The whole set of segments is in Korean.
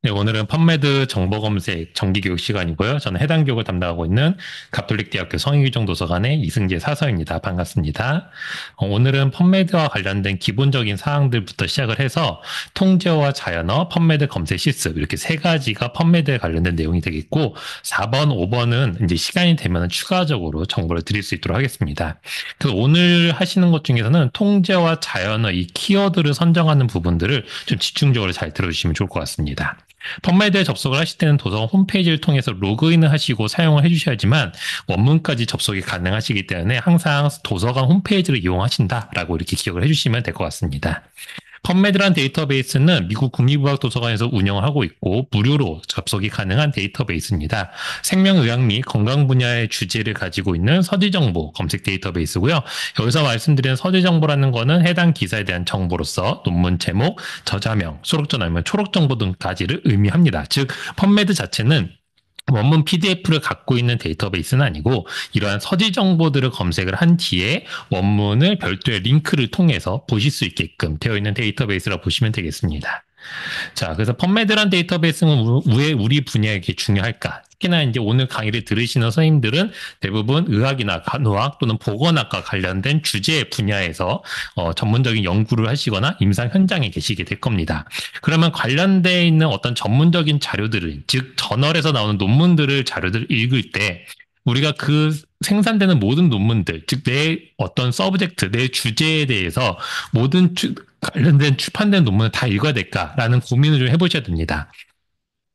네, 오늘은 펀메드 정보검색 정기교육 시간이고요. 저는 해당 교육을 담당하고 있는 가톨릭대학교 성인규정도서관의 이승재 사서입니다. 반갑습니다. 오늘은 펀메드와 관련된 기본적인 사항들부터 시작을 해서 통제어와 자연어, 펀메드 검색 실습 이렇게 세 가지가 펀메드에 관련된 내용이 되겠고 4번, 5번은 이제 시간이 되면 추가적으로 정보를 드릴 수 있도록 하겠습니다. 그래서 오늘 하시는 것 중에서는 통제어와 자연어 이 키워드를 선정하는 부분들을 좀 집중적으로 잘 들어주시면 좋을 것 같습니다. 펀메드에 접속을 하실 때는 도서관 홈페이지를 통해서 로그인을 하시고 사용을 해주셔야지만 원문까지 접속이 가능하시기 때문에 항상 도서관 홈페이지를 이용하신다라고 이렇게 기억을 해주시면 될 것 같습니다. 펀메드란 데이터베이스는 미국 국립의학도서관에서 운영을 하고 있고 무료로 접속이 가능한 데이터베이스입니다. 생명의학 및 건강 분야의 주제를 가지고 있는 서지정보 검색 데이터베이스고요. 여기서 말씀드리는 서지정보라는 거는 해당 기사에 대한 정보로서 논문 제목, 저자명, 수록전 아니면 초록정보 등까지를 의미합니다. 즉 펀메드 자체는 원문 PDF를 갖고 있는 데이터베이스는 아니고 이러한 서지 정보들을 검색을 한 뒤에 원문을 별도의 링크를 통해서 보실 수 있게끔 되어 있는 데이터베이스라고 보시면 되겠습니다. 자, 그래서 펀메드란 데이터베이스는 왜 우리 분야에 이렇게 중요할까? 특히나 이제 오늘 강의를 들으시는 선생님들은 대부분 의학이나 간호학 또는 보건학과 관련된 주제 분야에서 전문적인 연구를 하시거나 임상 현장에 계시게 될 겁니다. 그러면 관련돼 있는 어떤 전문적인 자료들을, 즉 저널에서 나오는 논문들을 자료들을 읽을 때 우리가 그 생산되는 모든 논문들, 즉 내 어떤 서브젝트, 내 주제에 대해서 모든 관련된 출판된 논문을 다 읽어야 될까라는 고민을 좀 해보셔야 됩니다.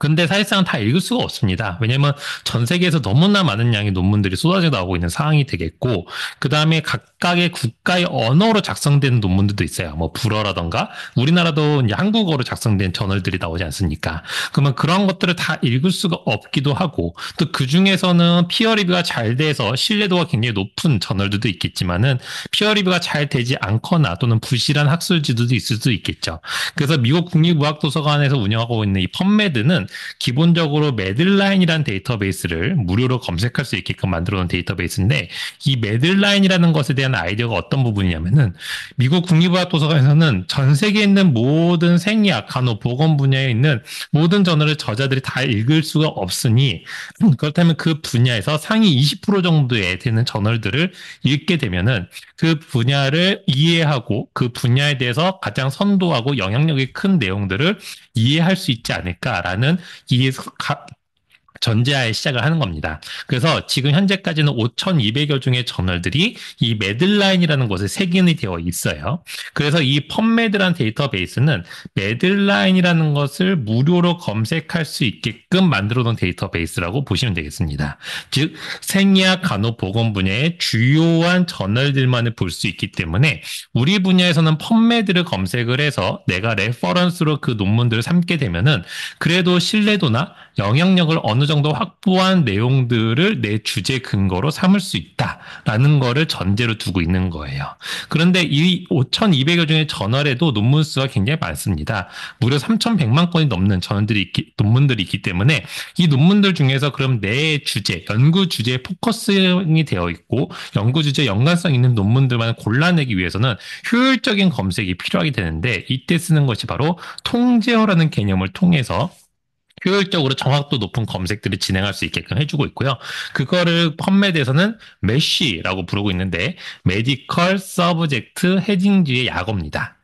근데 사실상 다 읽을 수가 없습니다. 왜냐면 전 세계에서 너무나 많은 양의 논문들이 쏟아져 나오고 있는 상황이 되겠고, 그 다음에 각각의 국가의 언어로 작성된 논문들도 있어요. 뭐 불어라던가, 우리나라도 이제 한국어로 작성된 저널들이 나오지 않습니까? 그러면 그런 것들을 다 읽을 수가 없기도 하고, 또 그 중에서는 피어 리뷰가 잘 돼서 신뢰도가 굉장히 높은 저널들도 있겠지만은, 피어 리뷰가 잘 되지 않거나 또는 부실한 학술지도도 있을 수도 있겠죠. 그래서 미국 국립의학도서관에서 운영하고 있는 이 펀메드는 기본적으로 매들라인이라는 데이터베이스를 무료로 검색할 수 있게끔 만들어 놓은 데이터베이스인데 이 매들라인이라는 것에 대한 아이디어가 어떤 부분이냐면은 미국 국립의학도서관에서는 전 세계에 있는 모든 생리학, 간호, 보건 분야에 있는 모든 저널을 저자들이 다 읽을 수가 없으니 그렇다면 그 분야에서 상위 20% 정도에 되는 저널들을 읽게 되면은 그 분야를 이해하고 그 분야에 대해서 가장 선도하고 영향력이 큰 내용들을 이해할 수 있지 않을까라는 이 전제하에 시작을 하는 겁니다. 그래서 지금 현재까지는 5,200여 종의 저널들이 이 매들라인이라는 곳에 색인이 되어 있어요. 그래서 이 펀메드라는 데이터베이스는 매들라인이라는 것을 무료로 검색할 수 있게끔 만들어 놓은 데이터베이스라고 보시면 되겠습니다. 즉 생리학, 간호보건 분야의 주요한 저널들만을 볼 수 있기 때문에 우리 분야에서는 펀메드를 검색을 해서 내가 레퍼런스로 그 논문들을 삼게 되면은 그래도 신뢰도나 영향력을 어느 정도 확보한 내용들을 내 주제 근거로 삼을 수 있다라는 거를 전제로 두고 있는 거예요. 그런데 이 5,200여 종의 저널에도 논문 수가 굉장히 많습니다. 무려 3,100만 건이 넘는 논문들이 있기 때문에 이 논문들 중에서 그럼 내 주제, 연구 주제에 포커싱이 되어 있고 연구 주제 연관성 있는 논문들만 골라내기 위해서는 효율적인 검색이 필요하게 되는데 이때 쓰는 것이 바로 통제어라는 개념을 통해서 효율적으로 정확도 높은 검색들을 진행할 수 있게끔 해주고 있고요. 그거를 펀메드에서는 메쉬라고 부르고 있는데 메디컬 서브젝트 헤딩지의 약어입니다.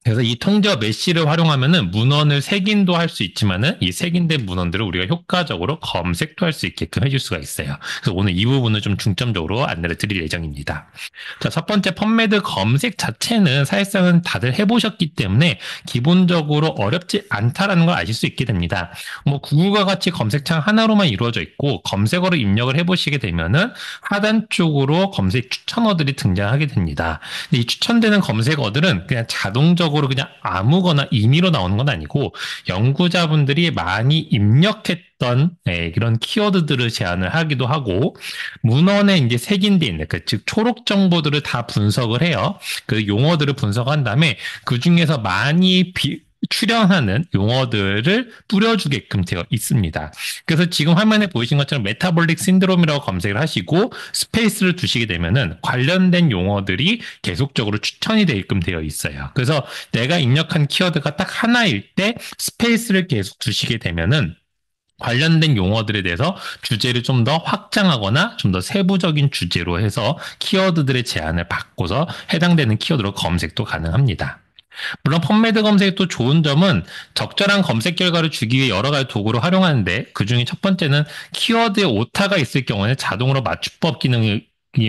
그래서 이 통제어 메쉬를 활용하면은 문헌을 색인도 할 수 있지만은 이 색인된 문헌들을 우리가 효과적으로 검색도 할 수 있게끔 해줄 수가 있어요. 그래서 오늘 이 부분을 좀 중점적으로 안내를 드릴 예정입니다. 자, 첫 번째 펀메드 검색 자체는 사실상은 다들 해보셨기 때문에 기본적으로 어렵지 않다라는 걸 아실 수 있게 됩니다. 뭐 구글과 같이 검색창 하나로만 이루어져 있고 검색어로 입력을 해보시게 되면은 하단 쪽으로 검색 추천어들이 등장하게 됩니다. 이 추천되는 검색어들은 그냥 자동적으로 그냥 아무거나 임의로 나오는 건 아니고 연구자분들이 많이 입력했던 그런 키워드들을 제안을 하기도 하고 문헌에 이제 색인돼 있는 즉 초록 정보들을 다 분석을 해요. 그 용어들을 분석한 다음에 그 중에서 많이 출연하는 용어들을 뿌려주게끔 되어 있습니다. 그래서 지금 화면에 보이신 것처럼 메타볼릭 신드롬이라고 검색을 하시고 스페이스를 두시게 되면은 관련된 용어들이 계속적으로 추천이 되게끔 되어 있어요. 그래서 내가 입력한 키워드가 딱 하나일 때 스페이스를 계속 두시게 되면은 관련된 용어들에 대해서 주제를 좀 더 확장하거나 좀 더 세부적인 주제로 해서 키워드들의 제한을 바꿔서 해당되는 키워드로 검색도 가능합니다. 물론 펌메드 검색의 또 좋은 점은 적절한 검색 결과를 주기 위해 여러 가지 도구를 활용하는데 그중에 첫 번째는 키워드에 오타가 있을 경우에는 자동으로 맞춤법 기능이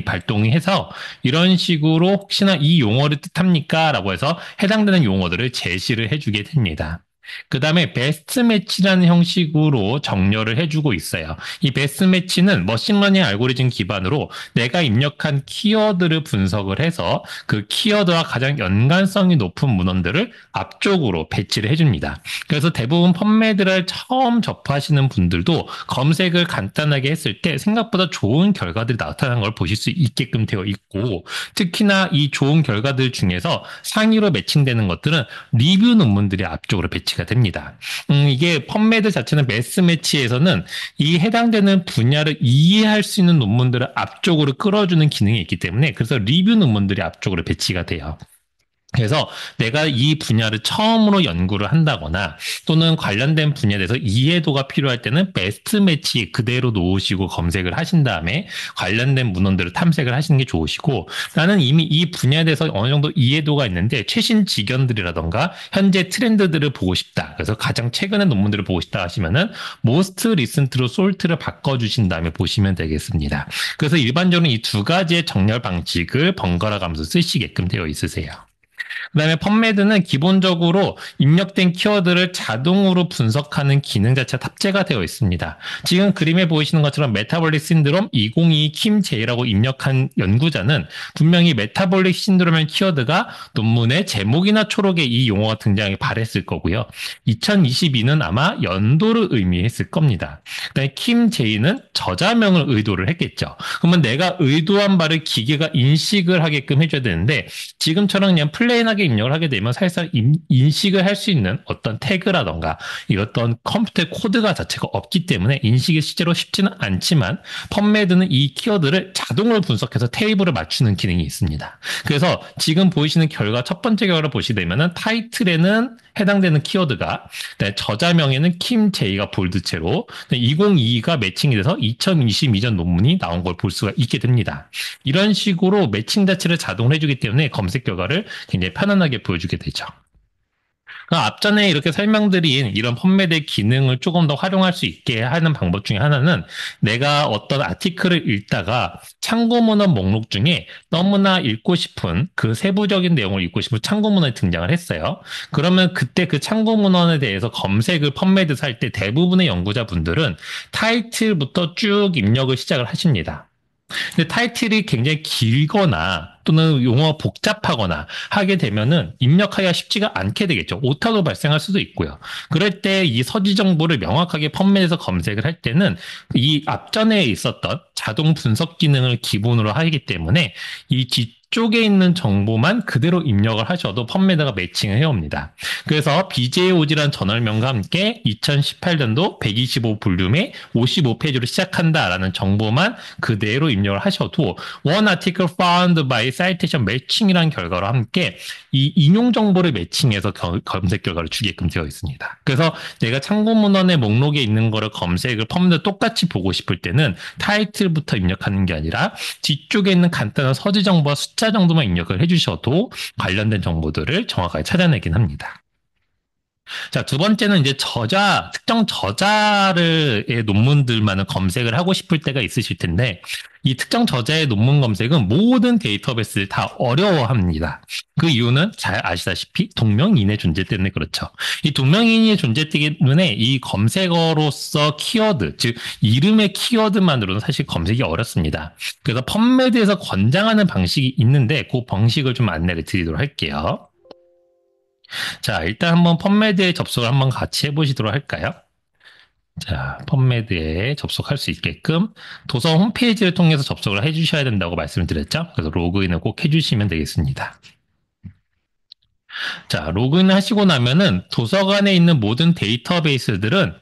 발동이 해서 이런 식으로 혹시나 이 용어를 뜻합니까? 라고 해서 해당되는 용어들을 제시를 해주게 됩니다. 그 다음에 베스트 매치라는 형식으로 정렬을 해주고 있어요. 이 베스트 매치는 머신러닝 알고리즘 기반으로 내가 입력한 키워드를 분석을 해서 그 키워드와 가장 연관성이 높은 문헌들을 앞쪽으로 배치를 해줍니다. 그래서 대부분 펌메드를 처음 접하시는 분들도 검색을 간단하게 했을 때 생각보다 좋은 결과들이 나타나는 걸 보실 수 있게끔 되어 있고 특히나 이 좋은 결과들 중에서 상위로 매칭되는 것들은 리뷰 논문들이 앞쪽으로 배치가 됩니다. 이게 펌메드 자체는 매스 매치에서는 이 해당되는 분야를 이해할 수 있는 논문들을 앞쪽으로 끌어주는 기능이 있기 때문에 그래서 리뷰 논문들이 앞쪽으로 배치가 돼요. 그래서 내가 이 분야를 처음으로 연구를 한다거나 또는 관련된 분야에 대해서 이해도가 필요할 때는 베스트 매치 그대로 놓으시고 검색을 하신 다음에 관련된 문헌들을 탐색을 하시는 게 좋으시고 나는 이미 이 분야에 대해서 어느 정도 이해도가 있는데 최신 지견들이라던가 현재 트렌드들을 보고 싶다. 그래서 가장 최근의 논문들을 보고 싶다 하시면은 most recent로 sort를 바꿔주신 다음에 보시면 되겠습니다. 그래서 일반적으로 이 두 가지의 정렬 방식을 번갈아 가면서 쓰시게끔 되어 있으세요. 그다음에 펌메드는 기본적으로 입력된 키워드를 자동으로 분석하는 기능 자체가 탑재가 되어 있습니다. 지금 그림에 보이시는 것처럼 메타볼릭 신드롬 2022 킴 제이라고 입력한 연구자는 분명히 메타볼릭 신드롬의 키워드가 논문의 제목이나 초록에 이 용어가 등장하기 바랬을 거고요. 2022는 아마 연도를 의미했을 겁니다. 그다음에 킴 제이는 저자명을 의도를 했겠죠. 그러면 내가 의도한 바를 기계가 인식을 하게끔 해줘야 되는데 지금처럼 그냥 플레인하게 입력을 하게 되면 사실상 인식을 할 수 있는 어떤 태그라던가 이런 컴퓨터 코드가 자체가 없기 때문에 인식이 실제로 쉽지는 않지만 펌메드는 이 키워드를 자동으로 분석해서 테이블을 맞추는 기능이 있습니다. 그래서 지금 보이시는 결과 첫 번째 결과를 보시게 되면 타이틀에는 해당되는 키워드가 저자명에는 킴 제이가 볼드체로 2022가 매칭이 돼서 2022년 논문이 나온 걸 볼 수가 있게 됩니다. 이런 식으로 매칭 자체를 자동으로 해주기 때문에 검색 결과를 굉장히 편안하게 보여주게 되죠. 앞전에 이렇게 설명드린 이런 펌메드의 기능을 조금 더 활용할 수 있게 하는 방법 중에 하나는 내가 어떤 아티클을 읽다가 참고문헌 목록 중에 너무나 읽고 싶은 그 세부적인 내용을 읽고 싶은 참고문헌이 등장을 했어요. 그러면 그때 그 참고문헌에 대해서 검색을 펌메드 살 때 대부분의 연구자분들은 타이틀부터 쭉 입력을 시작을 하십니다. 근데 타이틀이 굉장히 길거나 또는 용어 복잡하거나 하게 되면은 입력하기가 쉽지가 않게 되겠죠. 오타도 발생할 수도 있고요. 그럴 때 이 서지 정보를 명확하게 펌메드에서 검색을 할 때는 이 앞전에 있었던 자동 분석 기능을 기본으로 하기 때문에 이 뒤쪽에 있는 정보만 그대로 입력을 하셔도 펌메드가 매칭을 해옵니다. 그래서 BJOG라는 전월명과 함께 2018년도 125 볼륨의 55페이지로 시작한다라는 정보만 그대로 입력을 하셔도 one article found by citation matching이라는 결과로 함께 이 인용 정보를 매칭해서 검색 결과를 주게끔 되어 있습니다. 그래서 내가 참고 문헌의 목록에 있는 거를 검색을 펌메드 똑같이 보고 싶을 때는 타이틀부터 입력하는 게 아니라 뒤쪽에 있는 간단한 서지 정보와 숫자 정도만 입력을 해주셔도 관련된 정보들을 정확하게 찾아내긴 합니다. 자, 두 번째는 이제 특정 저자의 논문들만을 검색을 하고 싶을 때가 있으실 텐데, 이 특정 저자의 논문 검색은 모든 데이터베이스를 다 어려워합니다. 그 이유는 잘 아시다시피 동명이인의 존재 때문에 그렇죠. 이 동명이인의 존재 때문에 이 검색어로서 키워드, 즉 이름의 키워드만으로는 사실 검색이 어렵습니다. 그래서 펌메드에서 권장하는 방식이 있는데 그 방식을 좀 안내를 드리도록 할게요. 자, 일단 한번 펌메드에 접속을 한번 같이 해보시도록 할까요? 자, 펌메드에 접속할 수 있게끔 도서 홈페이지를 통해서 접속을 해주셔야 된다고 말씀을 드렸죠? 그래서 로그인을 꼭 해주시면 되겠습니다. 자, 로그인 하시고 나면은 도서관에 있는 모든 데이터베이스들은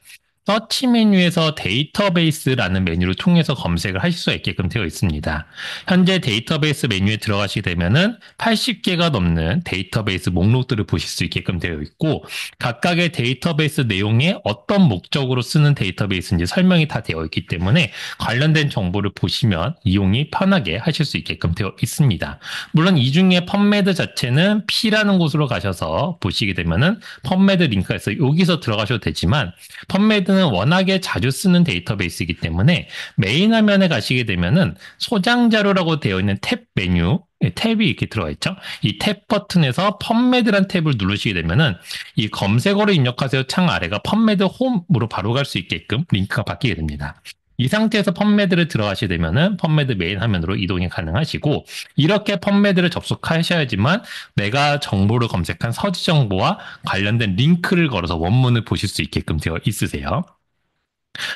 서치 메뉴에서 데이터베이스라는 메뉴를 통해서 검색을 하실 수 있게끔 되어 있습니다. 현재 데이터베이스 메뉴에 들어가시게 되면은 80개가 넘는 데이터베이스 목록들을 보실 수 있게끔 되어 있고, 각각의 데이터베이스 내용에 어떤 목적으로 쓰는 데이터베이스인지 설명이 다 되어 있기 때문에 관련된 정보를 보시면 이용이 편하게 하실 수 있게끔 되어 있습니다. 물론 이 중에 펀메드 자체는 P라는 곳으로 가셔서 보시게 되면은 펀메드 링크가 있어요. 여기서 들어가셔도 되지만 펀메드는 워낙에 자주 쓰는 데이터베이스이기 때문에 메인 화면에 가시게 되면은 소장 자료라고 되어 있는 탭 메뉴 탭이 이렇게 들어가 있죠. 이 탭 버튼에서 펀메드란 탭을 누르시게 되면은 이 검색어를 입력하세요 창 아래가 펀메드 홈으로 바로 갈 수 있게끔 링크가 바뀌게 됩니다. 이 상태에서 펀메드를 들어가시게 되면은 펀메드 메인 화면으로 이동이 가능하시고, 이렇게 펀메드를 접속하셔야지만 내가 정보를 검색한 서지 정보와 관련된 링크를 걸어서 원문을 보실 수 있게끔 되어 있으세요.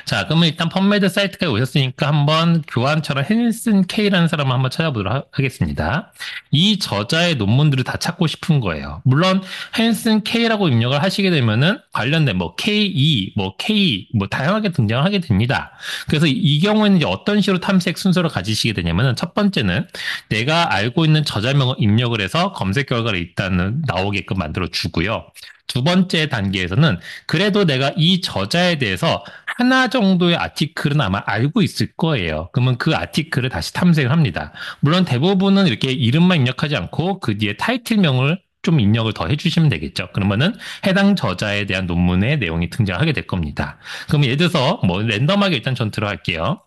자, 그러면 일단 펀메드 사이트까지 오셨으니까 한번 교환처럼 헨슨 K라는 사람을 한번 찾아보도록 하겠습니다. 이 저자의 논문들을 다 찾고 싶은 거예요. 물론 헨슨 K라고 입력을 하시게 되면은 관련된 뭐 KE, 뭐 K, 뭐 다양하게 등장하게 됩니다. 그래서 이 경우에는 이제 어떤 식으로 탐색 순서를 가지시게 되냐면은 첫 번째는 내가 알고 있는 저자명을 입력을 해서 검색 결과를 일단은 나오게끔 만들어 주고요. 두 번째 단계에서는 그래도 내가 이 저자에 대해서 하나 정도의 아티클은 아마 알고 있을 거예요. 그러면 그 아티클을 다시 탐색을 합니다. 물론 대부분은 이렇게 이름만 입력하지 않고 그 뒤에 타이틀명을 좀 입력을 더 해주시면 되겠죠. 그러면은 해당 저자에 대한 논문의 내용이 등장하게 될 겁니다. 그럼 예를 들어서 뭐 랜덤하게 일단 전 들어갈게요.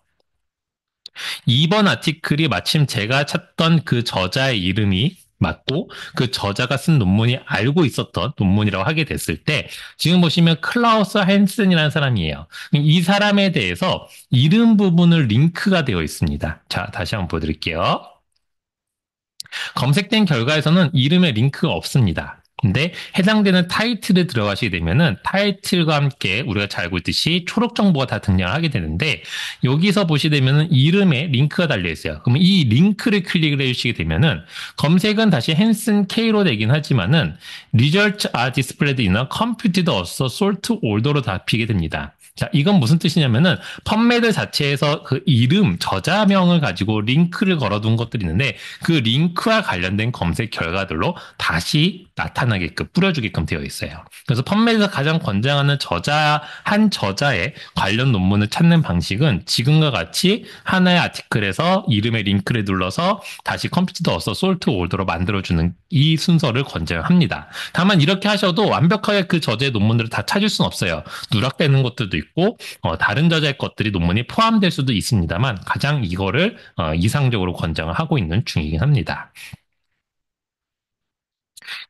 2번 아티클이 마침 제가 찾던 그 저자의 이름이 맞고 그 저자가 쓴 논문이 알고 있었던 논문이라고 하게 됐을 때 지금 보시면 클라우스 헨슨이라는 사람이에요. 이 사람에 대해서 이름 부분을 링크가 되어 있습니다. 자, 다시 한번 보여드릴게요. 검색된 결과에서는 이름에 링크가 없습니다. 근데 해당되는 타이틀에 들어가시게 되면은 타이틀과 함께 우리가 잘 알고 있듯이 초록 정보가 다 등장하게 되는데 여기서 보시게 되면은 이름에 링크가 달려 있어요. 그러면 이 링크를 클릭을 해주시게 되면은 검색은 다시 헨슨 K로 되긴 하지만은 Results are displayed in a computed sort order로 잡히게 됩니다. 자, 이건 무슨 뜻이냐면은 펀메드 자체에서 그 이름, 저자명을 가지고 링크를 걸어둔 것들이 있는데 그 링크와 관련된 검색 결과들로 다시 나타나게끔 뿌려주게끔 되어 있어요. 그래서 펀메드에서 가장 권장하는 한 저자의 관련 논문을 찾는 방식은 지금과 같이 하나의 아티클에서 이름의 링크를 눌러서 다시 컴퓨터 어서 솔트 올더로 만들어주는 이 순서를 권장합니다. 다만 이렇게 하셔도 완벽하게 그 저자의 논문들을 다 찾을 수는 없어요. 누락되는 것들도 있고 다른 저자의 것들이 논문이 포함될 수도 있습니다만 가장 이거를 이상적으로 권장을 하고 있는 중이긴 합니다.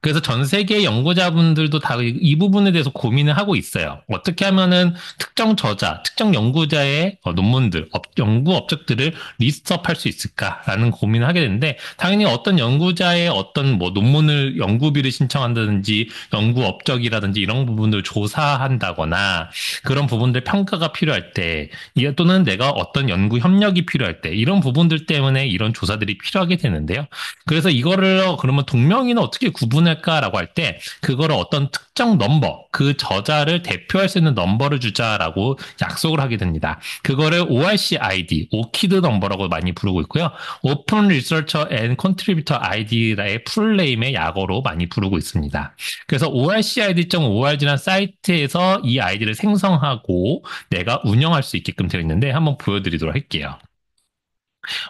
그래서 전 세계 연구자분들도 다 이 부분에 대해서 고민을 하고 있어요. 어떻게 하면은 특정 저자, 특정 연구자의 논문들, 연구 업적들을 리스트업할 수 있을까라는 고민을 하게 되는데 당연히 어떤 연구자의 어떤 뭐 논문을 연구비를 신청한다든지 연구 업적이라든지 이런 부분을 조사한다거나 그런 부분들 평가가 필요할 때 또는 내가 어떤 연구 협력이 필요할 때 이런 부분들 때문에 이런 조사들이 필요하게 되는데요. 그래서 이거를 그러면 동명이는 어떻게 구분할까라고 할 때 그거를 어떤 특정 넘버, 그 저자를 대표할 수 있는 넘버를 주자라고 약속을 하게 됩니다. 그거를 ORC ID, 오키드 넘버라고 많이 부르고 있고요. Open Researcher and Contributor ID의 풀네임의 약어로 많이 부르고 있습니다. 그래서 orcid.org라는 사이트에서 이 아이디를 생성하고 내가 운영할 수 있게끔 되어 있는데 한번 보여드리도록 할게요.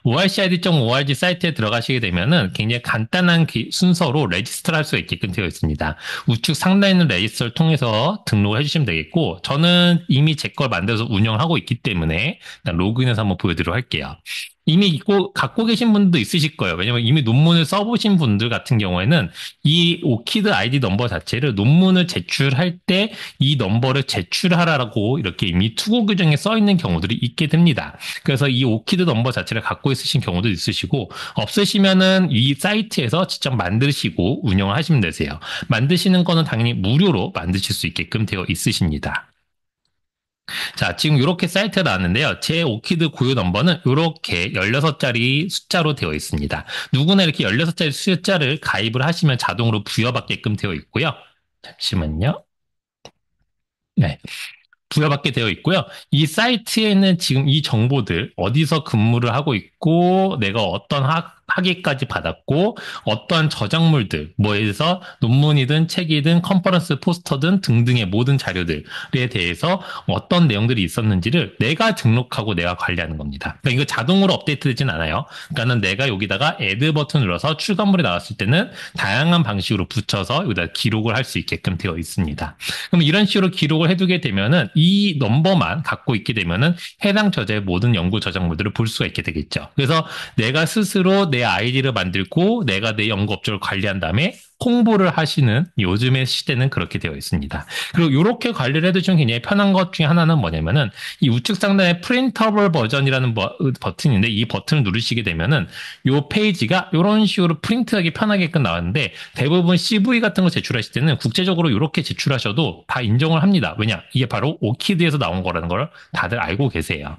orcid.org 사이트에 들어가시게 되면은 굉장히 간단한 순서로 레지스트를 할 수 있게끔 되어 있습니다. 우측 상단에 있는 레지스트를 통해서 등록을 해주시면 되겠고, 저는 이미 제 걸 만들어서 운영하고 있기 때문에 로그인해서 한번 보여드리도록 할게요. 이미 갖고 계신 분도 있으실 거예요. 왜냐면 이미 논문을 써보신 분들 같은 경우에는 이 오키드 아이디 넘버 자체를 논문을 제출할 때 이 넘버를 제출하라고 이렇게 이미 투고 규정에 써 있는 경우들이 있게 됩니다. 그래서 이 오키드 넘버 자체를 갖고 있으신 경우도 있으시고 없으시면은 이 사이트에서 직접 만드시고 운영을 하시면 되세요. 만드시는 거는 당연히 무료로 만드실 수 있게끔 되어 있으십니다. 자, 지금 이렇게 사이트가 나왔는데요. 제 오키드 고유 넘버는 이렇게 16자리 숫자로 되어 있습니다. 누구나 이렇게 16자리 숫자를 가입을 하시면 자동으로 부여받게끔 되어 있고요. 잠시만요. 네. 부여받게 되어 있고요. 이 사이트에는 지금 이 정보들 어디서 근무를 하고 있고 내가 어떤 학위까지 받았고 어떤 저작물들 뭐에서 논문이든 책이든 컨퍼런스 포스터든 등등의 모든 자료들에 대해서 어떤 내용들이 있었는지를 내가 등록하고 내가 관리하는 겁니다. 그러니까 이거 자동으로 업데이트되진 않아요. 그러니까는 내가 여기다가 애드 버튼을 눌러서 출간물이 나왔을 때는 다양한 방식으로 붙여서 여기다 기록을 할 수 있게끔 되어 있습니다. 그럼 이런 식으로 기록을 해두게 되면은 이 넘버만 갖고 있게 되면은 해당 저자의 모든 연구 저작물들을 볼 수가 있게 되겠죠. 그래서 내가 스스로 내 아이디를 만들고 내가 내 연구 업적을 관리한 다음에 홍보를 하시는 요즘의 시대는 그렇게 되어 있습니다. 그리고 이렇게 관리를 해두시면 굉장히 편한 것 중에 하나는 뭐냐면은 이 우측 상단에 프린터블 버전이라는 버튼인데 이 버튼을 누르시게 되면은 이 페이지가 이런 식으로 프린트하기 편하게끔 나왔는데 대부분 CV 같은 거 제출하실 때는 국제적으로 이렇게 제출하셔도 다 인정을 합니다. 왜냐? 이게 바로 오키드에서 나온 거라는 걸 다들 알고 계세요.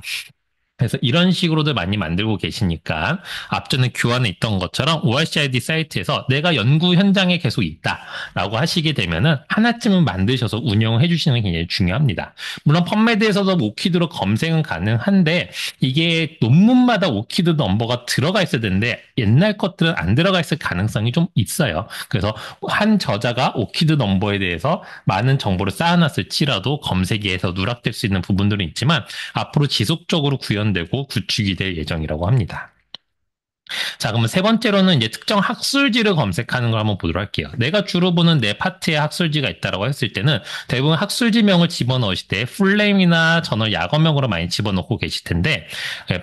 그래서 이런 식으로들 많이 만들고 계시니까 앞전에 교환에 있던 것처럼 ORCID 사이트에서 내가 연구 현장에 계속 있다라고 하시게 되면은 하나쯤은 만드셔서 운영을 해주시는 게 굉장히 중요합니다. 물론 펌메드에서도 오키드로 검색은 가능한데 이게 논문마다 오키드 넘버가 들어가 있어야 되는데 옛날 것들은 안 들어가 있을 가능성이 좀 있어요. 그래서 한 저자가 오키드 넘버에 대해서 많은 정보를 쌓아놨을지라도 검색에서 누락될 수 있는 부분들은 있지만 앞으로 지속적으로 구현되고 구축이 될 예정이라고 합니다. 자, 그러면 세 번째로는 이제 특정 학술지를 검색하는 걸 한번 보도록 할게요. 내가 주로 보는 내 파트에 학술지가 있다라고 했을 때는 대부분 학술지명을 집어넣으실 때 풀네임이나 저널 약어명으로 많이 집어넣고 계실 텐데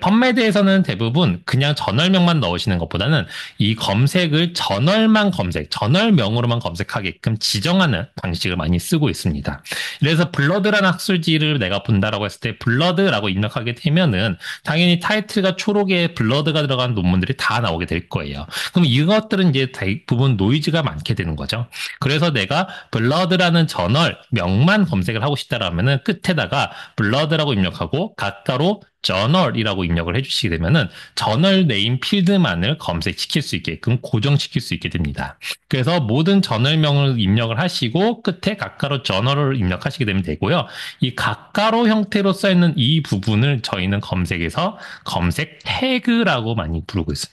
펀메드에서는 대부분 그냥 저널명만 넣으시는 것보다는 이 검색을 저널만 검색, 저널명으로만 검색하게끔 지정하는 방식을 많이 쓰고 있습니다. 그래서 블러드라는 학술지를 내가 본다라고 했을 때 블러드라고 입력하게 되면은 당연히 타이틀과 초록에 블러드가 들어간 논문들이 다 나오게 될 거예요. 그럼 이것들은 이제 대부분 노이즈가 많게 되는 거죠. 그래서 내가 블러드라는 저널 명만 검색을 하고 싶다라면은 끝에다가 블러드라고 입력하고 가까로 저널이라고 입력을 해주시게 되면은 저널 네임 필드만을 검색시킬 수 있게끔 고정시킬 수 있게 됩니다. 그래서 모든 저널명을 입력을 하시고 끝에 가까로 저널을 입력하시게 되면 되고요. 이 가까로 형태로 써 있는 이 부분을 저희는 검색에서 검색 태그라고 많이 부르고 있습니다.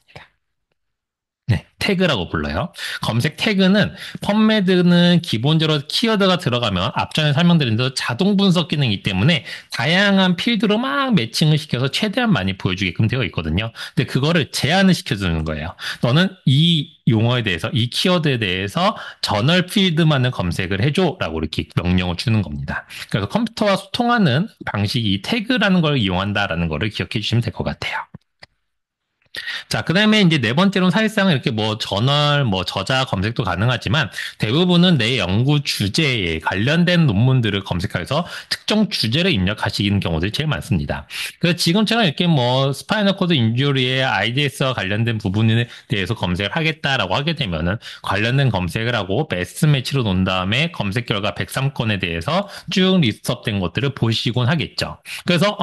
네, 태그라고 불러요. 검색 태그는 펌메드는 기본적으로 키워드가 들어가면 앞전에 설명드린 대로 자동 분석 기능이기 때문에 다양한 필드로 막 매칭을 시켜서 최대한 많이 보여주게끔 되어 있거든요. 근데 그거를 제한을 시켜주는 거예요. 너는 이 용어에 대해서, 이 키워드에 대해서 저널 필드만을 검색을 해줘라고 이렇게 명령을 주는 겁니다. 그래서 컴퓨터와 소통하는 방식이 이 태그라는 걸 이용한다라는 거를 기억해 주시면 될 것 같아요. 자, 그 다음에 이제 네 번째로는 사실상 이렇게 뭐 저널, 뭐 저자 검색도 가능하지만 대부분은 내 연구 주제에 관련된 논문들을 검색해서 특정 주제를 입력하시는 경우들이 제일 많습니다. 그래서 지금처럼 이렇게 뭐 스파이널 코드 인주리의 IDS와 관련된 부분에 대해서 검색을 하겠다라고 하게 되면은 관련된 검색을 하고 베스트 매치로 놓은 다음에 검색 결과 103건에 대해서 쭉 리스트업된 것들을 보시곤 하겠죠. 그래서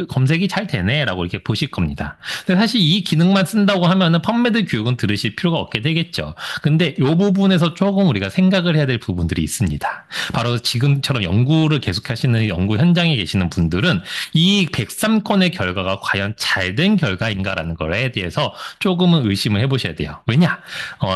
검색이 잘 되네라고 이렇게 보실 겁니다. 근데 사실 이 기능만 쓴다고 하면은 펌메드 교육은 들으실 필요가 없게 되겠죠. 근데 이 부분에서 조금 우리가 생각을 해야 될 부분들이 있습니다. 바로 지금처럼 연구를 계속하시는 연구 현장에 계시는 분들은 이 103건의 결과가 과연 잘된 결과인가라는 거에 대해서 조금은 의심을 해보셔야 돼요. 왜냐?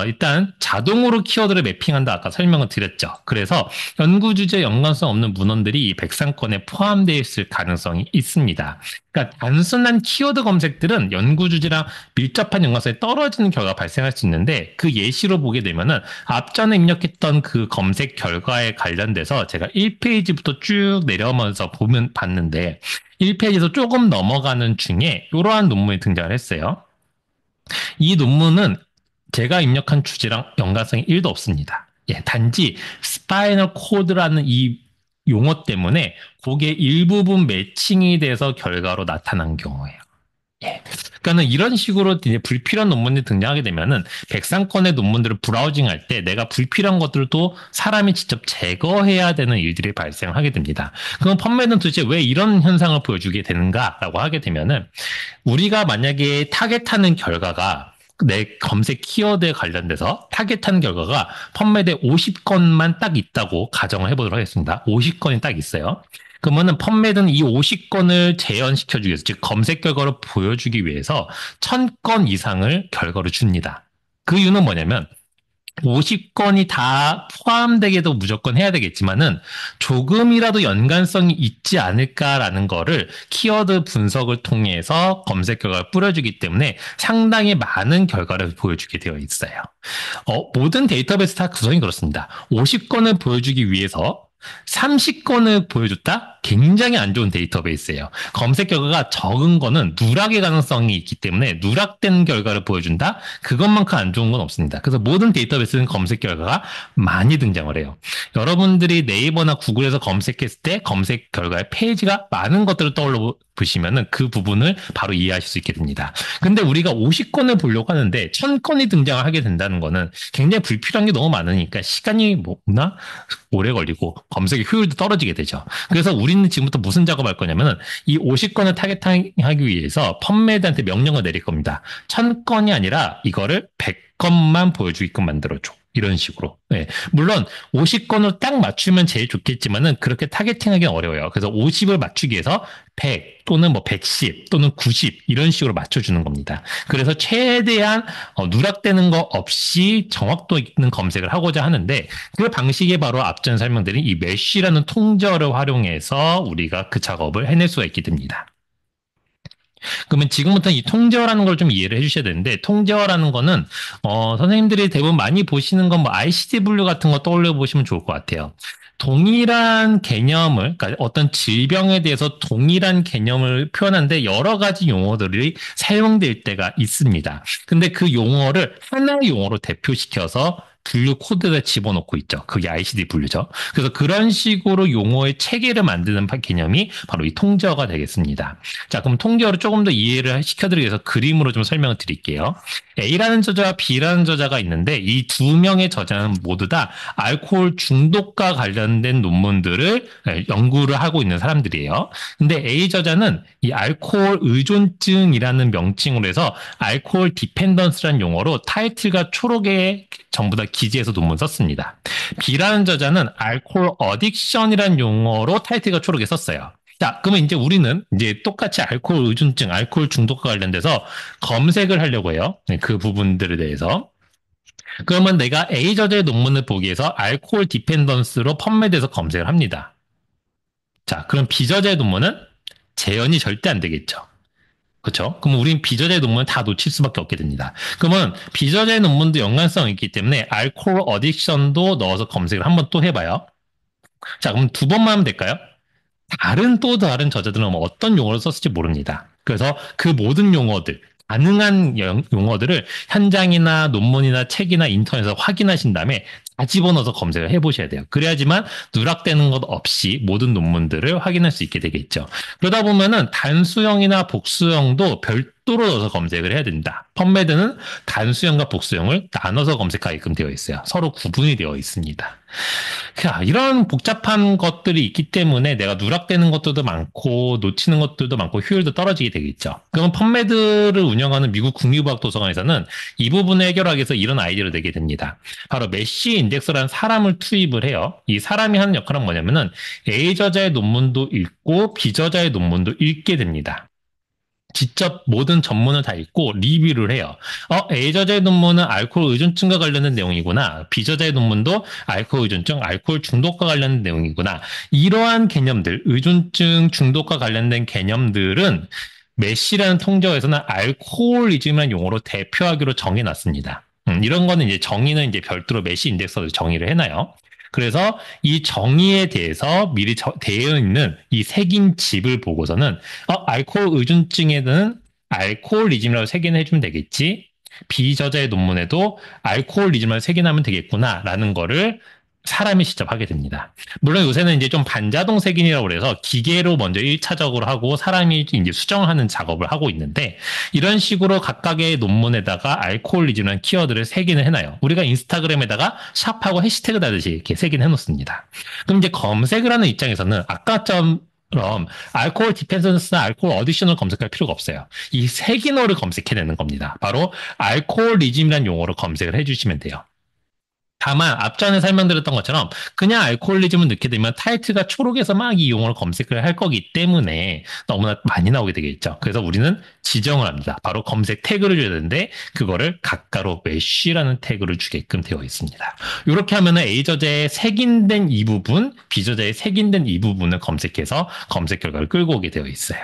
일단 자동으로 키워드를 매핑한다 아까 설명을 드렸죠. 그래서 연구 주제 연관성 없는 문헌들이 이 103건에 포함되어 있을 가능성이 있습니다. 그러니까 단순한 키워드 검색들은 연구 주제랑 밀접한 연관성이 떨어지는 결과가 발생할 수 있는데 그 예시로 보게 되면은 앞전에 입력했던 그 검색 결과에 관련돼서 제가 1페이지부터 쭉 내려오면서 보면 봤는데 1페이지에서 조금 넘어가는 중에 이러한 논문이 등장을 했어요. 이 논문은 제가 입력한 주제랑 연관성이 1도 없습니다. 예, 단지 스파이널 코드라는 이 용어 때문에 그게 일부분 매칭이 돼서 결과로 나타난 경우예요. 예. 그러니까는 이런 식으로 이제 불필요한 논문이 등장하게 되면은 103건의 논문들을 브라우징할 때 내가 불필요한 것들도 사람이 직접 제거해야 되는 일들이 발생하게 됩니다. 그럼 펌메드는 도대체 왜 이런 현상을 보여주게 되는가라고 하게 되면은 우리가 만약에 타겟하는 결과가 내 검색 키워드에 관련돼서 타겟한 결과가 펌메드에 50건만 딱 있다고 가정을 해보도록 하겠습니다. 50건이 딱 있어요. 그러면은 펌메드는 이 50건을 재현시켜주기 위해서, 즉 검색 결과를 보여주기 위해서 1000건 이상을 결과를 줍니다. 그 이유는 뭐냐면 50건이 다 포함되게도 무조건 해야 되겠지만은 조금이라도 연관성이 있지 않을까라는 거를 키워드 분석을 통해서 검색 결과를 뿌려주기 때문에 상당히 많은 결과를 보여주게 되어 있어요. 모든 데이터베이스 다 구성이 그렇습니다. 50건을 보여주기 위해서 30건을 보여줬다? 굉장히 안 좋은 데이터베이스예요. 검색 결과가 적은 거는 누락의 가능성이 있기 때문에 누락된 결과를 보여준다? 그것만큼 안 좋은 건 없습니다. 그래서 모든 데이터베이스는 검색 결과가 많이 등장을 해요. 여러분들이 네이버나 구글에서 검색했을 때 검색 결과의 페이지가 많은 것들을 떠올려 보시면은 그 부분을 바로 이해하실 수 있게 됩니다. 근데 우리가 50건을 보려고 하는데 1000건이 등장하게 된다는 거는 굉장히 불필요한 게 너무 많으니까 시간이 뭐나 오래 걸리고 검색의 효율도 떨어지게 되죠. 그래서 우리는 지금부터 무슨 작업할 거냐면은 이 50건을 타겟하기 위해서 펌메드한테 명령을 내릴 겁니다. 1000건이 아니라 이거를 100건만 보여주게끔 만들어줘. 이런 식으로. 네. 물론 50건으로 딱 맞추면 제일 좋겠지만은 그렇게 타겟팅하기는 어려워요. 그래서 50을 맞추기 위해서 100 또는 뭐 110 또는 90 이런 식으로 맞춰주는 겁니다. 그래서 최대한 누락되는 거 없이 정확도 있는 검색을 하고자 하는데 그 방식이 바로 앞전 설명드린 이 메쉬라는 통저를 활용해서 우리가 그 작업을 해낼 수가 있게 됩니다. 그러면 지금부터 이 통제어라는 걸 좀 이해를 해주셔야 되는데 통제어라는 거는 선생님들이 대부분 많이 보시는 건 뭐 ICD 분류 같은 거 떠올려 보시면 좋을 것 같아요. 동일한 개념을, 그러니까 어떤 질병에 대해서 동일한 개념을 표현하는데 여러 가지 용어들이 사용될 때가 있습니다. 근데 그 용어를 하나의 용어로 대표시켜서 분류 코드에 집어넣고 있죠. 그게 ICD 분류죠. 그래서 그런 식으로 용어의 체계를 만드는 개념이 바로 이 통제어가 되겠습니다. 자, 그럼 통제어를 조금 더 이해를 시켜드리기 위해서 그림으로 좀 설명을 드릴게요. A라는 저자와 B라는 저자가 있는데 이 두 명의 저자는 모두 다 알코올 중독과 관련된 논문들을 연구를 하고 있는 사람들이에요. 근데 A 저자는 이 알코올 의존증이라는 명칭으로 해서 알코올 디펜던스라는 용어로 타이틀과 초록에 전부 다 기재해서 논문 썼습니다. B라는 저자는 알코올 어딕션이라는 용어로 타이틀과 초록에 썼어요. 자, 그러면 이제 우리는 이제 똑같이 알코올 의존증, 알코올 중독과 관련돼서 검색을 하려고 해요. 그 부분들에 대해서. 그러면 내가 A 저자의 논문을 보기 위해서 알코올 디펜던스로 펌메드에서 검색을 합니다. 자, 그럼 B 저자의 논문은 재현이 절대 안 되겠죠. 그렇죠? 그럼 우린 비저자의 논문을 다 놓칠 수밖에 없게 됩니다. 그러면 비저자의 논문도 연관성이 있기 때문에 알코올 어딕션도 넣어서 검색을 한번 또 해봐요. 자, 그럼 두 번만 하면 될까요? 또 다른 저자들은 어떤 용어를 썼을지 모릅니다. 그래서 그 모든 용어들, 가능한 용어들을 현장이나 논문이나 책이나 인터넷에서 확인하신 다음에 다 집어넣어서 검색을 해보셔야 돼요. 그래야지만 누락되는 것 없이 모든 논문들을 확인할 수 있게 되겠죠. 그러다 보면은 단수형이나 복수형도 별도로 넣어서 검색을 해야 된다. 펌메드는 단수형과 복수형을 나눠서 검색하게끔 되어 있어요. 서로 구분이 되어 있습니다. 이런 복잡한 것들이 있기 때문에 내가 누락되는 것들도 많고 놓치는 것들도 많고 효율도 떨어지게 되겠죠. 그럼 펌메드를 운영하는 미국 국립과학도서관에서는 이 부분을 해결하기 위해서 이런 아이디어를 내게 됩니다. 바로 메쉬 인덱서라는 사람을 투입을 해요. 이 사람이 하는 역할은 뭐냐면은 A 저자의 논문도 읽고 B 저자의 논문도 읽게 됩니다. 직접 모든 전문을 다 읽고 리뷰를 해요. A 저자의 논문은 알코올 의존증과 관련된 내용이구나. B 저자의 논문도 알코올 의존증, 알코올 중독과 관련된 내용이구나. 이러한 개념들, 의존증, 중독과 관련된 개념들은 메시라는 통저에서는 알코올리즘이라는 용어로 대표하기로 정해놨습니다. 이런 거는 이제 정의는 이제 별도로 메시 인덱스로 정의를 해놔요. 그래서 이 정의에 대해서 미리 되어 있는 이 새긴 집을 보고서는 알코올 의존증에는 알코올리즘이라고 색인을 해주면 되겠지. 비저자의 논문에도 알코올리즘을 색인하면 되겠구나라는 거를 사람이 직접 하게 됩니다. 물론 요새는 이제 좀 반자동 색인이라고 그래서 기계로 먼저 1차적으로 하고 사람이 이제 수정하는 작업을 하고 있는데 이런 식으로 각각의 논문에다가 알코올리즘이라는 키워드를 새기는 해놔요. 우리가 인스타그램에다가 샵하고 해시태그 다듯이 이렇게 새긴 해놓습니다. 그럼 이제 검색을 하는 입장에서는 아까처럼 알코올 디펜던스나 알코올 어딕션을 검색할 필요가 없어요. 이 세 기너를 검색해내는 겁니다. 바로 알코올리즘이라는 용어로 검색을 해주시면 돼요. 다만 앞전에 설명드렸던 것처럼 그냥 알코올리즘을 넣게 되면 타이틀가 초록에서 막 이 용어를 검색을 할 거기 때문에 너무나 많이 나오게 되겠죠. 그래서 우리는 지정을 합니다. 바로 검색 태그를 줘야 되는데 그거를 가까로 메쉬라는 태그를 주게끔 되어 있습니다. 이렇게 하면은 A 저자의 색인된 이 부분, B 저자의 색인된 이 부분을 검색해서 검색 결과를 끌고 오게 되어 있어요.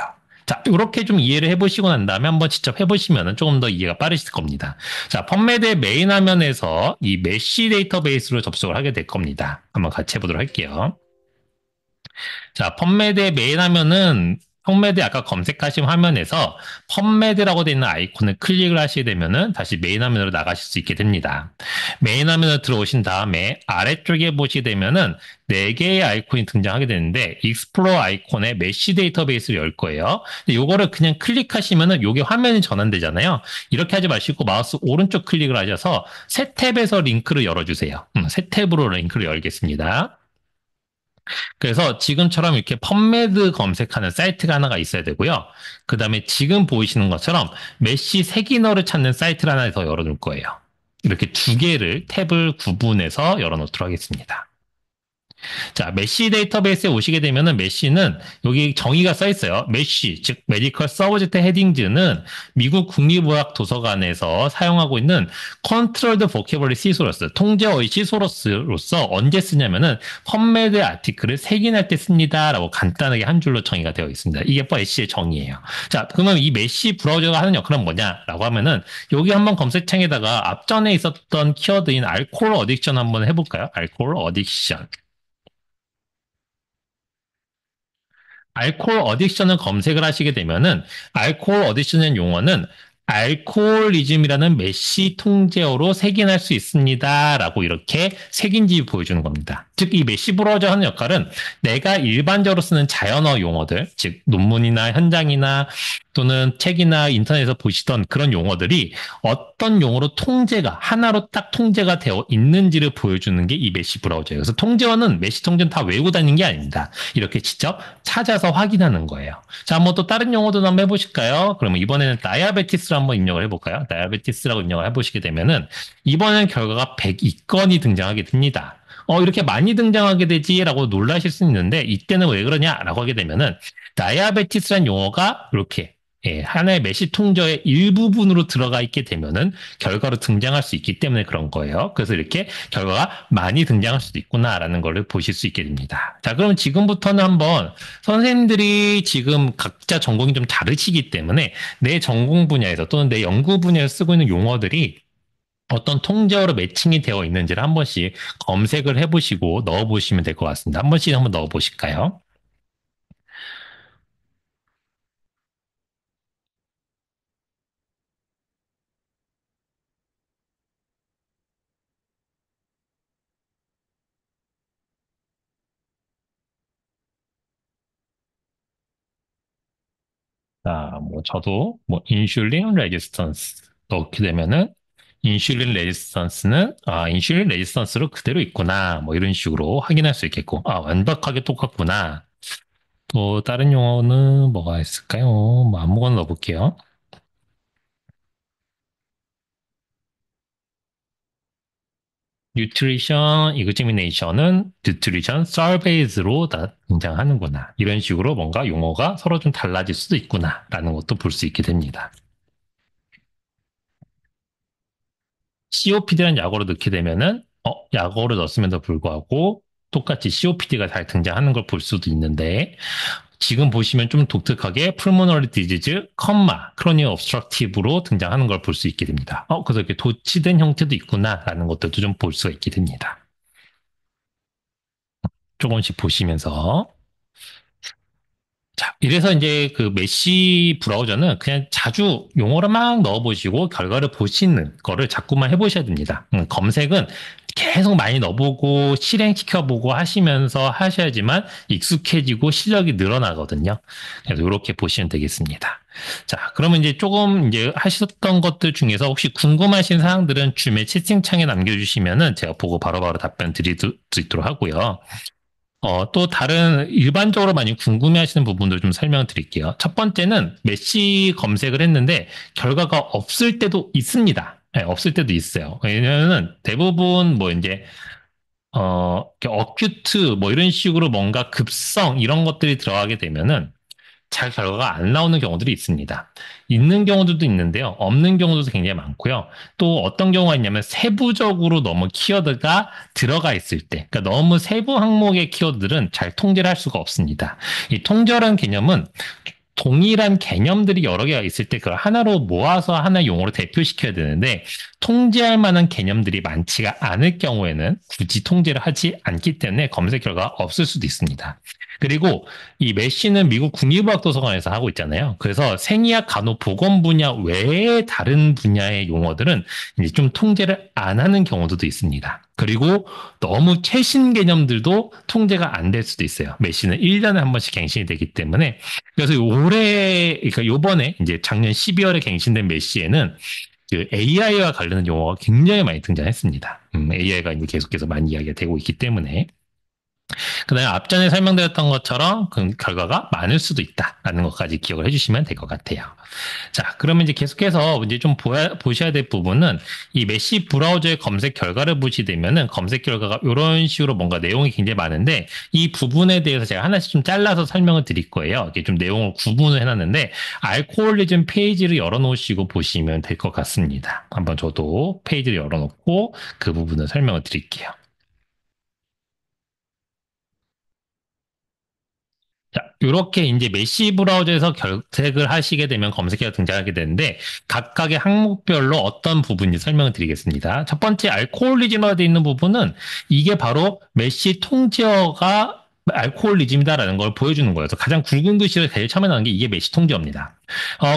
자, 이렇게 좀 이해를 해보시고 난 다음에 한번 직접 해보시면 조금 더 이해가 빠르실 겁니다. 자, 펌메드의 메인 화면에서 이 메쉬 데이터베이스로 접속을 하게 될 겁니다. 한번 같이 해보도록 할게요. 자, 펌메드의 메인 화면은 펌메드 아까 검색하신 화면에서 펌메드라고 되어 있는 아이콘을 클릭을 하시게 되면은 다시 메인 화면으로 나가실 수 있게 됩니다. 메인 화면으로 들어오신 다음에 아래쪽에 보시게 되면은 4개의 아이콘이 등장하게 되는데 익스플로어 아이콘에 메쉬 데이터베이스를 열 거예요. 이거를 그냥 클릭하시면은 이게 화면이 전환되잖아요. 이렇게 하지 마시고 마우스 오른쪽 클릭을 하셔서 새 탭에서 링크를 열어주세요. 새 탭으로 링크를 열겠습니다. 그래서 지금처럼 이렇게 펌메드 검색하는 사이트가 하나가 있어야 되고요. 그 다음에 지금 보이시는 것처럼 메쉬 색인어를 찾는 사이트를 하나 더 열어놓을 거예요. 이렇게 두 개를 탭을 구분해서 열어놓도록 하겠습니다. 자, 메쉬 데이터베이스에 오시게 되면은 메쉬는 여기 정의가 써 있어요. 메쉬, 즉 메디컬 서브젝트 헤딩즈는 미국 국립의학 도서관에서 사용하고 있는 컨트롤드 보캐버리 시소러스, 통제어의 시소러스로서 언제 쓰냐면은 펌메드 아티클을 색인할 때 씁니다라고 간단하게 한 줄로 정의가 되어 있습니다. 이게 메쉬의 정의예요. 자, 그러면 이 메쉬 브라우저가 하는 역할은 뭐냐라고 하면은 여기 한번 검색창에다가 앞전에 있었던 키워드인 알코올 어딕션 한번 해볼까요? 알코올 어딕션. 알코올 어딕션을 검색을 하시게 되면은 알코올 어딕션의 용어는 알코올리즘이라는 메쉬 통제어로 색인할 수 있습니다라고 이렇게 색인지 보여주는 겁니다. 즉 이 메쉬 브라우저 하는 역할은 내가 일반적으로 쓰는 자연어 용어들, 즉 논문이나 현장이나 또는 책이나 인터넷에서 보시던 그런 용어들이 어떤 용어로 통제가 하나로 딱 통제가 되어 있는지를 보여주는 게 이 메쉬 브라우저예요. 그래서 통제어는 메쉬 통제는 다 외우고 다니는 게 아닙니다. 이렇게 직접 찾아서 확인하는 거예요. 자, 한번 또 다른 용어도 한번 해보실까요? 그러면 이번에는 다이아베티스를 한번 입력을 해볼까요? 다이아베티스라고 입력을 해보시게 되면은 이번엔 결과가 102건이 등장하게 됩니다. 이렇게 많이 등장하게 되지라고 놀라실 수 있는데 이때는 왜 그러냐라고 하게 되면은 다이아베티스란 용어가 이렇게 하나의 메시 통저의 일부분으로 들어가 있게 되면은 결과로 등장할 수 있기 때문에 그런 거예요. 그래서 이렇게 결과가 많이 등장할 수도 있구나라는 걸 보실 수 있게 됩니다. 자, 그럼 지금부터는 한번 선생님들이 지금 각자 전공이 좀 다르시기 때문에 내 전공 분야에서 또는 내 연구 분야에서 쓰고 있는 용어들이 어떤 통제어로 매칭이 되어 있는지를 한 번씩 검색을 해보시고 넣어보시면 될 것 같습니다. 한 번씩 한번 넣어보실까요? 자, 뭐 저도 뭐 인슐린 레지스턴스 넣게 되면은 인슐린 레지스턴스는 인슐린 레지스턴스로 그대로 있구나. 뭐 이런 식으로 확인할 수 있겠고 완벽하게 똑같구나. 또 다른 용어는 뭐가 있을까요? 뭐 아무거나 넣어볼게요. 뉴트리션 이그제미네이션은 뉴트리션 서베이즈로 다 등장하는구나. 이런 식으로 뭔가 용어가 서로 좀 달라질 수도 있구나라는 것도 볼 수 있게 됩니다. COPD라는 약어로 넣게 되면은 약어로 넣었음에도 불구하고 똑같이 COPD가 잘 등장하는 걸 볼 수도 있는데 지금 보시면 좀 독특하게 pulmonary disease, chronic obstructive로 등장하는 걸 볼 수 있게 됩니다. 그래서 이렇게 도치된 형태도 있구나라는 것들도 좀 볼 수가 있게 됩니다. 조금씩 보시면서 자, 이래서 이제 그 메시 브라우저는 그냥 자주 용어를 막 넣어보시고 결과를 보시는 거를 자꾸만 해보셔야 됩니다. 검색은 계속 많이 넣어보고 실행시켜보고 하시면서 하셔야지만 익숙해지고 실력이 늘어나거든요. 그래서 이렇게 보시면 되겠습니다. 자, 그러면 이제 조금 이제 하셨던 것들 중에서 혹시 궁금하신 사항들은 줌의 채팅창에 남겨주시면은 제가 보고 바로바로 답변 드리도록 하고요. 또 다른 일반적으로 많이 궁금해하시는 부분들 좀 설명을 드릴게요. 첫 번째는 메시 검색을 했는데 결과가 없을 때도 있습니다. 네, 없을 때도 있어요. 왜냐면은 대부분 뭐 이제 어큐트 뭐 이런 식으로 뭔가 급성 이런 것들이 들어가게 되면은 잘 결과가 안 나오는 경우들이 있습니다. 있는 경우들도 있는데요. 없는 경우도 굉장히 많고요. 또 어떤 경우가 있냐면 세부적으로 너무 키워드가 들어가 있을 때, 그러니까 너무 세부 항목의 키워드들은 잘 통제를 할 수가 없습니다. 이 통제라는 개념은 동일한 개념들이 여러 개가 있을 때 그걸 하나로 모아서 하나의 용어로 대표시켜야 되는데 통제할 만한 개념들이 많지가 않을 경우에는 굳이 통제를 하지 않기 때문에 검색 결과가 없을 수도 있습니다. 그리고 이 메시는 미국 국립의학도서관에서 하고 있잖아요. 그래서 생의학, 간호, 보건 분야 외의 다른 분야의 용어들은 이제 좀 통제를 안 하는 경우도 있습니다. 그리고 너무 최신 개념들도 통제가 안 될 수도 있어요. 메시는 1년에 한 번씩 갱신이 되기 때문에 그래서 올해, 그러니까 요번에 이제 작년 12월에 갱신된 메시에는 그 AI와 관련된 용어가 굉장히 많이 등장했습니다. AI가 이제 계속해서 많이 이야기가 되고 있기 때문에. 그다음에 앞전에 설명드렸던 것처럼 그 결과가 많을 수도 있다라는 것까지 기억을 해주시면 될 것 같아요. 자, 그러면 이제 계속해서 이제 좀 보셔야 될 부분은 이 메시 브라우저의 검색 결과를 보시게 되면은 검색 결과가 이런 식으로 뭔가 내용이 굉장히 많은데 이 부분에 대해서 제가 하나씩 좀 잘라서 설명을 드릴 거예요. 이게 좀 내용을 구분을 해놨는데 알코올리즘 페이지를 열어놓으시고 보시면 될 것 같습니다. 한번 저도 페이지를 열어놓고 그 부분을 설명을 드릴게요. 자, 이렇게 이제 메시 브라우저에서 검색을 하시게 되면 검색해가 등장하게 되는데 각각의 항목별로 어떤 부분인지 설명을 드리겠습니다. 첫 번째 알코올리즘으로 되어 있는 부분은 이게 바로 메시 통제어가 알코올리즘이다라는 걸 보여주는 거예요. 그래서 가장 굵은 글씨를 제일 처음에 나오는 게 이게 메시 통제어입니다.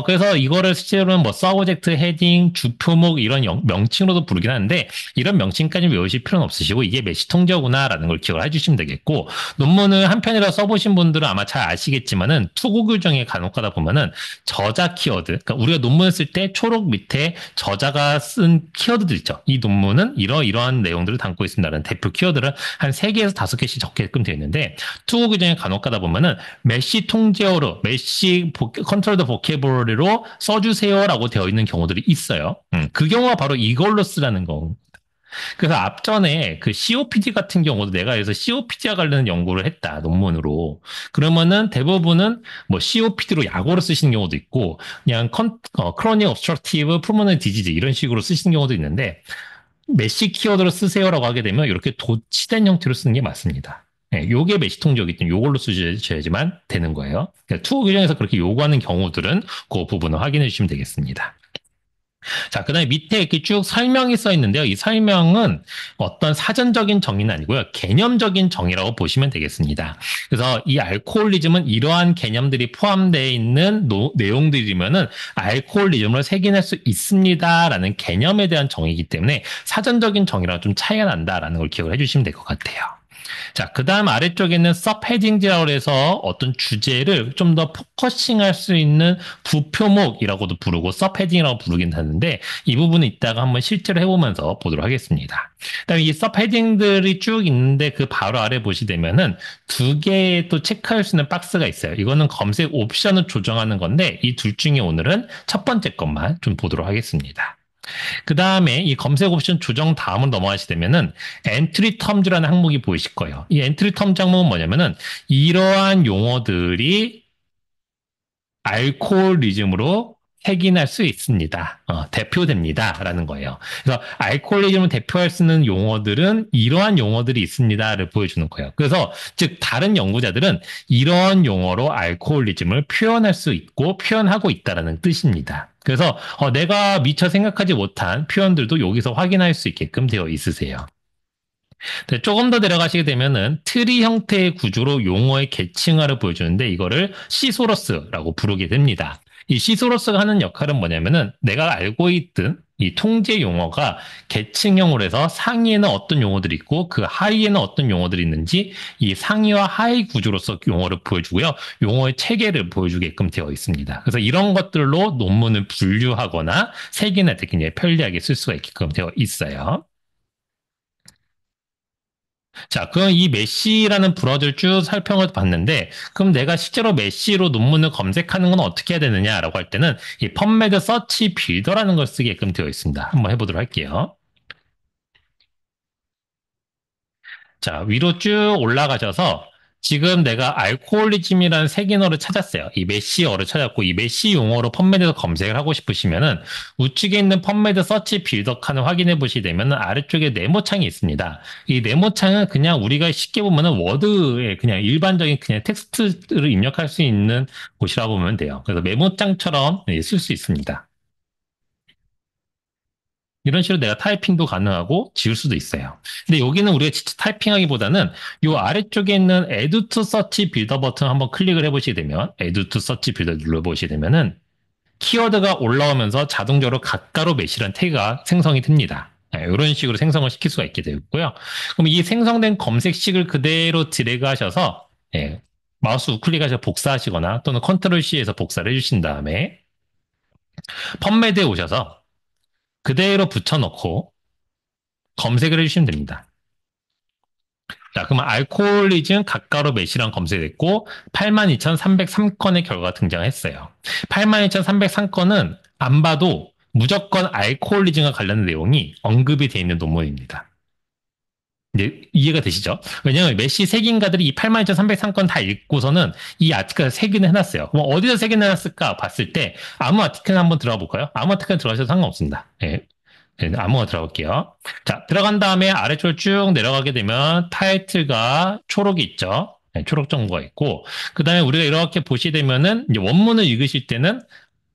그래서 이거를 실제로는 뭐 서브젝트, 헤딩, 주표목 이런 명칭으로도 부르긴 하는데 이런 명칭까지 외우실 필요는 없으시고 이게 메시 통제어구나라는 걸 기억을 해주시면 되겠고 논문을 한 편이라 써보신 분들은 아마 잘 아시겠지만은 투구 규정에 간혹 가다 보면은 저자 키워드, 그러니까 우리가 논문을 쓸 때 초록 밑에 저자가 쓴 키워드들 있죠. 이 논문은 이러이러한 내용들을 담고 있습니다라는 대표 키워드를 한 3개에서 5개씩 적게끔 되어 있는데 투구 규정에 간혹 가다 보면은 메시 통제어로 메시 컨트롤 더 보케블러리로 써주세요라고 되어 있는 경우들이 있어요. 그 경우가 바로 이걸로 쓰라는 거. 그래서 앞전에 그 COPD 같은 경우도 내가 그래서 COPD와 관련된 연구를 했다, 논문으로. 그러면은 대부분은 뭐 COPD로 약으로 쓰시는 경우도 있고, 그냥 크로닉 obstructive pulmonary disease 이런 식으로 쓰시는 경우도 있는데, 메시 키워드로 쓰세요라고 하게 되면 이렇게 도치된 형태로 쓰는 게 맞습니다. 네, 요게 메시 통제이기 때문에 요걸로 쓰셔야지만 되는 거예요. 그러니까 투어 규정에서 그렇게 요구하는 경우들은 그 부분을 확인해 주시면 되겠습니다. 자, 그 다음에 밑에 이렇게 쭉 설명이 써 있는데요. 이 설명은 어떤 사전적인 정의는 아니고요. 개념적인 정의라고 보시면 되겠습니다. 그래서 이 알코올리즘은 이러한 개념들이 포함되어 있는 내용들이면은 알코올리즘을 색인할 수 있습니다라는 개념에 대한 정의이기 때문에 사전적인 정의랑 좀 차이가 난다라는 걸 기억을 해주시면 될 것 같아요. 자, 그 다음 아래쪽에는 서브헤딩이라고 해서 어떤 주제를 좀 더 포커싱할 수 있는 부표목이라고도 부르고 서브헤딩이라고 부르긴 하는데 이 부분은 이따가 한번 실제로 해보면서 보도록 하겠습니다. 그다음에 이 서브헤딩들이 쭉 있는데 그 바로 아래 보시게 되면은 2개의 또 체크할 수 있는 박스가 있어요. 이거는 검색 옵션을 조정하는 건데 이 둘 중에 오늘은 첫 번째 것만 좀 보도록 하겠습니다. 그 다음에 이 검색 옵션 조정 다음으로 넘어가시게 되면은 엔트리 텀즈라는 항목이 보이실 거예요. 이 엔트리 텀즈 항목은 뭐냐면은 이러한 용어들이 알코올리즘으로 색인할 수 있습니다. 대표됩니다라는 거예요. 그래서 알코올리즘을 대표할 수 있는 용어들은 이러한 용어들이 있습니다를 보여주는 거예요. 그래서 즉 다른 연구자들은 이러한 용어로 알코올리즘을 표현할 수 있고 표현하고 있다라는 뜻입니다. 그래서 내가 미처 생각하지 못한 표현들도 여기서 확인할 수 있게끔 되어 있으세요. 네, 조금 더 내려가시게 되면은 트리 형태의 구조로 용어의 계층화를 보여주는데 이거를 시소러스라고 부르게 됩니다. 이 시소러스가 하는 역할은 뭐냐면은 내가 알고 있던 이 통제 용어가 계층형으로 해서 상위에는 어떤 용어들이 있고 그 하위에는 어떤 용어들이 있는지 이 상위와 하위 구조로서 용어를 보여주고요. 용어의 체계를 보여주게끔 되어 있습니다. 그래서 이런 것들로 논문을 분류하거나 세기나 되 굉장히 편리하게 쓸 수가 있게끔 되어 있어요. 자, 그럼 이 메시라는 브라우저를 쭉 살펴봤는데, 그럼 내가 실제로 메시로 논문을 검색하는 건 어떻게 해야 되느냐라고 할 때는 이 펀메드 서치 빌더라는 걸 쓰게끔 되어 있습니다. 한번 해보도록 할게요. 자, 위로 쭉 올라가셔서 지금 내가 알코올리즘이라는 세기어를 찾았어요. 이 메시어를 찾았고 이 메시 용어로 펀메드에서 검색을 하고 싶으시면은 우측에 있는 펀메드 서치 빌더 칸을 확인해 보시게 되면 아래쪽에 네모창이 있습니다. 이 네모창은 그냥 우리가 쉽게 보면은 워드에 그냥 일반적인 그냥 텍스트를 입력할 수 있는 곳이라 보면 돼요. 그래서 메모장처럼 쓸 수 있습니다. 이런 식으로 내가 타이핑도 가능하고 지울 수도 있어요. 근데 여기는 우리가 진짜 타이핑하기보다는 이 아래쪽에 있는 Add to Search Builder 버튼 한번 클릭을 해보시게 되면 Add to Search Builder 눌러보시게 되면은 키워드가 올라오면서 자동적으로 가까로 매시라는 태그가 생성이 됩니다. 이런 식으로 생성을 시킬 수가 있게 되고요. 그럼 이 생성된 검색식을 그대로 드래그 하셔서 마우스 우클릭하셔서 복사하시거나 또는 컨트롤 C에서 복사를 해주신 다음에 펀메드에 오셔서 그대로 붙여놓고 검색을 해주시면 됩니다. 자, 그러면 알코올리즘 가까로 매시랑 검색됐고 82,303건의 결과가 등장했어요. 82,303건은 안 봐도 무조건 알코올리즘과 관련된 내용이 언급이 되어 있는 논문입니다. 이제 이해가 되시죠? 왜냐하면 메시 색인가들이 이 82,303건 다 읽고서는 이 아티클을 세기는 해놨어요. 그럼 어디서 세기해놨을까 봤을 때 아무 아티클 한번 들어가 볼까요? 아무 아티클 들어가셔도 상관없습니다. 예. 네, 아무거나 들어갈게요. 자, 들어간 다음에 아래쪽으로 쭉 내려가게 되면 타이틀과 초록이 있죠. 네, 초록 정보가 있고, 그 다음에 우리가 이렇게 보시게 되면은 이제 원문을 읽으실 때는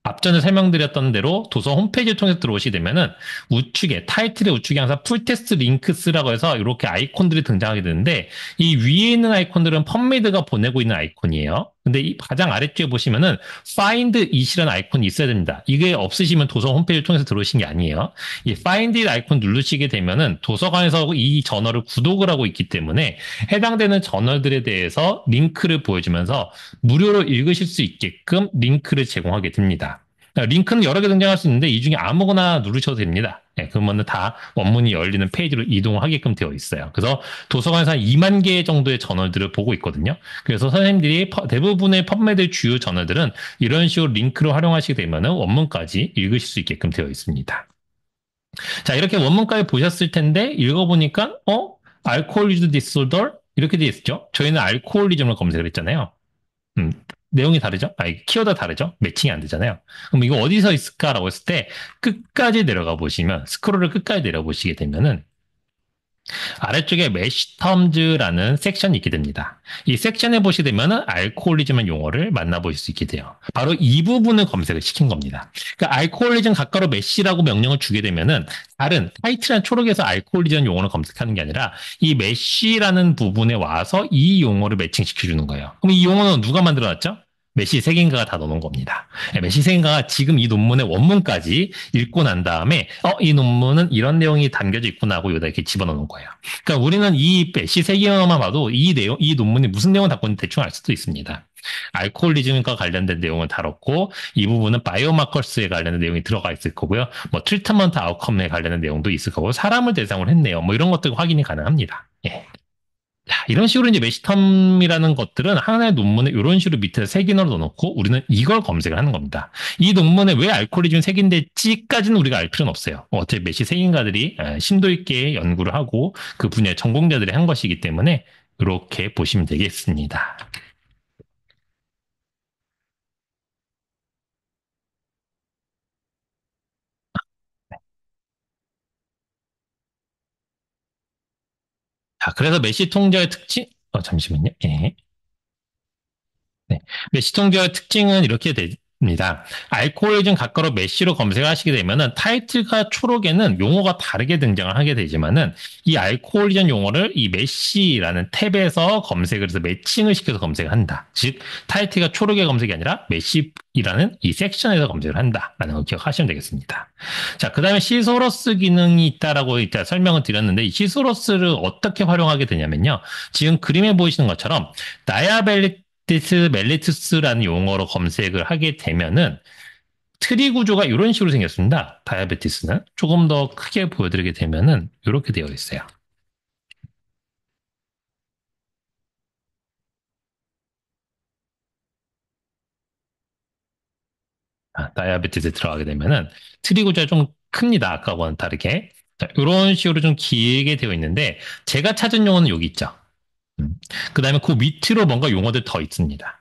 앞전에 설명드렸던 대로 도서 홈페이지를 통해서 들어오시게 되면은 우측에 타이틀의 우측에 항상 풀테스트 링크스라고 해서 이렇게 아이콘들이 등장하게 되는데 이 위에 있는 아이콘들은 펀메이드가 보내고 있는 아이콘이에요. 근데 이 가장 아래쪽에 보시면은 Find It이라는 아이콘이 있어야 됩니다. 이게 없으시면 도서 홈페이지를 통해서 들어오신 게 아니에요. 이 Find It 아이콘 누르시게 되면은 도서관에서 이 저널을 구독을 하고 있기 때문에 해당되는 저널들에 대해서 링크를 보여주면서 무료로 읽으실 수 있게끔 링크를 제공하게 됩니다. 링크는 여러 개 등장할 수 있는데 이 중에 아무거나 누르셔도 됩니다. 그러면 다 원문이 열리는 페이지로 이동하게끔 되어 있어요. 그래서 도서관에서 한 2만 개 정도의 저널들을 보고 있거든요. 그래서 선생님들이 대부분의 펀메드 주요 저널들은 이런 식으로 링크를 활용하시게 되면 원문까지 읽으실 수 있게끔 되어 있습니다. 자, 이렇게 원문까지 보셨을 텐데 읽어보니까 알코올리즘 디스오더 이렇게 되어 있죠. 저희는 알코올리즘을 검색을 했잖아요. 음, 내용이 다르죠? 키워드가 다르죠? 매칭이 안 되잖아요. 그럼 이거 어디서 있을까라고 했을 때 끝까지 내려가 보시면 스크롤을 끝까지 내려보시게 되면은 아래쪽에 매시텀즈라는 섹션이 있게 됩니다. 이 섹션에 보시게 되면은 알코올리즘의 용어를 만나보실 수 있게 돼요. 바로 이 부분을 검색을 시킨 겁니다. 그러니까 알코올리즘 가까로 매시라고 명령을 주게 되면은 다른 타이틀한 초록에서 알코올리즘 용어를 검색하는 게 아니라 이 매시라는 부분에 와서 이 용어를 매칭시켜주는 거예요. 그럼 이 용어는 누가 만들어놨죠? 메시 색인가가 다 넣어놓은 겁니다. 메시 색인가가 지금 이 논문의 원문까지 읽고 난 다음에 이 논문은 이런 내용이 담겨져 있구나 하고 여기다 이렇게 집어넣는 거예요. 그러니까 우리는 이 메시 색인가만 봐도 이 내용, 이 논문이 무슨 내용을 담고 있는지 대충 알 수도 있습니다. 알코올리즘과 관련된 내용을 다뤘고 이 부분은 바이오마커스에 관련된 내용이 들어가 있을 거고요. 뭐 트리트먼트 아웃컴에 관련된 내용도 있을 거고 사람을 대상으로 했네요. 뭐 이런 것들 확인이 가능합니다. 예. 자, 이런 식으로 이제 메시텀이라는 것들은 하나의 논문에 이런 식으로 밑에 색인으로 넣어놓고 우리는 이걸 검색을 하는 겁니다. 이 논문에 왜 알코올리즘 색인데지까지는 우리가 알 필요는 없어요. 어차피 메시 색인가들이 심도 있게 연구를 하고 그 분야의 전공자들이 한 것이기 때문에 이렇게 보시면 되겠습니다. 자, 그래서 메시 통제의 특징, 잠시만요. 예. 네. 메시 통제의 특징은 이렇게 입니다. 알코올이즘 가까로 메시로 검색을 하시게 되면은 타이틀과 초록에는 용어가 다르게 등장을 하게 되지만은 이 알코올이즘 용어를 이 메시라는 탭에서 검색을 해서 매칭을 시켜서 검색을 한다. 즉 타이틀과 초록의 검색이 아니라 메시라는 이 섹션에서 검색을 한다라는 걸 기억하시면 되겠습니다. 자, 그다음에 시소러스 기능이 있다라고 이따 설명을 드렸는데 이 시소러스를 어떻게 활용하게 되냐면요. 지금 그림에 보이시는 것처럼 다이아벨리티스 멜리투스라는 용어로 검색을 하게 되면은 트리 구조가 이런 식으로 생겼습니다. 다이아베티스는 조금 더 크게 보여드리게 되면은 이렇게 되어 있어요. 다이아베티스에 들어가게 되면은 트리 구조가 좀 큽니다. 아까와는 다르게. 자, 이런 식으로 좀 길게 되어 있는데 제가 찾은 용어는 여기 있죠. 그 다음에 그 밑으로 뭔가 용어들 더 있습니다.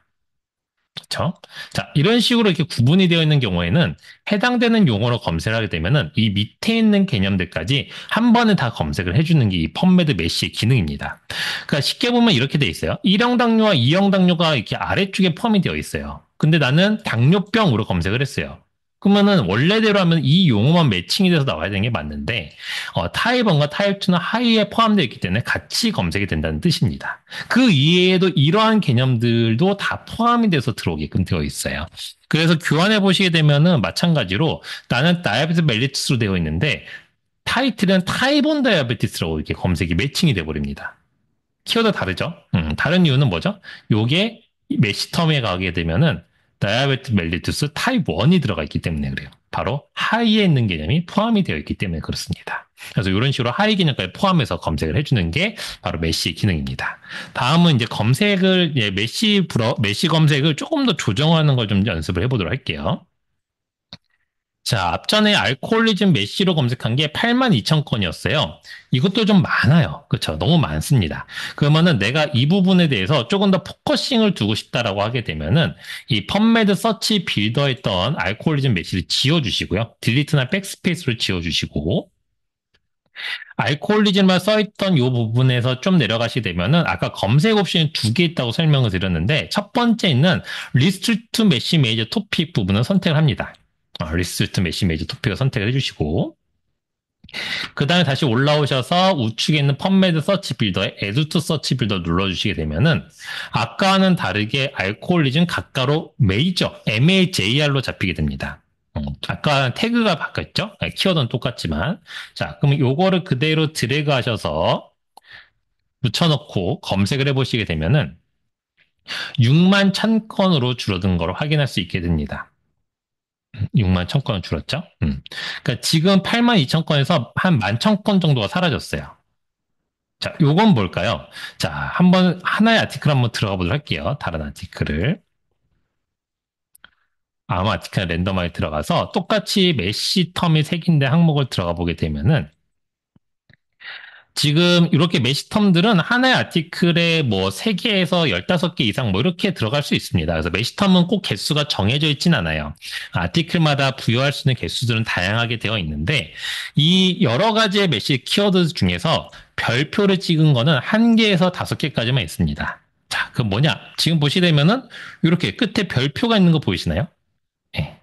그렇죠? 자, 이런 식으로 이렇게 구분이 되어 있는 경우에는 해당되는 용어로 검색을 하게 되면은 이 밑에 있는 개념들까지 한 번에 다 검색을 해주는 게 이 펌메드 메시의 기능입니다. 그러니까 쉽게 보면 이렇게 돼 있어요. 1형 당뇨와 2형 당뇨가 이렇게 아래쪽에 포함이 되어 있어요. 근데 나는 당뇨병으로 검색을 했어요. 그러면은 원래대로 하면 이 용어만 매칭이 돼서 나와야 되는 게 맞는데 타입 1과 타입 2는 하위에 포함되어 있기 때문에 같이 검색이 된다는 뜻입니다. 그 이외에도 이러한 개념들도 다 포함이 돼서 들어오게끔 되어 있어요. 그래서 교환해 보시게 되면은 마찬가지로 나는 다이아베티스 멜리투스로 되어 있는데 타이틀은 타입 1 다이아베티스라고 이렇게 검색이 매칭이 돼 버립니다. 키워드 다르죠? 다른 이유는 뭐죠? 요게 메시텀에 가게 되면은 다이아베트 멜리투스 타입 1이 들어가 있기 때문에 그래요. 바로 하위에 있는 개념이 포함이 되어 있기 때문에 그렇습니다. 그래서 이런 식으로 하위 개념까지 포함해서 검색을 해주는 게 바로 메시 기능입니다. 다음은 이제 검색을 메시 검색을 조금 더 조정하는 걸 좀 연습을 해보도록 할게요. 자, 앞전에 알코올리즘 메시로 검색한 게 82,000건이었어요. 이것도 좀 많아요. 그렇죠? 너무 많습니다. 그러면은 내가 이 부분에 대해서 조금 더 포커싱을 두고 싶다라고 하게 되면은 이 펀메드 서치 빌더에 있던 알코올리즘 메시를 지워주시고요. 딜리트나 백스페이스로 지워주시고 알코올리즘만 써있던 이 부분에서 좀 내려가시게 되면은 아까 검색 옵션이 두 개 있다고 설명을 드렸는데 첫 번째 있는 리스트리트 메시 메이저 토픽 부분을 선택을 합니다. 리스트 메시 메이저 토픽을 선택을 해주시고 그 다음에 다시 올라오셔서 우측에 있는 펀메드 서치 빌더에 에드 투 서치 빌더 눌러주시게 되면은 아까와는 다르게 알코올리즘 가까로 메이저 MAJR로 잡히게 됩니다. 아까 태그가 바뀌었죠? 키워드는 똑같지만 자 그러면 요거를 그대로 드래그 하셔서 붙여놓고 검색을 해보시게 되면은 6만 1000건으로 줄어든 걸 확인할 수 있게 됩니다. 6만 1000건 줄었죠? 그러니까 지금 8만 2000건에서 한 11,000건 정도가 사라졌어요. 자, 요건 뭘까요? 자, 한번 하나의 아티클 한번 들어가 보도록 할게요. 다른 아티클을. 아무 아티클 랜덤하게 들어가서 똑같이 메시 텀이 색인데 항목을 들어가 보게 되면은 지금 이렇게 메시텀들은 하나의 아티클에 뭐 3개에서 15개 이상 뭐 이렇게 들어갈 수 있습니다. 그래서 메시텀은 꼭 개수가 정해져 있진 않아요. 아티클마다 부여할 수 있는 개수들은 다양하게 되어 있는데 이 여러 가지의 메시 키워드 중에서 별표를 찍은 거는 1개에서 5개까지만 있습니다. 자, 그 뭐냐? 지금 보시게 되면은 이렇게 끝에 별표가 있는 거 보이시나요? 네.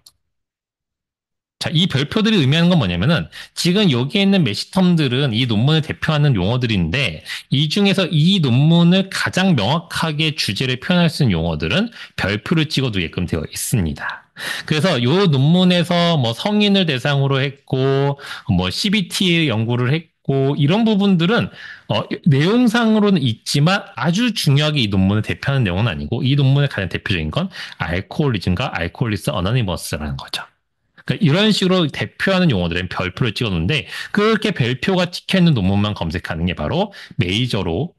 자, 이 별표들이 의미하는 건 뭐냐면은 지금 여기에 있는 메시텀들은 이 논문을 대표하는 용어들인데 이 중에서 이 논문을 가장 명확하게 주제를 표현할 수 있는 용어들은 별표를 찍어두게끔 되어 있습니다. 그래서 이 논문에서 뭐 성인을 대상으로 했고 뭐 CBT 연구를 했고 이런 부분들은 내용상으로는 있지만 아주 중요하게 이 논문을 대표하는 내용은 아니고 이 논문의 가장 대표적인 건 알코올리즘과 알코올리스 어너니머스라는 거죠. 그러니까 이런 식으로 대표하는 용어들은 별표를 찍어놓는데 그렇게 별표가 찍혀있는 논문만 검색하는 게 바로 메이저로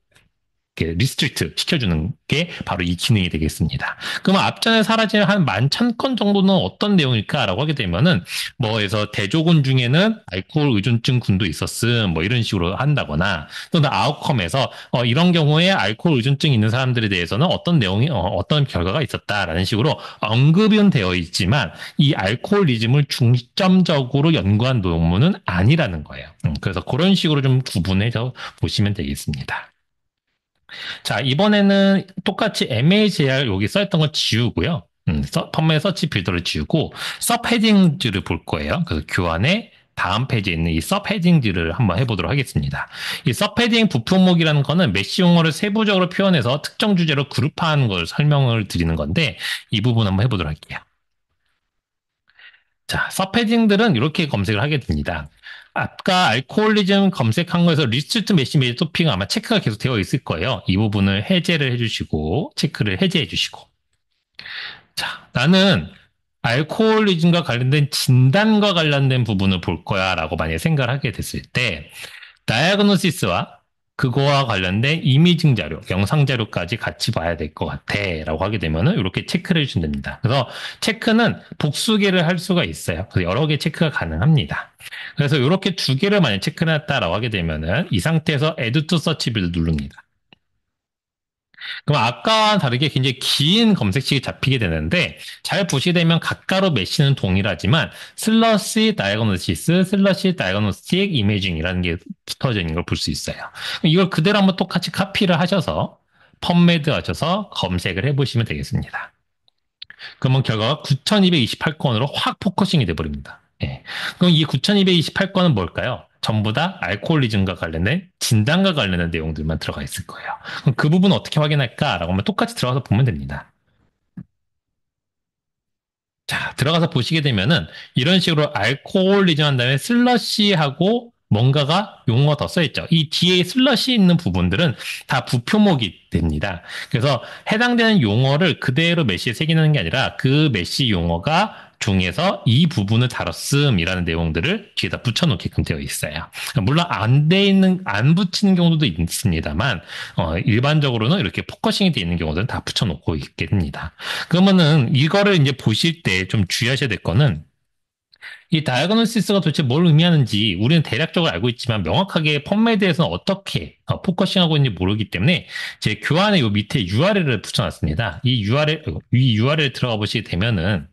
리스트릭트 시켜주는 게 바로 이 기능이 되겠습니다. 그러면 앞전에 사라진 한 11,000건 정도는 어떤 내용일까라고 하게 되면은 뭐에서 대조군 중에는 알코올 의존증 군도 있었음 뭐 이런 식으로 한다거나 또는 아웃컴에서 이런 경우에 알코올 의존증 있는 사람들에 대해서는 어떤 내용이 어떤 결과가 있었다라는 식으로 언급은 되어 있지만 이 알코올리즘을 중점적으로 연구한 논문은 아니라는 거예요. 그래서 그런 식으로 좀 구분해서 보시면 되겠습니다. 자, 이번에는 똑같이 MAJR 여기 써있던 거 지우고요. 펌웨어 서치 필터를 지우고 서브 헤딩즈를 볼 거예요. 그래서 교환에 다음 페이지에 있는 이 서브 헤딩즈를 한번 해보도록 하겠습니다. 이 서브 헤딩 부품목이라는 거는 메시 용어를 세부적으로 표현해서 특정 주제로 그룹화하는 걸 설명을 드리는 건데 이 부분 한번 해보도록 할게요. 자, 서패딩들은 이렇게 검색을 하게 됩니다. 아까 알코올리즘 검색한 거에서 리스트 메시 메디 토핑 아마 체크가 계속 되어 있을 거예요. 이 부분을 해제를 해주시고 체크를 해제해 주시고. 자, 나는 알코올리즘과 관련된 진단과 관련된 부분을 볼 거야 라고 만약에 생각을 하게 됐을 때 다이아그노시스와 그거와 관련된 이미징 자료, 영상 자료까지 같이 봐야 될 것 같아 라고 하게 되면은 이렇게 체크를 해주시면 됩니다. 그래서 체크는 복수개를 할 수가 있어요. 그래서 여러 개 체크가 가능합니다. 그래서 이렇게 두 개를 만약 체크를 했다라고 하게 되면은 이 상태에서 Add to Search 뷰를 누릅니다. 그럼 아까와 다르게 굉장히 긴 검색식이 잡히게 되는데 잘 보시게 되면 각가로 메시는 동일하지만 슬러시 다이아그노시스, 슬러시 다이아그노스틱 이미징이라는 게 붙어져 있는 걸 볼 수 있어요. 이걸 그대로 한번 똑같이 카피를 하셔서 펌매드 하셔서 검색을 해보시면 되겠습니다. 그러면 결과가 9228건으로 확 포커싱이 돼버립니다. 예. 그럼 이 9228건은 뭘까요? 전부 다 알코올리즘과 관련된 진단과 관련된 내용들만 들어가 있을 거예요. 그럼 그 부분 어떻게 확인할까라고 하면 똑같이 들어가서 보면 됩니다. 자, 들어가서 보시게 되면은 이런 식으로 알코올리즘 한 다음에 슬러시하고 뭔가가 용어가 더 써있죠. 이 뒤에 슬러시 있는 부분들은 다 부표목이 됩니다. 그래서 해당되는 용어를 그대로 메시에 새기는 게 아니라 그 메시 용어가 중에서 이 부분을 다뤘음이라는 내용들을 뒤에다 붙여놓게끔 되어 있어요. 물론 안 돼 있는, 안 붙이는 경우도 있습니다만, 일반적으로는 이렇게 포커싱이 되어 있는 경우들은 다 붙여놓고 있게 됩니다. 그러면은 이거를 이제 보실 때 좀 주의하셔야 될 거는 이 다이아그노시스가 도대체 뭘 의미하는지 우리는 대략적으로 알고 있지만 명확하게 펌메에 대해서는 어떻게 포커싱하고 있는지 모르기 때문에 제 교환의 요 밑에 URL을 붙여놨습니다. 이 URL 들어가 보시게 되면은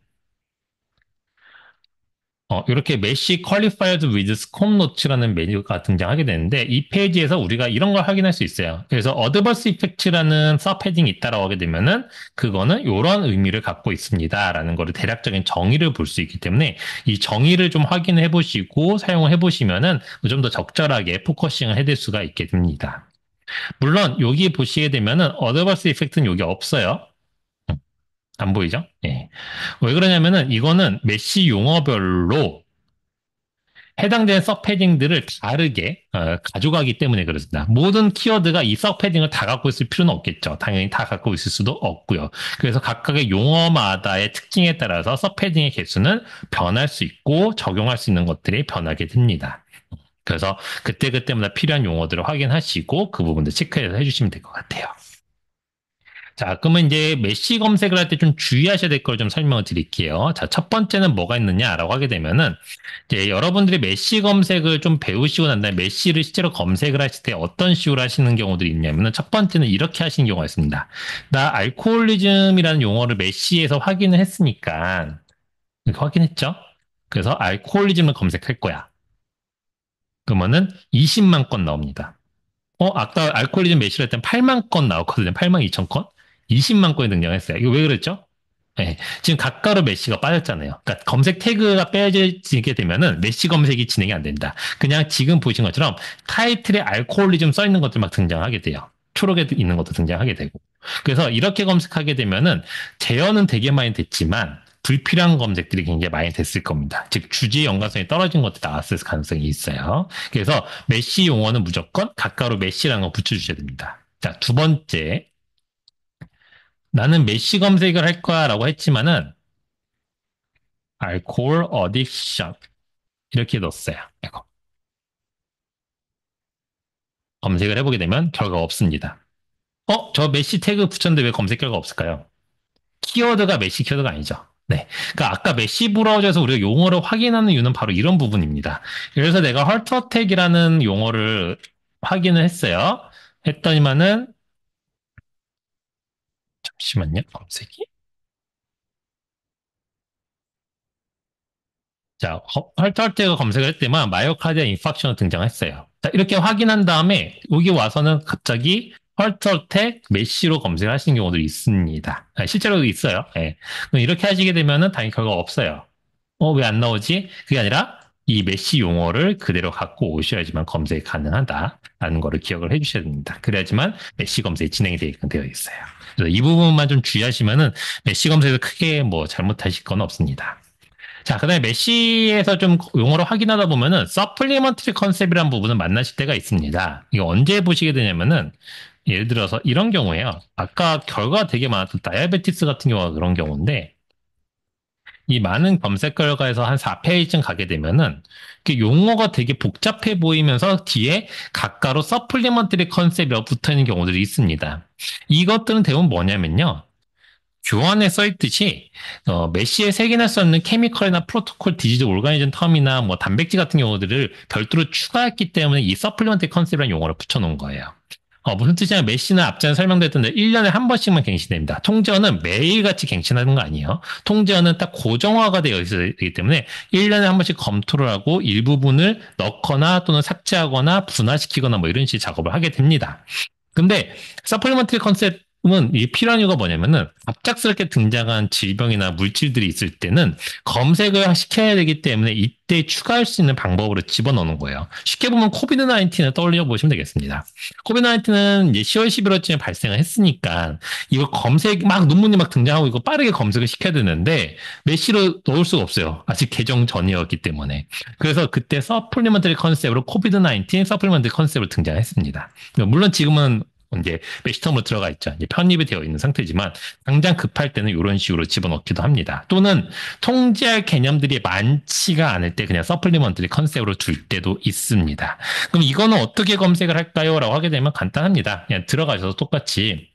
이렇게 메시 퀄리파이드 위드 스콤 노츠라는 메뉴가 등장하게 되는데 이 페이지에서 우리가 이런 걸 확인할 수 있어요. 그래서 어드버스 이펙트라는 서브 헤딩이 있다라고 하게 되면은 그거는 이런 의미를 갖고 있습니다라는 거를 대략적인 정의를 볼 수 있기 때문에 이 정의를 좀 확인해 보시고 사용을 해 보시면은 좀 더 적절하게 포커싱을 해낼 수가 있게 됩니다. 물론 여기 보시게 되면은 어드버스 이펙트는 여기 없어요. 안 보이죠? 예. 왜 그러냐면은 이거는 메시 용어별로 해당되는 서패딩들을 다르게 가져가기 때문에 그렇습니다. 모든 키워드가 이 서패딩을 다 갖고 있을 필요는 없겠죠. 당연히 다 갖고 있을 수도 없고요. 그래서 각각의 용어마다의 특징에 따라서 서패딩의 개수는 변할 수 있고 적용할 수 있는 것들이 변하게 됩니다. 그래서 그때그때마다 필요한 용어들을 확인하시고 그 부분들 체크해서 해주시면 될 것 같아요. 자, 그러면 이제 메시 검색을 할 때 좀 주의하셔야 될 걸 좀 설명을 드릴게요. 자, 첫 번째는 뭐가 있느냐라고 하게 되면은 이제 여러분들이 메시 검색을 좀 배우시고 난 다음에 메시를 실제로 검색을 하실 때 어떤 식으로 하시는 경우들이 있냐면은 첫 번째는 이렇게 하시는 경우가 있습니다. 나 알코올리즘이라는 용어를 메시에서 확인을 했으니까 이렇게 확인했죠? 그래서 알코올리즘을 검색할 거야. 그러면은 20만 건 나옵니다. 아까 알코올리즘 메시를 했던 8만 건 나왔거든요. 8만 2천 건? 20만 건이 등장했어요. 이거 왜 그랬죠? 네, 지금 각가로 메시가 빠졌잖아요. 그러니까 검색 태그가 빼지게 되면은 메시 검색이 진행이 안 됩니다. 그냥 지금 보신 것처럼 타이틀에 알코올리즘 써 있는 것들 막 등장하게 돼요. 초록에 있는 것도 등장하게 되고. 그래서 이렇게 검색하게 되면은 재현은 되게 많이 됐지만 불필요한 검색들이 굉장히 많이 됐을 겁니다. 즉 주제 연관성이 떨어진 것들이 나왔을 가능성이 있어요. 그래서 메시 용어는 무조건 각가로 메시라는 거 붙여주셔야 됩니다. 자, 두 번째. 나는 메시 검색을 할 거야라고 했지만은 알코올 어딕션 이렇게 넣었어요. 이거. 검색을 해보게 되면 결과가 없습니다. 저 메시 태그 붙였는데 왜 검색 결과 없을까요? 키워드가 메시 키워드가 아니죠. 네. 그러니까 아까 메시 브라우저에서 우리가 용어를 확인하는 이유는 바로 이런 부분입니다. 그래서 내가 헐트어택이라는 용어를 확인을 했어요. 했더니만은 잠시만요. 검색이. 자, 헐트어택을 검색을 할 때만 마이오카디아 인팍션으로 등장했어요. 자, 이렇게 확인한 다음에 여기 와서는 갑자기 헐터텍, 메시로 검색을 하시는 경우도 있습니다. 실제로도 있어요. 예. 그럼 이렇게 하시게 되면은 당연히 결과가 없어요. 왜 안 나오지? 그게 아니라 이 메시 용어를 그대로 갖고 오셔야지만 검색이 가능하다라는 거를 기억을 해주셔야 됩니다. 그래야지만 메시 검색이 진행이 되어 있어요. 그래서 이 부분만 좀 주의하시면은 메시 검색에서 크게 뭐 잘못하실 건 없습니다. 자, 그다음에 메시에서 좀 용어를 확인하다 보면은 서플리먼터리 컨셉이라는 부분을 만나실 때가 있습니다. 이거 언제 보시게 되냐면은 예를 들어서 이런 경우에요. 아까 결과가 되게 많았던 다이아베티스 같은 경우가 그런 경우인데 이 많은 검색 결과에서 한 4페이지쯤 가게 되면은 그 용어가 되게 복잡해 보이면서 뒤에 가까로 서플리먼터리 컨셉이라고 붙어 있는 경우들이 있습니다. 이것들은 대부분 뭐냐면요. 교환에 써 있듯이 메시에 색인할 수 없는 케미컬이나 프로토콜 디지즈 오르가니즘 텀이나 뭐 단백질 같은 경우들을 별도로 추가했기 때문에 이 서플리먼트 컨셉이라는 용어를 붙여놓은 거예요. 무슨 뜻이냐면 메시는 앞전에 설명드렸던데 1년에 한 번씩만 갱신됩니다. 통제어는 매일같이 갱신하는 거 아니에요. 통제어는 딱 고정화가 되어 있기 때문에 1년에 한 번씩 검토를 하고 일부분을 넣거나 또는 삭제하거나 분화시키거나 뭐 이런 식의 작업을 하게 됩니다. 근데 서플리먼터리 컨셉은 이게 필요한 이유가 뭐냐면은 갑작스럽게 등장한 질병이나 물질들이 있을 때는 검색을 시켜야 되기 때문에 이때 추가할 수 있는 방법으로 집어넣는 거예요. 쉽게 보면 코비드 19을 떠올려 보시면 되겠습니다. 코비드 19은 이제 10월, 11월쯤에 발생을 했으니까 이거 검색 막 논문이 막 등장하고 이거 빠르게 검색을 시켜야 되는데 메시로 넣을 수가 없어요. 아직 개정 전이었기 때문에. 그래서 그때 서플리먼터리 컨셉으로 코비드 19 서플리먼터리 컨셉으로 등장했습니다. 물론 지금은 이제 메시텀으로 들어가 있죠. 이제 편입이 되어 있는 상태지만 당장 급할 때는 이런 식으로 집어넣기도 합니다. 또는 통제할 개념들이 많지가 않을 때 그냥 서플리먼터리 컨셉으로 둘 때도 있습니다. 그럼 이거는 어떻게 검색을 할까요? 라고 하게 되면 간단합니다. 그냥 들어가셔서 똑같이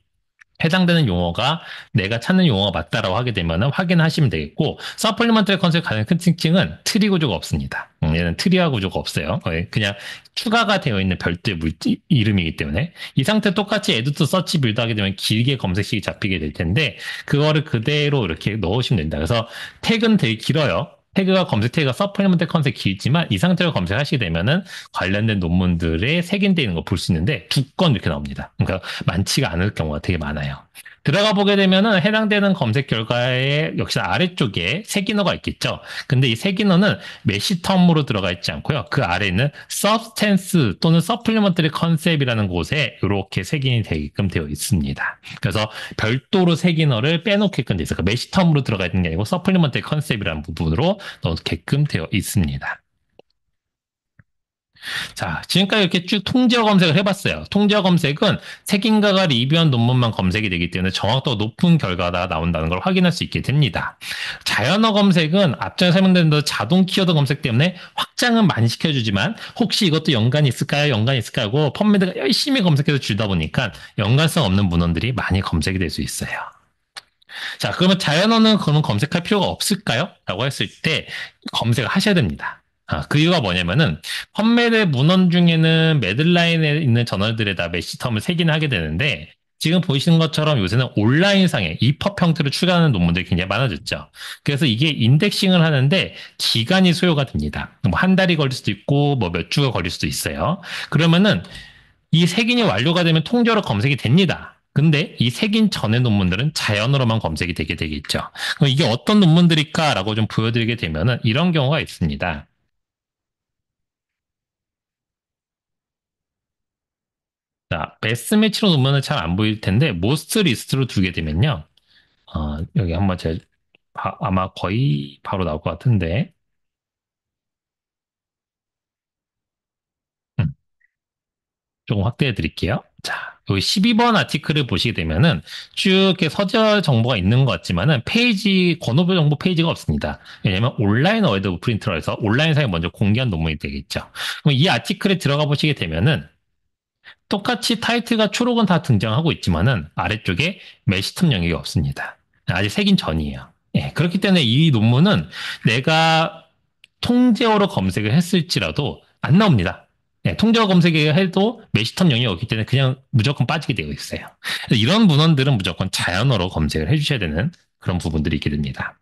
해당되는 용어가 내가 찾는 용어가 맞다라고 하게 되면 확인하시면 되겠고 서플리먼터리 컨셉 가장 큰 특징은 트리 구조가 없습니다. 얘는 트리화 구조가 없어요. 그냥 추가가 되어 있는 별도의 물질 이름이기 때문에 이 상태 똑같이 에디트 서치 빌드 하게 되면 길게 검색식이 잡히게 될 텐데 그거를 그대로 이렇게 넣으시면 된다. 그래서 태그는 되게 길어요. 태그가 검색 태그가 서플리먼트 컨셉 길지만 이 상태로 검색하시게 되면은 관련된 논문들에 색인되어 있는 거 볼 수 있는데 두 건 이렇게 나옵니다. 그러니까 많지가 않을 경우가 되게 많아요. 들어가 보게 되면은 해당되는 검색 결과에 역시 아래쪽에 색인어가 있겠죠. 근데 이 색인어는 메시텀으로 들어가 있지 않고요. 그 아래는 substance 또는 supplementary concept이라는 곳에 이렇게 색인이 되게끔 되어 있습니다. 그래서 별도로 색인어를 빼놓게끔 되어 있어요. 그러니까 메시텀으로 들어가 있는 게 아니고 supplementary concept이라는 부분으로 넣게끔 되어 있습니다. 자, 지금까지 이렇게 쭉 통제어 검색을 해봤어요. 통제어 검색은 책임가가 리뷰한 논문만 검색이 되기 때문에 정확도가 높은 결과가 나온다는 걸 확인할 수 있게 됩니다. 자연어 검색은 앞전에 설명드린 대로 자동 키워드 검색 때문에 확장은 많이 시켜주지만 혹시 이것도 연관이 있을까요? 연관이 있을까요? 하고 펀메드가 열심히 검색해서 주다 보니까 연관성 없는 문헌들이 많이 검색이 될 수 있어요. 자, 그러면 자연어는 그러면 검색할 필요가 없을까요? 라고 했을 때 검색을 하셔야 됩니다. 그 이유가 뭐냐면은 펀메드 문헌 중에는 매들라인에 있는 저널들에다 메시텀을 새기는 하게 되는데 지금 보시는 것처럼 요새는 온라인상에 EPUB 형태로 출간하는 논문들이 굉장히 많아졌죠. 그래서 이게 인덱싱을 하는데 기간이 소요가 됩니다. 뭐 한 달이 걸릴 수도 있고 뭐 몇 주가 걸릴 수도 있어요. 그러면은 이 색인이 완료가 되면 통째로 검색이 됩니다. 근데 이 색인 전의 논문들은 자연어로만 검색이 되게 되겠죠. 그럼 이게 어떤 논문들일까라고 좀 보여드리게 되면은 이런 경우가 있습니다. 자, 베스트 매치로 논문은 잘 안 보일 텐데 모스트 리스트로 두게 되면요. 여기 한번 아마 거의 바로 나올 것 같은데 음, 조금 확대해 드릴게요. 자, 여기 12번 아티클을 보시게 되면은 쭉 이렇게 서절 정보가 있는 것 같지만은 페이지, 권오별 정보 페이지가 없습니다. 왜냐면 온라인 어웨드 프린트라 해서 온라인상에 먼저 공개한 논문이 되겠죠. 그럼 이 아티클에 들어가 보시게 되면은 똑같이 타이틀과 초록은 다 등장하고 있지만은 아래쪽에 메시텀 영역이 없습니다. 아직 색인 전이에요. 예, 그렇기 때문에 이 논문은 내가 통제어로 검색을 했을지라도 안 나옵니다. 네, 통제어 검색을 해도 메시텀 영역이 없기 때문에 그냥 무조건 빠지게 되어 있어요. 이런 문헌들은 무조건 자연어로 검색을 해주셔야 되는 그런 부분들이 있게 됩니다.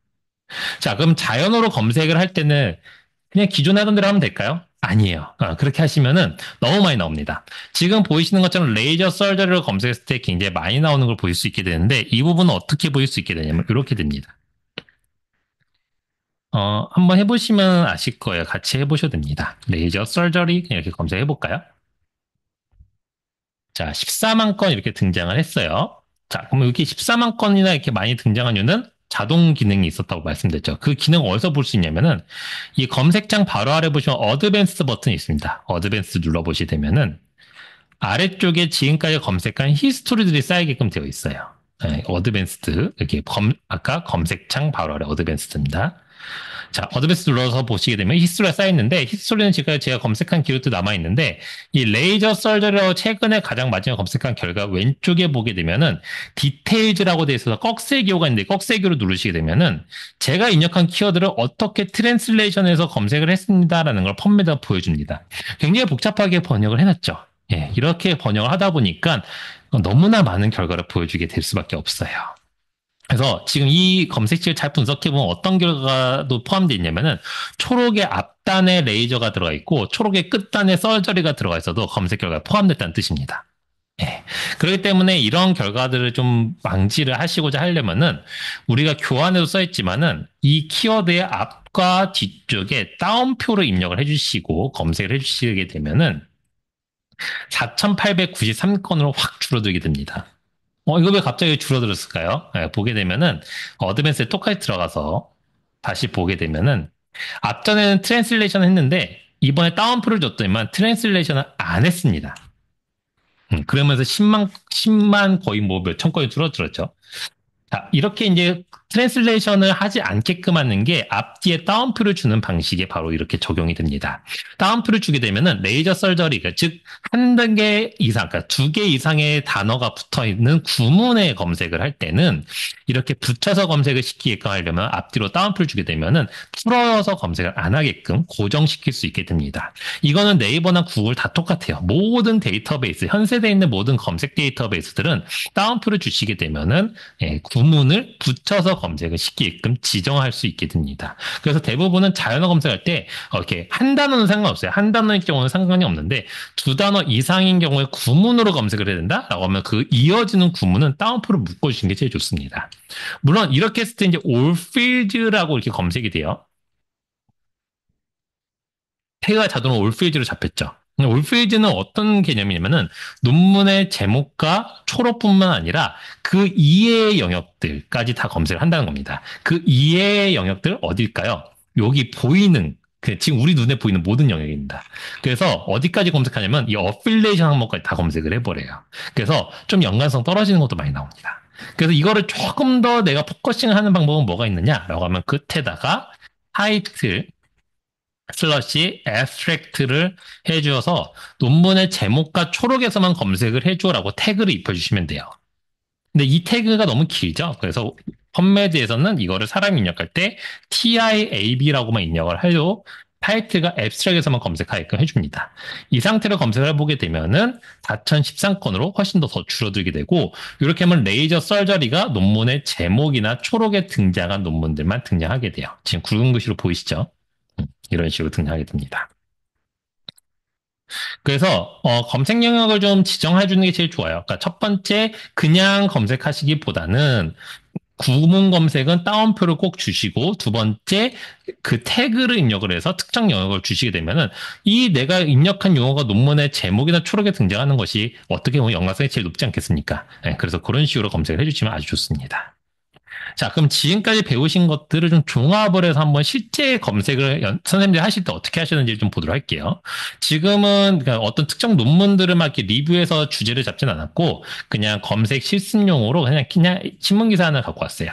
자, 그럼 자연어로 검색을 할 때는 그냥 기존에 하던 대로 하면 될까요? 아니에요. 그렇게 하시면은 너무 많이 나옵니다. 지금 보이시는 것처럼 레이저 설저리를 검색했을 때 굉장히 많이 나오는 걸 보일 수 있게 되는데 이 부분은 어떻게 보일 수 있게 되냐면 이렇게 됩니다. 한번 해보시면 아실 거예요. 같이 해보셔도 됩니다. 레이저 설저리 그냥 이렇게 검색해 볼까요? 자, 14만 건 이렇게 등장을 했어요. 자, 그러면 여기 14만 건이나 이렇게 많이 등장한 이유는 자동 기능이 있었다고 말씀드렸죠. 그 기능 어디서 볼 수 있냐면은 이 검색창 바로 아래 보시면 어드밴스드 버튼이 있습니다. 어드밴스드 눌러보시게 되면은 아래쪽에 지금까지 검색한 히스토리들이 쌓이게끔 되어 있어요. 네, 어드밴스드 이렇게 아까 검색창 바로 아래 어드밴스드입니다. 자, 어드밴스 눌러서 보시게 되면 히스토리가 쌓여있는데 히스토리는 지금 제가 검색한 기록도 남아있는데 이 레이저 설저리로 최근에 가장 마지막 검색한 결과 왼쪽에 보게 되면은 디테일즈라고 되어 있어서 꺽쇠 기호가 있는데 꺽쇠 기호를 누르시게 되면은 제가 입력한 키워드를 어떻게 트랜슬레이션해서 검색을 했습니다라는 걸 펌메드가 보여줍니다. 굉장히 복잡하게 번역을 해놨죠. 예, 이렇게 번역을 하다 보니까 너무나 많은 결과를 보여주게 될 수밖에 없어요. 그래서 지금 이 검색치를 잘 분석해보면 어떤 결과도 포함되어 있냐면은 초록의 앞단에 레이저가 들어가 있고 초록의 끝단에 썰저리가 들어가 있어도 검색 결과가 포함됐다는 뜻입니다. 예. 그렇기 때문에 이런 결과들을 좀 방지를 하시고자 하려면은 우리가 교환에도 써있지만은 이 키워드의 앞과 뒤쪽에 따옴표를 입력을 해주시고 검색을 해주시게 되면은 4,893건으로 확 줄어들게 됩니다. 이거 왜 갑자기 줄어들었을까요? 네, 보게 되면은 어드밴스에 똑같이 들어가서 다시 보게 되면은 앞전에는 트랜슬레이션 했는데 이번에 다운표를 줬더니만 트랜슬레이션을 안 했습니다. 그러면서 10만 거의 뭐 몇천 건이 줄어들었죠. 자, 이렇게 이제 트랜슬레이션을 하지 않게끔 하는 게 앞뒤에 따옴표를 주는 방식에 바로 이렇게 적용이 됩니다. 따옴표를 주게 되면은 레이저 설저리, 즉, 한 단계 이상, 그러니까 두 개 이상의 단어가 붙어 있는 구문의 검색을 할 때는 이렇게 붙여서 검색을 시키게끔 하려면 앞뒤로 따옴표를 주게 되면은 풀어서 검색을 안 하게끔 고정시킬 수 있게 됩니다. 이거는 네이버나 구글 다 똑같아요. 모든 데이터베이스, 현세대에 있는 모든 검색 데이터베이스들은 따옴표를 주시게 되면은 구문을 붙여서 검색을 시키게끔 지정할 수 있게 됩니다. 그래서 대부분은 자연어 검색할 때 이렇게 한 단어는 상관없어요. 한 단어인 경우는 상관이 없는데 두 단어 이상인 경우에 구문으로 검색을 해야 된다라고 하면 그 이어지는 구문은 따옴표를 묶어주시는 게 제일 좋습니다. 물론 이렇게 했을 때 이제 올필드라고 이렇게 검색이 돼요. 태그가 자동으로 올필드로 잡혔죠. 올필드는 어떤 개념이냐면은 논문의 제목과 초록뿐만 아니라 그 이외의 영역들까지 다 검색을 한다는 겁니다. 그 이외의 영역들 어딜까요? 여기 보이는 지금 우리 눈에 보이는 모든 영역입니다. 그래서 어디까지 검색하냐면 이 어필레이션 항목까지 다 검색을 해버려요. 그래서 좀 연관성 떨어지는 것도 많이 나옵니다. 그래서 이거를 조금 더 내가 포커싱을 하는 방법은 뭐가 있느냐라고 하면 끝에다가 타이틀 슬러시 abstract를 해주어서 논문의 제목과 초록에서만 검색을 해줘라고 태그를 입혀주시면 돼요. 근데 이 태그가 너무 길죠. 그래서 펌메드에서는 이거를 사람이 입력할 때 TIAB라고만 입력을 하고 타이틀과 앱스트랙에서만 검색하게끔 해줍니다. 이 상태로 검색을 해보게 되면은 4,013건으로 훨씬 더 줄어들게 되고 이렇게 하면 레이저 설저리가 논문의 제목이나 초록에 등장한 논문들만 등장하게 돼요. 지금 굵은 글씨로 보이시죠? 이런 식으로 등장하게 됩니다. 그래서 검색 영역을 좀 지정해 주는 게 제일 좋아요. 그러니까 첫 번째 그냥 검색하시기보다는 구문 검색은 따옴표를 꼭 주시고 두 번째 그 태그를 입력을 해서 특정 영역을 주시게 되면은 이 내가 입력한 용어가 논문의 제목이나 초록에 등장하는 것이 어떻게 보면 연관성이 제일 높지 않겠습니까? 네, 그래서 그런 식으로 검색을 해주시면 아주 좋습니다. 자, 그럼 지금까지 배우신 것들을 좀 종합을 해서 한번 실제 검색을 선생님들이 하실 때 어떻게 하시는지 좀 보도록 할게요. 지금은 그러니까 어떤 특정 논문들을 막 이렇게 리뷰해서 주제를 잡진 않았고 그냥 검색 실습용으로 그냥 신문기사 하나 갖고 왔어요.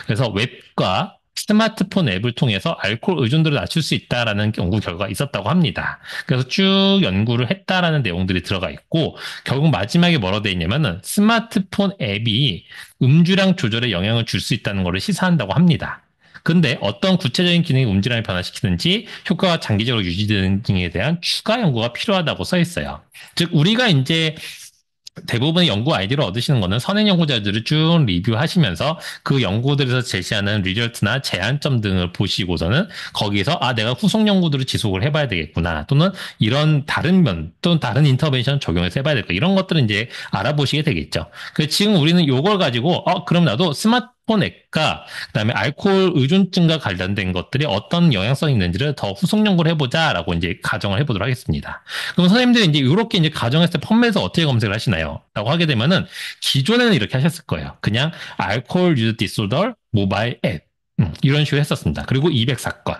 그래서 웹과 스마트폰 앱을 통해서 알코올 의존도를 낮출 수 있다라는 연구 결과가 있었다고 합니다. 그래서 쭉 연구를 했다라는 내용들이 들어가 있고 결국 마지막에 뭐라고 되어 있냐면은 스마트폰 앱이 음주량 조절에 영향을 줄 수 있다는 것을 시사한다고 합니다. 근데 어떤 구체적인 기능이 음주량을 변화시키는지 효과가 장기적으로 유지되는 등에 대한 추가 연구가 필요하다고 써 있어요. 즉 우리가 이제 대부분의 연구 아이디를 얻으시는 거는 선행 연구자들을 쭉 리뷰하시면서 그 연구들에서 제시하는 리절트나 제한점 등을 보시고서는 거기서 내가 후속 연구들을 지속을 해봐야 되겠구나. 또는 이런 다른 면, 또는 다른 인터벤션 적용해서 해봐야 될까. 이런 것들은 이제 알아보시게 되겠죠. 그 지금 우리는 이걸 가지고 그럼 나도 스마트폰 앱과 그다음에 알코올 의존증과 관련된 것들이 어떤 영향성이 있는지를 더 후속 연구를 해보자라고 이제 가정을 해보도록 하겠습니다. 그럼 선생님들이 이제 이렇게 이제 가정했을 때 펌에서 어떻게 검색을 하시나요? 라고 하게 되면은 기존에는 이렇게 하셨을 거예요. 그냥 알코올 유즈 디소더 모바일 앱 이런 식으로 했었습니다. 그리고 204건.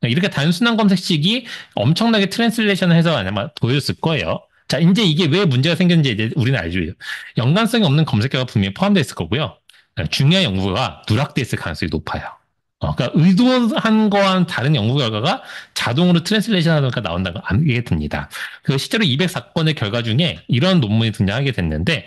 이렇게 단순한 검색식이 엄청나게 트랜슬레이션을 해서 아마 보였을 거예요. 자, 이제 이게 왜 문제가 생겼는지 이제 우리는 알죠. 연관성이 없는 검색어가 분명히 포함되어 있을 거고요. 중요한 연구가 누락돼 있을 가능성이 높아요. 그러니까 의도한 거와는 다른 연구 결과가 자동으로 트랜슬레이션 하니까 나온다고 알게 됩니다. 그 실제로 204건의 결과 중에 이런 논문이 등장하게 됐는데,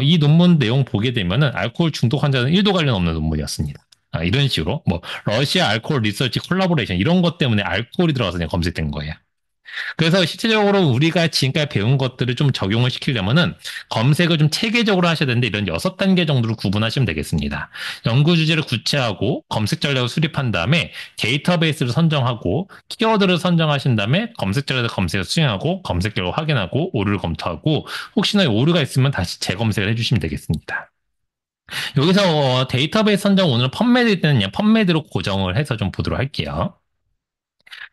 이 논문 내용 보게 되면은 알코올 중독 환자는 1도 관련 없는 논문이었습니다. 이런 식으로, 러시아 알코올 리서치 콜라보레이션, 이런 것 때문에 알코올이 들어가서 그냥 검색된 거예요. 그래서 실질적으로 우리가 지금까지 배운 것들을 좀 적용을 시키려면은 검색을 좀 체계적으로 하셔야 되는데 이런 6단계 정도로 구분하시면 되겠습니다. 연구 주제를 구체하고 검색 전략을 수립한 다음에 데이터베이스를 선정하고 키워드를 선정하신 다음에 검색 전략을 검색을 수행하고 검색 결과 확인하고 오류를 검토하고 혹시나 오류가 있으면 다시 재검색을 해주시면 되겠습니다. 여기서 데이터베이스 선정 오늘 펀메드 때는 그냥 펀메드로 고정을 해서 좀 보도록 할게요.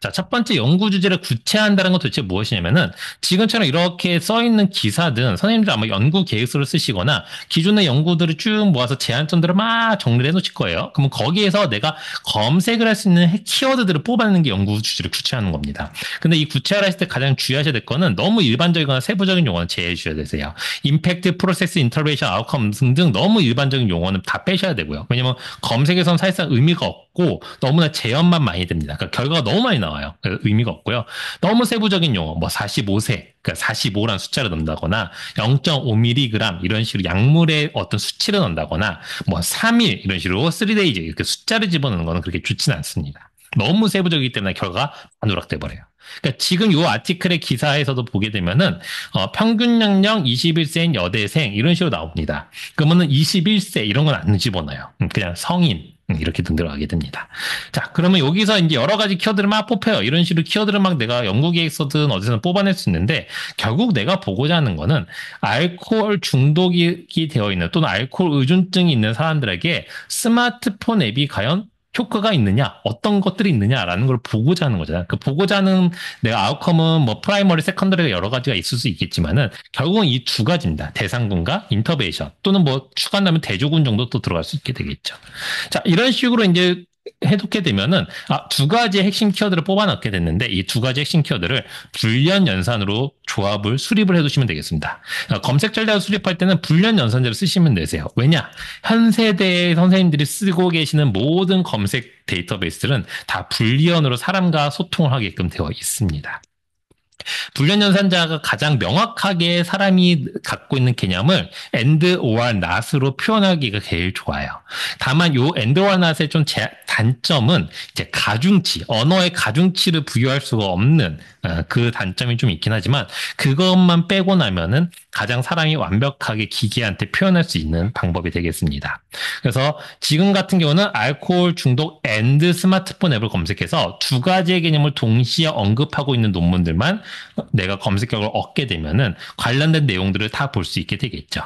자, 첫 번째 연구 주제를 구체화한다는 건 도대체 무엇이냐면은 지금처럼 이렇게 써 있는 기사든 선생님들 아마 연구 계획서를 쓰시거나 기존의 연구들을 쭉 모아서 제안점들을 막 정리를 해 놓으실 거예요. 그러면 거기에서 내가 검색을 할 수 있는 키워드들을 뽑아내는 게 연구 주제를 구체화하는 겁니다. 근데 이 구체화를 하실 때 가장 주의하셔야 될 거는 너무 일반적이거나 세부적인 용어는 제외해 주셔야 되세요. 임팩트, 프로세스, 인터레이션, 아웃컴 등등 너무 일반적인 용어는 다 빼셔야 되고요. 왜냐면 검색에서는 사실상 의미가 없고 너무나 제한만 많이 됩니다. 그러니까 결과가 너무 많이 나와요. 의미가 없고요. 너무 세부적인 용어, 45세, 그러니까 45란 숫자를 넣는다거나 0.5mg 이런 식으로 약물의 어떤 수치를 넣는다거나 3일 이런 식으로 3days 이렇게 숫자를 집어넣는 거는 그렇게 좋지는 않습니다. 너무 세부적이기 때문에 결과가 누락돼 버려요. 그러니까 지금 이 아티클의 기사에서도 보게 되면은 평균 연령 21세인 여대생 이런 식으로 나옵니다. 그러면은 21세 이런 건 안 집어넣어요. 그냥 성인 이렇게 등 들어가게 됩니다. 자, 그러면 여기서 이제 여러 가지 키워드를 막 뽑혀요. 이런 식으로 키워드를 막 내가 연구 계획서든 어디서든 뽑아낼 수 있는데 결국 내가 보고자 하는 거는 알코올 중독이 되어 있는 또는 알코올 의존증이 있는 사람들에게 스마트폰 앱이 과연 효과가 있느냐, 어떤 것들이 있느냐라는 걸 보고자 하는 거잖아요. 그 보고자 하는 내가 아웃컴은 프라이머리, 세컨더리가 여러 가지가 있을 수 있겠지만은 결국은 이 두 가지입니다. 대상군과 인터베이션 또는 추가한다면 대조군 정도 또 들어갈 수 있게 되겠죠. 자, 이런 식으로 이제 해독해 되면은 두 가지의 핵심 키워드를 뽑아 넣게 됐는데 이 두 가지 핵심 키워드를 불연 연산으로 조합을 수립을 해두시면 되겠습니다. 검색 전략을 수립할 때는 불연 연산제를 쓰시면 되세요. 왜냐? 현 세대의 선생님들이 쓰고 계시는 모든 검색 데이터베이스들은 다 불리언으로 사람과 소통을 하게끔 되어 있습니다. 불련 연산자가 가장 명확하게 사람이 갖고 있는 개념을 and or not으로 표현하기가 제일 좋아요. 다만 요 and or not의 좀 단점은 이제 가중치, 언어의 가중치를 부여할 수가 없는 그 단점이 좀 있긴 하지만 그것만 빼고 나면은 가장 사람이 완벽하게 기계한테 표현할 수 있는 방법이 되겠습니다. 그래서 지금 같은 경우는 알코올 중독 and 스마트폰 앱을 검색해서 두 가지의 개념을 동시에 언급하고 있는 논문들만 내가 검색 결과를 얻게 되면은 관련된 내용들을 다 볼 수 있게 되겠죠.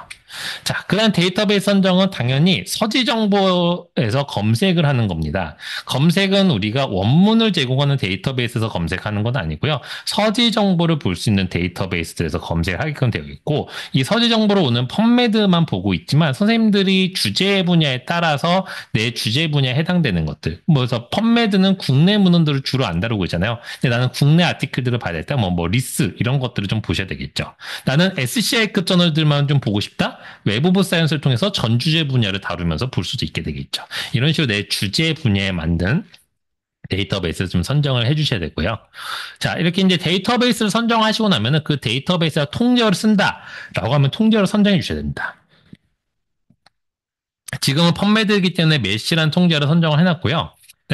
자, 그다음 데이터베이스 선정은 당연히 서지 정보에서 검색을 하는 겁니다. 검색은 우리가 원문을 제공하는 데이터베이스에서 검색하는 건 아니고요. 서지 정보를 볼 수 있는 데이터베이스에서 검색을 하게끔 되어 있고 이 서지 정보를 오는 펀메드만 보고 있지만 선생님들이 주제 분야에 따라서 내 주제 분야에 해당되는 것들 그래서 펀메드는 국내 문헌들을 주로 안 다루고 있잖아요. 근데 나는 국내 아티클들을 봐야 될 때 리스 이런 것들을 좀 보셔야 되겠죠. 나는 SCI급 저널들만 좀 보고 싶다? 웹오브 사이언스를 통해서 전 주제 분야를 다루면서 볼 수도 있게 되겠죠. 이런 식으로 내 주제 분야에 맞는 데이터베이스를 좀 선정을 해주셔야 되고요. 자, 이렇게 이제 데이터베이스를 선정하시고 나면은 그 데이터베이스가 통제어를 쓴다라고 하면 통제어를 선정해 주셔야 됩니다. 지금은 펀메드이기 때문에 메시라는 통제어를 선정을 해놨고요.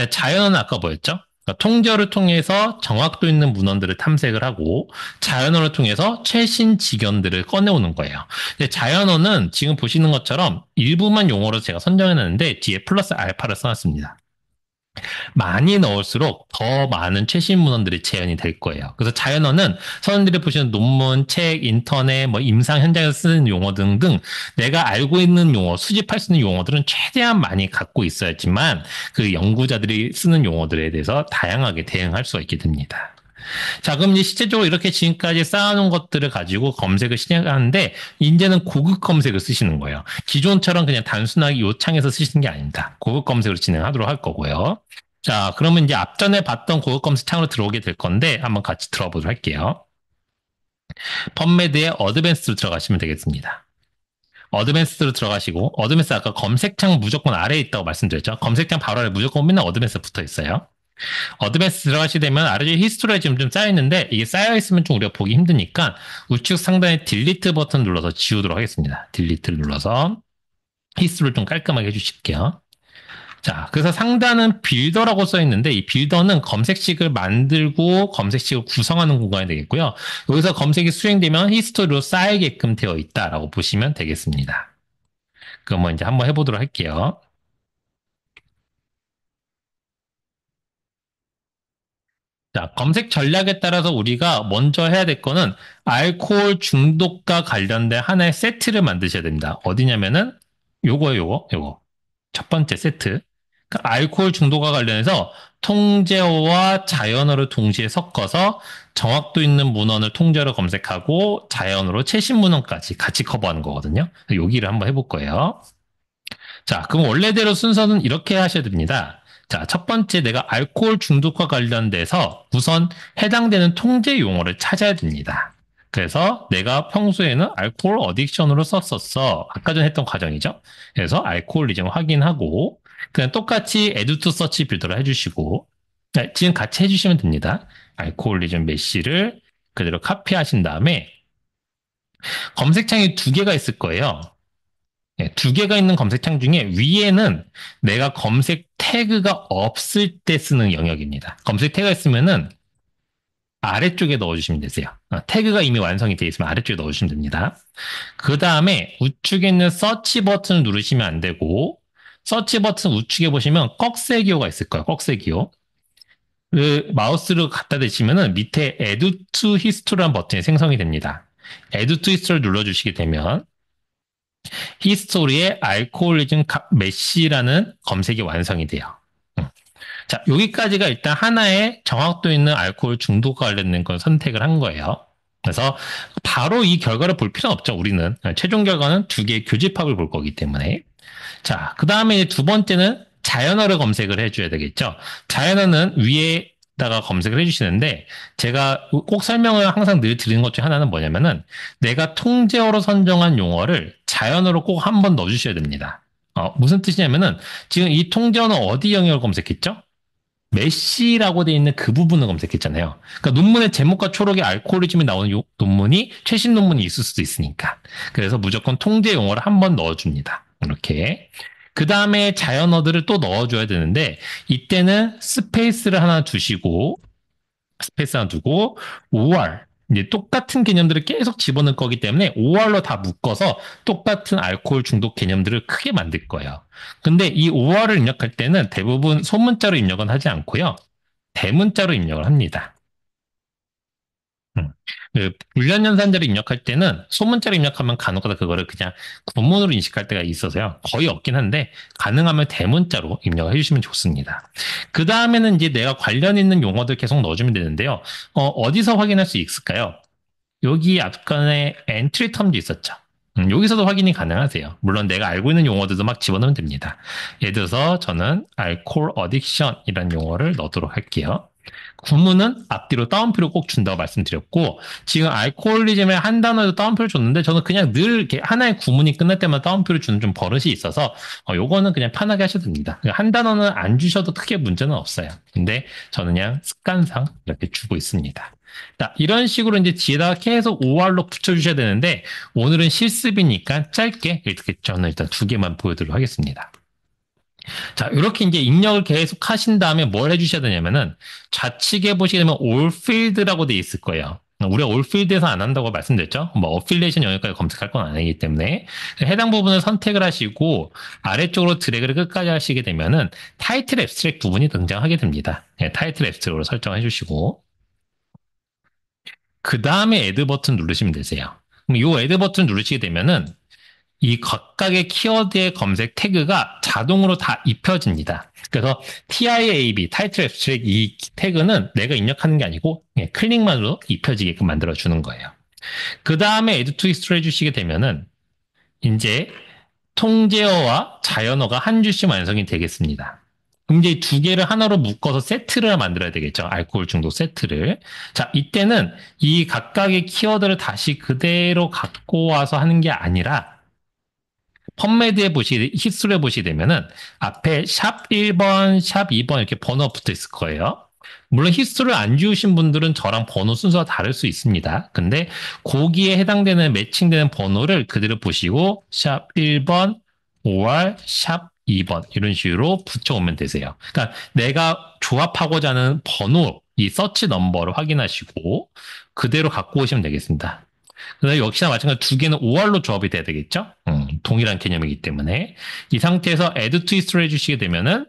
자연은 아까 뭐였죠? 통제어를 통해서 정확도 있는 문헌들을 탐색을 하고 자연어를 통해서 최신 직연들을 꺼내오는 거예요. 근데 자연어는 지금 보시는 것처럼 일부만 용어로 제가 선정해놨는데 뒤에 플러스 알파를 써놨습니다. 많이 넣을수록 더 많은 최신 문헌들이 재현이 될 거예요. 그래서 자연어는 선생님들이 보시는 논문, 책, 인터넷, 뭐 임상 현장에서 쓰는 용어 등등 내가 알고 있는 용어, 수집할 수 있는 용어들은 최대한 많이 갖고 있어야지만 그 연구자들이 쓰는 용어들에 대해서 다양하게 대응할 수가 있게 됩니다. 자, 그럼 이제 실제적으로 이렇게 지금까지 쌓아놓은 것들을 가지고 검색을 시작하는데, 이제는 고급 검색을 쓰시는 거예요. 기존처럼 그냥 단순하게 요창에서 쓰시는 게 아닙니다. 고급 검색으로 진행하도록 할 거고요. 자, 그러면 이제 앞전에 봤던 고급 검색 창으로 들어오게 될 건데, 한번 같이 들어보도록 할게요. 펀메드의 어드밴스로 들어가시면 되겠습니다. 어드밴스로 들어가시고, 어드밴스 아까 검색창 무조건 아래에 있다고 말씀드렸죠. 검색창 바로 아래 무조건 맨날 어드밴스 붙어 있어요. 어드밴스 들어가시게 되면 아래에 히스토리가 지금 좀 쌓여있는데 이게 쌓여있으면 좀 우리가 보기 힘드니까 우측 상단에 딜리트 버튼 눌러서 지우도록 하겠습니다. 딜리트를 눌러서 히스토리를 좀 깔끔하게 해주실게요. 자, 그래서 상단은 빌더라고 써있는데 이 빌더는 검색식을 만들고 검색식을 구성하는 공간이 되겠고요. 여기서 검색이 수행되면 히스토리로 쌓이게끔 되어 있다라고 보시면 되겠습니다. 그럼 이제 한번 해보도록 할게요. 자, 검색 전략에 따라서 우리가 먼저 해야 될 거는 알코올 중독과 관련된 하나의 세트를 만드셔야 됩니다. 어디냐면은 요거예요, 요거. 첫 번째 세트. 그러니까 알코올 중독과 관련해서 통제어와 자연어를 동시에 섞어서 정확도 있는 문헌을 통제어로 검색하고 자연어로 최신 문헌까지 같이 커버하는 거거든요. 여기를 한번 해볼 거예요. 자, 그럼 원래대로 순서는 이렇게 하셔야 됩니다. 자, 첫 번째 내가 알코올 중독과 관련돼서 우선 해당되는 통제 용어를 찾아야 됩니다. 그래서 내가 평소에는 알코올 어딕션으로 썼었어. 아까 전에 했던 과정이죠. 그래서 알코올리즘 확인하고 그냥 똑같이 에듀 투 서치 빌더를 해주시고 네, 지금 같이 해주시면 됩니다. 알코올리즘 메시를 그대로 카피하신 다음에 검색창에 두 개가 있을 거예요. 네, 두 개가 있는 검색창 중에 위에는 내가 검색 태그가 없을 때 쓰는 영역입니다. 검색 태그가 있으면은 아래쪽에 넣어주시면 되세요. 태그가 이미 완성이 되어 있으면 아래쪽에 넣어주시면 됩니다. 그 다음에 우측에 있는 서치 버튼을 누르시면 안 되고 서치 버튼 우측에 보시면 꺽쇠기호가 있을 거예요. 꺽쇠기호. 그 마우스를 갖다 대시면은 밑에 Add to History라는 버튼이 생성이 됩니다. Add to History를 눌러주시게 되면 히스토리의 알코올리즘 메시라는 검색이 완성이 돼요. 자, 여기까지가 일단 하나의 정확도 있는 알코올 중독과 관련된 걸 선택을 한 거예요. 그래서 바로 이 결과를 볼 필요는 없죠, 우리는. 최종 결과는 두 개의 교집합을 볼 거기 때문에. 자, 그 다음에 두 번째는 자연어를 검색을 해줘야 되겠죠. 자연어는 위에다가 검색을 해주시는데 제가 꼭 설명을 항상 늘 드리는 것 중에 하나는 뭐냐면은 내가 통제어로 선정한 용어를 자연어로 꼭 한번 넣어주셔야 됩니다. 무슨 뜻이냐면은 지금 이 통제어는 어디 영역을 검색했죠? 메시라고 돼 있는 그 부분을 검색했잖아요. 그러니까 논문의 제목과 초록의 알코올리즘이 나오는 논문이 최신 논문이 있을 수도 있으니까. 그래서 무조건 통제 용어를 한번 넣어줍니다. 이렇게. 그 다음에 자연어들을 또 넣어줘야 되는데 이때는 스페이스를 하나 두시고 스페이스 하나 두고 5월 이제 똑같은 개념들을 계속 집어넣을 거기 때문에 5월로 다 묶어서 똑같은 알코올 중독 개념들을 크게 만들 거예요. 근데 이 5월을 입력할 때는 대부분 소문자로 입력은 하지 않고요. 대문자로 입력을 합니다. 그 불련 연산자를 입력할 때는 소문자로 입력하면 간혹가다 그거를 그냥 구문으로 인식할 때가 있어서요. 거의 없긴 한데 가능하면 대문자로 입력을 해주시면 좋습니다. 그 다음에는 이제 내가 관련 있는 용어들 계속 넣어주면 되는데요. 어디서 확인할 수 있을까요? 여기 앞간에 엔트리 텀도 있었죠. 여기서도 확인이 가능하세요. 물론 내가 알고 있는 용어들도 막 집어넣으면 됩니다. 예를 들어서 저는 알코올 어딕션이라는 용어를 넣도록 할게요. 구문은 앞뒤로 따옴표를 꼭 준다고 말씀드렸고 지금 알코올리즘의 한 단어에도 따옴표를 줬는데 저는 그냥 늘 이렇게 하나의 구문이 끝날 때마다 따옴표를 주는 좀 버릇이 있어서 요거는 그냥 편하게 하셔도 됩니다. 한 단어는 안 주셔도 크게 문제는 없어요. 근데 저는 그냥 습관상 이렇게 주고 있습니다. 자, 이런 식으로 이제 뒤에다가 계속 OR로 붙여주셔야 되는데 오늘은 실습이니까 짧게 이렇게 저는 일단 두 개만 보여드리도록 하겠습니다. 자, 이렇게 이제 입력을 계속 하신 다음에 뭘 해주셔야 되냐면은 좌측에 보시게 되면 all field라고 돼 있을 거예요. 우리가 all field에서 안 한다고 말씀드렸죠? 뭐 어필레이션 영역까지 검색할 건 아니기 때문에 해당 부분을 선택을 하시고 아래쪽으로 드래그를 끝까지 하시게 되면은 타이틀 앱스트랙 부분이 등장하게 됩니다. 네, 타이틀 앱스트랙으로 설정해 주시고 그 다음에 애드 버튼 누르시면 되세요. 그럼 이 애드 버튼 누르시게 되면은 이 각각의 키워드의 검색 태그가 자동으로 다 입혀집니다. 그래서 TIAB, 타이틀 앱스트랙 이 태그는 내가 입력하는 게 아니고 클릭만으로 입혀지게끔 만들어주는 거예요. 그 다음에 Add to History 해주시게 되면은 이제 통제어와 자연어가 한 줄씩 완성이 되겠습니다. 그럼 이제 두 개를 하나로 묶어서 세트를 만들어야 되겠죠. 알코올 중독 세트를. 자, 이때는 이 각각의 키워드를 다시 그대로 갖고 와서 하는 게 아니라 펌메드에 히스토리에 보시게 되면은 앞에 샵 1번, 샵 2번 이렇게 번호가 붙어 있을 거예요. 물론 히스토리를 안 지우신 분들은 저랑 번호 순서가 다를 수 있습니다. 근데 거기에 해당되는 매칭되는 번호를 그대로 보시고 샵 1번, 5R, 샵 2번 이런 식으로 붙여오면 되세요. 그러니까 내가 조합하고자 하는 번호, 이 서치 넘버를 확인하시고 그대로 갖고 오시면 되겠습니다. 그다음에 역시나 마찬가지로 두 개는 5R로 조합이 돼야 되겠죠? 동일한 개념이기 때문에 이 상태에서 add to history 해주시게 되면은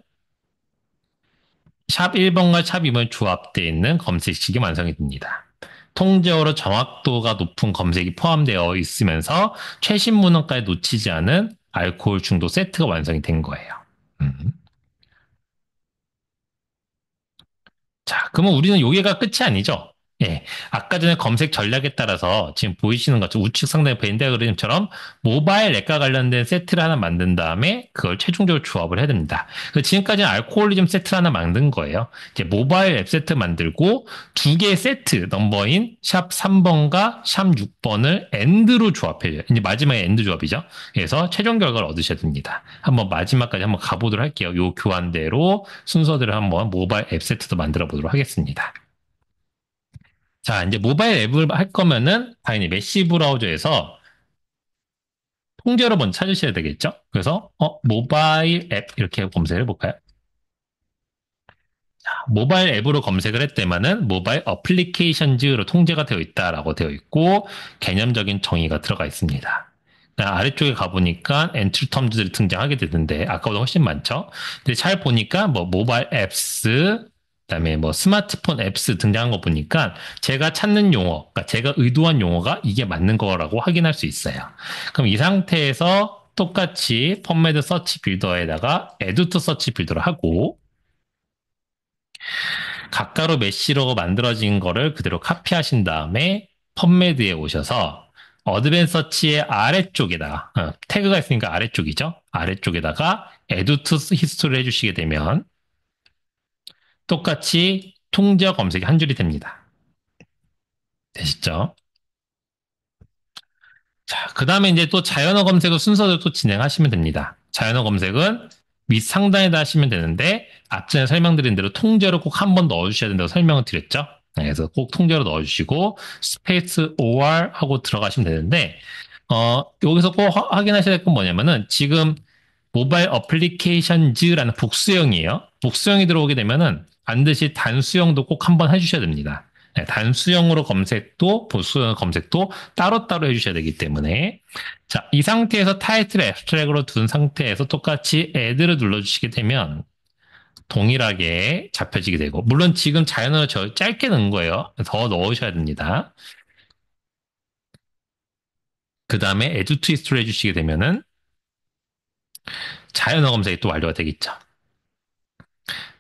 샵 1번과 샵 2번 조합되어 있는 검색식이 완성이 됩니다. 통제어로 정확도가 높은 검색이 포함되어 있으면서 최신 문헌까지 놓치지 않은 알코올 중독 세트가 완성이 된 거예요. 음. 자, 그러면 우리는 요게가 끝이 아니죠. 예. 아까 전에 검색 전략에 따라서 지금 보이시는 것처럼 우측 상단의 벤더 그림처럼 모바일 앱과 관련된 세트를 하나 만든 다음에 그걸 최종적으로 조합을 해야 됩니다. 지금까지는 알코올리즘 세트를 하나 만든 거예요. 이제 모바일 앱 세트 만들고 두 개의 세트 넘버인 샵 3번과 샵 6번을 엔드로 조합해요. 이제 마지막에 엔드 조합이죠. 그래서 최종 결과를 얻으셔야 됩니다. 한번 마지막까지 한번 가보도록 할게요. 요 교환대로 순서대로 한번 모바일 앱 세트도 만들어 보도록 하겠습니다. 자, 이제 모바일 앱을 할 거면은 당연히 메시 브라우저에서 통째로 먼저 찾으셔야 되겠죠? 그래서 모바일 앱 이렇게 검색을 해볼까요? 모바일 앱으로 검색을 했더만은 모바일 어플리케이션즈로 통제가 되어 있다라고 되어 있고 개념적인 정의가 들어가 있습니다. 아래쪽에 가보니까 엔트리 텀즈들이 등장하게 되는데 아까보다 훨씬 많죠. 근데 잘 보니까 뭐 모바일 앱스 그다음에 뭐 스마트폰 앱스 등장한 거 보니까 제가 찾는 용어, 그러니까 제가 의도한 용어가 이게 맞는 거라고 확인할 수 있어요. 그럼 이 상태에서 똑같이 펌메드 서치 빌더에다가 에듀터 서치 빌더를 하고 각가로 메시로 만들어진 거를 그대로 카피하신 다음에 펌메드에 오셔서 어드밴스 서치의 아래쪽에다가 태그가 있으니까 아래쪽이죠. 아래쪽에다가 add to history 해주시게 되면 똑같이 통제어 검색이 한 줄이 됩니다. 되시죠? 자, 그 다음에 이제 또 자연어 검색을 순서대로 또 진행하시면 됩니다. 자연어 검색은 밑 상단에다 하시면 되는데 앞전에 설명드린 대로 통째로 꼭 한 번 넣어주셔야 된다고 설명을 드렸죠. 네, 그래서 꼭 통째로 넣어주시고 스페이스 OR 하고 들어가시면 되는데 여기서 꼭 확인하셔야 될 건 뭐냐면은 지금 모바일 어플리케이션즈라는 복수형이에요. 복수형이 들어오게 되면은 반드시 단수형도 꼭 한번 해주셔야 됩니다. 네, 단수형으로 검색도 복수형 검색도 따로따로 해주셔야 되기 때문에 자, 이 상태에서 타이틀 앱스트랙으로 둔 상태에서 똑같이 add를 눌러주시게 되면 동일하게 잡혀지게 되고 물론 지금 자연어를 짧게 넣은 거예요. 더 넣으셔야 됩니다. 그 다음에 add to history 해주시게 되면은 자연어 검색이 또 완료가 되겠죠.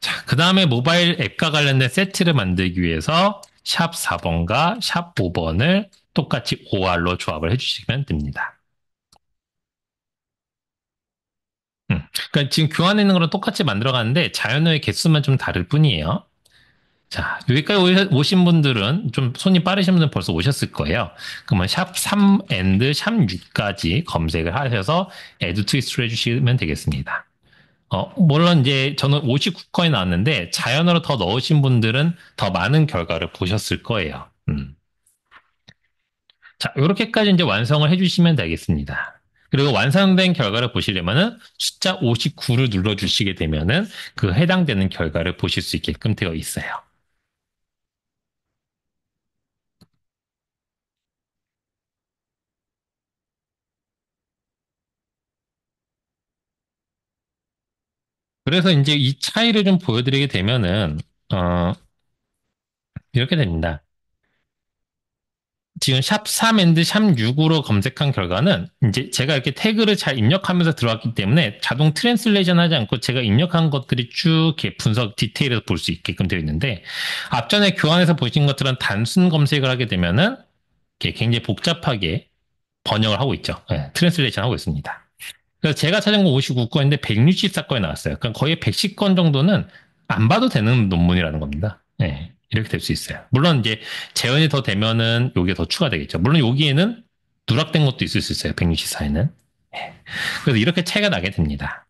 자, 그 다음에 모바일 앱과 관련된 세트를 만들기 위해서 샵 4번과 샵 5번을 똑같이 OR로 조합을 해주시면 됩니다. 그러니까 지금 교환해 있는 거랑 똑같이 만들어가는데 자연어의 개수만 좀 다를 뿐이에요. 자, 여기까지 오신 분들은 좀 손이 빠르신 분들은 벌써 오셨을 거예요. 그러면 샵 3 and 샵 6까지 검색을 하셔서 add to history 해주시면 되겠습니다. 물론 이제 저는 59건이 나왔는데 자연어로 더 넣으신 분들은 더 많은 결과를 보셨을 거예요. 자, 이렇게까지 이제 완성을 해주시면 되겠습니다. 그리고 완성된 결과를 보시려면은 숫자 59를 눌러주시게 되면은 그 해당되는 결과를 보실 수 있게끔 되어 있어요. 그래서 이제 이 차이를 좀 보여드리게 되면은, 어, 이렇게 됩니다. 지금 샵 3 and 샵 6으로 검색한 결과는 이제 제가 이렇게 태그를 잘 입력하면서 들어왔기 때문에 자동 트랜슬레이션 하지 않고 제가 입력한 것들이 쭉 이렇게 분석 디테일해서 볼 수 있게끔 되어 있는데 앞전에 교환해서 보신 것처럼 단순 검색을 하게 되면은 이렇게 굉장히 복잡하게 번역을 하고 있죠. 네, 트랜슬레이션 하고 있습니다. 그래서 제가 찾은 건 59건인데 164건이 나왔어요. 그러니까 거의 110건 정도는 안 봐도 되는 논문이라는 겁니다. 네, 이렇게 될 수 있어요. 물론 이제 재현이 더 되면은 요게 더 추가되겠죠. 물론 여기에는 누락된 것도 있을 수 있어요. 164에는. 그래서 이렇게 차이가 나게 됩니다.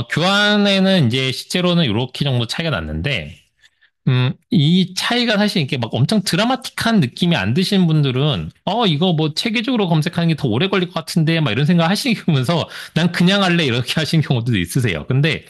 교환에는 이제 실제로는 이렇게 정도 차이가 났는데 이 차이가 사실 이렇게 막 엄청 드라마틱한 느낌이 안 드시는 분들은, 이거 뭐 체계적으로 검색하는 게 더 오래 걸릴 것 같은데, 막 이런 생각 하시면서, 난 그냥 할래, 이렇게 하시는 경우도 있으세요. 근데,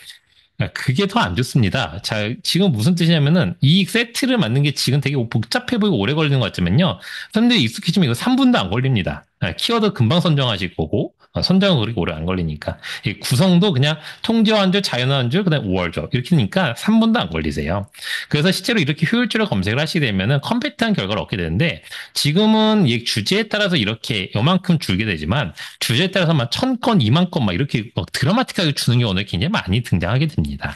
그게 더 안 좋습니다. 자, 지금 무슨 뜻이냐면은, 이 세트를 만든 게 지금 되게 복잡해 보이고 오래 걸리는 것 같지만요. 사람들이 익숙해지면 이거 3분도 안 걸립니다. 키워드 금방 선정하실 거고, 선정은 그렇게 오래 안 걸리니까. 이 구성도 그냥 통지어 한 줄, 자연어 한 줄, 그다음 5월조. 이렇게 되니까 3분도 안 걸리세요. 그래서 실제로 이렇게 효율적으로 검색을 하시게 되면은 컴팩트한 결과를 얻게 되는데, 지금은 이 주제에 따라서 이렇게 요만큼 줄게 되지만, 주제에 따라서 막 1000건, 2만 건 막 이렇게 막 드라마틱하게 주는 경우는 굉장히 많이 등장하게 됩니다.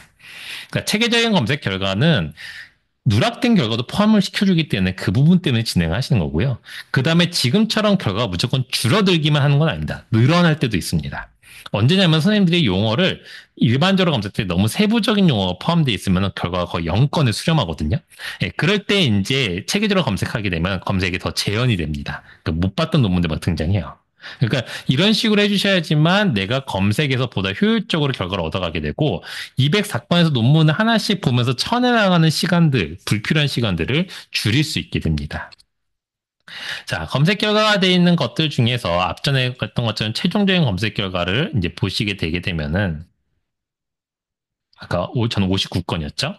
그러니까 체계적인 검색 결과는 누락된 결과도 포함을 시켜주기 때문에 그 부분 때문에 진행하시는 거고요. 그 다음에 지금처럼 결과가 무조건 줄어들기만 하는 건 아니다. 늘어날 때도 있습니다. 언제냐면 선생님들이 용어를 일반적으로 검색할 때 너무 세부적인 용어가 포함되어 있으면 결과가 거의 0건을 수렴하거든요. 예, 그럴 때 이제 체계적으로 검색하게 되면 검색이 더 재현이 됩니다. 그러니까 못 봤던 논문들 막 등장해요. 그러니까 이런 식으로 해주셔야지만 내가 검색에서 보다 효율적으로 결과를 얻어가게 되고 204건에서 논문을 하나씩 보면서 쳐내나가는 시간들, 불필요한 시간들을 줄일 수 있게 됩니다. 자, 검색 결과가 되어 있는 것들 중에서 앞전에 했던 것처럼 최종적인 검색 결과를 이제 보시게 되게 되면은 아까 저는 59건이었죠?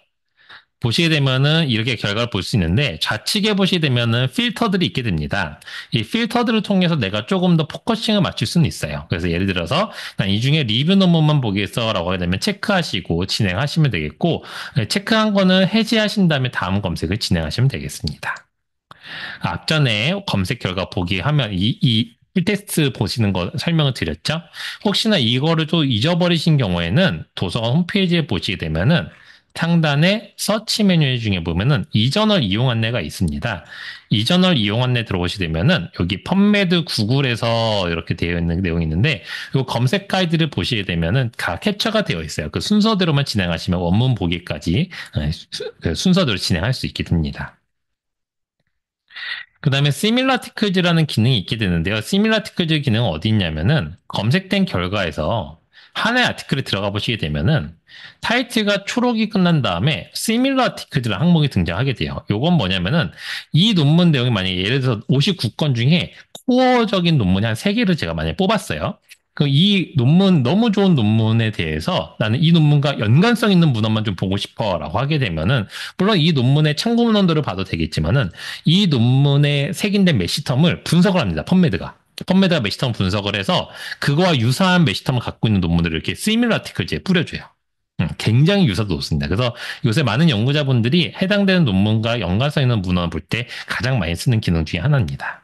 보시게 되면은 이렇게 결과를 볼 수 있는데 좌측에 보시게 되면은 필터들이 있게 됩니다. 이 필터들을 통해서 내가 조금 더 포커싱을 맞출 수는 있어요. 그래서 예를 들어서 난 이 중에 리뷰 논문만 보겠어라고 하게 되면 체크하시고 진행하시면 되겠고 체크한 거는 해제하신 다음에 다음 검색을 진행하시면 되겠습니다. 앞전에 검색 결과 보기 하면 이 1테스트 보시는 거 설명을 드렸죠? 혹시나 이거를 좀 잊어버리신 경우에는 도서관 홈페이지에 보시게 되면은 상단에 서치 메뉴 중에 보면은 이저널 이용 안내가 있습니다. 이저널 이용 안내 들어오시게 되면은 여기 펀메드 구글에서 이렇게 되어 있는 내용이 있는데 이 검색 가이드를 보시게 되면은 다 캡처가 되어 있어요. 그 순서대로만 진행하시면 원문 보기까지 그 순서대로 진행할 수 있게 됩니다. 그 다음에 시밀라티클즈라는 기능이 있게 되는데요. 시밀라티클즈 기능은 어디 있냐면은 검색된 결과에서 하나의 아티클에 들어가 보시게 되면은 타이틀과 초록이 끝난 다음에 시밀라티클즈라는 항목이 등장하게 돼요. 요건 뭐냐면은 이 논문 내용이 만약에 예를 들어서 59건 중에 코어적인 논문이 한 3개를 제가 만약에 뽑았어요. 그럼 이 논문, 너무 좋은 논문에 대해서 나는 이 논문과 연관성 있는 문헌만 좀 보고 싶어 라고 하게 되면은 물론 이 논문의 참고 문헌들을 봐도 되겠지만은 이 논문의 색인된 메시텀을 분석을 합니다. 펀메드가. 펀메드가 메시텀 분석을 해서 그거와 유사한 메시텀을 갖고 있는 논문들을 이렇게 시밀러 아티클즈에 뿌려줘요. 굉장히 유사도 높습니다. 그래서 요새 많은 연구자분들이 해당되는 논문과 연관성 있는 문헌을 볼 때 가장 많이 쓰는 기능 중에 하나입니다.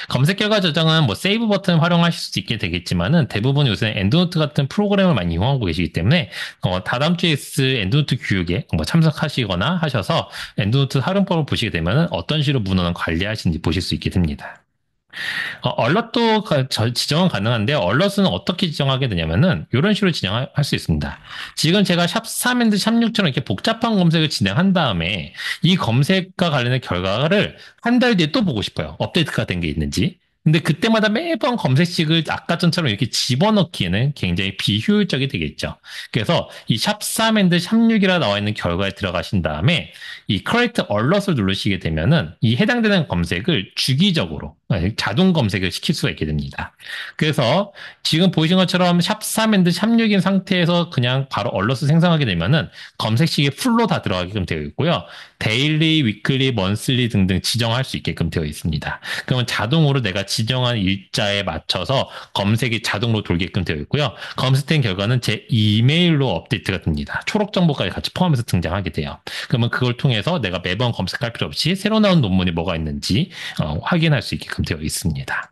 검색 결과 저장은 뭐 세이브 버튼 활용하실 수 있게 되겠지만은 대부분 요새 엔드노트 같은 프로그램을 많이 이용하고 계시기 때문에 다담JS 엔드노트 교육에 뭐 참석하시거나 하셔서 엔드노트 활용법을 보시게 되면은 어떤 식으로 문헌을 관리하시는지 보실 수 있게 됩니다. 얼럿도 지정은 가능한데 얼럿은 어떻게 지정하게 되냐면은 이런 식으로 지정할 수 있습니다. 지금 제가 샵 3앤드 샵 6처럼 이렇게 복잡한 검색을 진행한 다음에 이 검색과 관련된 결과를 한 달 뒤에 또 보고 싶어요. 업데이트가 된 게 있는지. 근데 그때마다 매번 검색식을 아까 전처럼 이렇게 집어넣기에는 굉장히 비효율적이 되겠죠. 그래서 이 샵 3앤드 샵 6이라 나와 있는 결과에 들어가신 다음에 이 correct alert을 누르시게 되면은 이 해당되는 검색을 주기적으로 자동 검색을 시킬 수가 있게 됩니다. 그래서 지금 보이신 것처럼 샵 3 샵 6인 상태에서 그냥 바로 얼러스 생성하게 되면은 검색식이 풀로 다 들어가게끔 되어 있고요. 데일리, 위클리, 먼슬리 등등 지정할 수 있게끔 되어 있습니다. 그러면 자동으로 내가 지정한 일자에 맞춰서 검색이 자동으로 돌게끔 되어 있고요. 검색된 결과는 제 이메일로 업데이트가 됩니다. 초록 정보까지 같이 포함해서 등장하게 돼요. 그러면 그걸 통해서 내가 매번 검색할 필요 없이 새로 나온 논문이 뭐가 있는지 확인할 수 있게끔 되어 있습니다.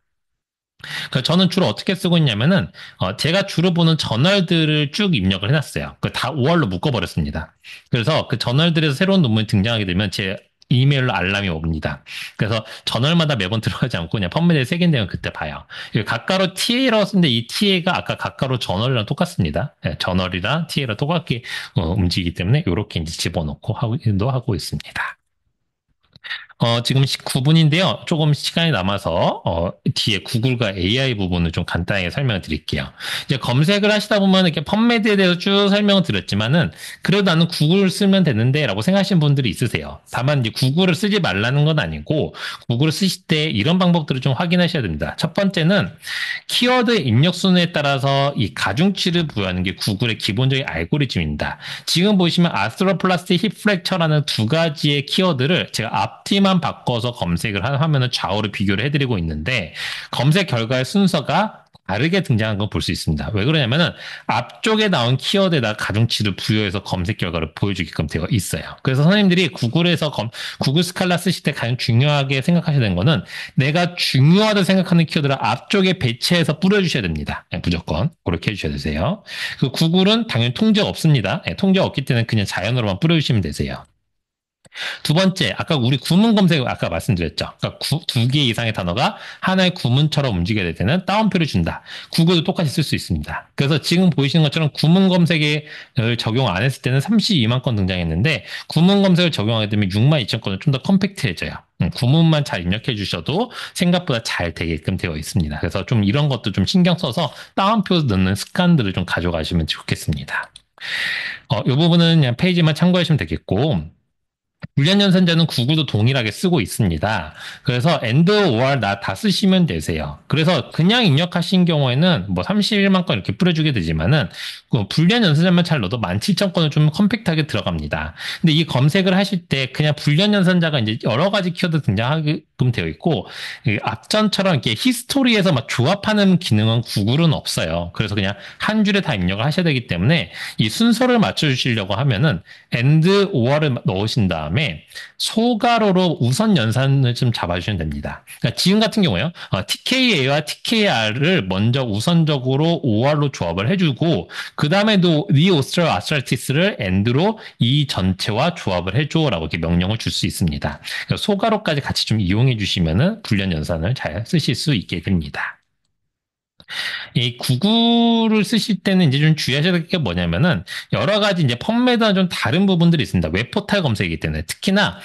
그러니까 저는 주로 어떻게 쓰고 있냐면은 제가 주로 보는 저널들을 쭉 입력을 해놨어요. 그 다 5월로 묶어버렸습니다. 그래서 그 저널들에서 새로운 논문이 등장하게 되면 제 이메일로 알람이 옵니다. 그래서 저널마다 매번 들어가지 않고 그냥 펌메드에 새긴되면 그때 봐요. 가까로 TA라고 쓰는데 이 TA가 아까 가까로 저널이랑 똑같습니다. 네, 저널이랑 TA랑 똑같게 움직이기 때문에 이렇게 이제 집어넣고 하고 있습니다. 지금 19분인데요. 조금 시간이 남아서 뒤에 구글과 AI 부분을 좀 간단하게 설명을 드릴게요. 이제 검색을 하시다 보면 이렇게 펌메드에 대해서 쭉 설명을 드렸지만은 그래도 나는 구글을 쓰면 되는데라고 생각하시는 분들이 있으세요. 다만 이제 구글을 쓰지 말라는 건 아니고 구글을 쓰실 때 이런 방법들을 좀 확인하셔야 됩니다. 첫 번째는 키워드 입력 순에 따라서 이 가중치를 부여하는 게 구글의 기본적인 알고리즘입니다. 지금 보시면 아스트로플라스틱 힙프랙처라는 두 가지의 키워드를 제가 앞뒤만 바꿔서 검색을 하면은 좌우로 비교를 해드리고 있는데 검색 결과의 순서가 다르게 등장한 걸 볼 수 있습니다. 왜 그러냐면은 앞쪽에 나온 키워드에다 가중치를 부여해서 검색 결과를 보여주게끔 되어 있어요. 그래서 선생님들이 구글에서 구글 스칼라 쓰실 때 가장 중요하게 생각하셔야 되는 거는 내가 중요하다 생각하는 키워드를 앞쪽에 배치해서 뿌려주셔야 됩니다. 무조건 그렇게 해주셔야 되세요. 그 구글은 당연히 통제가 없습니다. 통제가 없기 때문에 그냥 자연으로만 뿌려주시면 되세요. 두 번째, 아까 우리 구문 검색 아까 말씀드렸죠. 그러니까 두 개 이상의 단어가 하나의 구문처럼 움직여야 될 때는 따옴표를 준다. 구글도 똑같이 쓸 수 있습니다. 그래서 지금 보이시는 것처럼 구문 검색을 적용 안 했을 때는 32만 건 등장했는데 구문 검색을 적용하게 되면 6만 2천 건은 좀 더 컴팩트해져요. 구문만 잘 입력해 주셔도 생각보다 잘 되게끔 되어 있습니다. 그래서 좀 이런 것도 좀 신경 써서 따옴표 넣는 습관들을 좀 가져가시면 좋겠습니다. 이 부분은 그냥 페이지만 참고하시면 되겠고 불량 연산자는 구글도 동일하게 쓰고 있습니다. 그래서 and, or, not 다 쓰시면 되세요. 그래서 그냥 입력하신 경우에는 뭐 31만 건 이렇게 뿌려주게 되지만은 불량 연산자만 잘 넣어도 17,000건은 좀 컴팩트하게 들어갑니다. 근데 이 검색을 하실 때 그냥 불량 연산자가 이제 여러 가지 키워드 등장하게끔 되어 있고 앞전처럼 이렇게 히스토리에서 막 조합하는 기능은 구글은 없어요. 그래서 그냥 한 줄에 다 입력을 하셔야 되기 때문에 이 순서를 맞춰주시려고 하면은 and, or를 넣으신 다음에 소가로로 우선 연산을 좀 잡아주시면 됩니다. 그러니까 지금 같은 경우에요. TKA와 TKR을 먼저 우선적으로 OR로 조합을 해주고 그 다음에도 리오스트라 아스트라티스를 AND로 이 전체와 조합을 해줘라고 이렇게 명령을 줄 수 있습니다. 그러니까 소가로까지 같이 좀 이용해 주시면은 불량 연산을 잘 쓰실 수 있게 됩니다. 이 구글을 쓰실 때는 이제 좀 주의하셔야 될 게 뭐냐면은 여러 가지 이제 펌메드와 좀 다른 부분들이 있습니다. 웹포탈 검색이기 때문에 특히나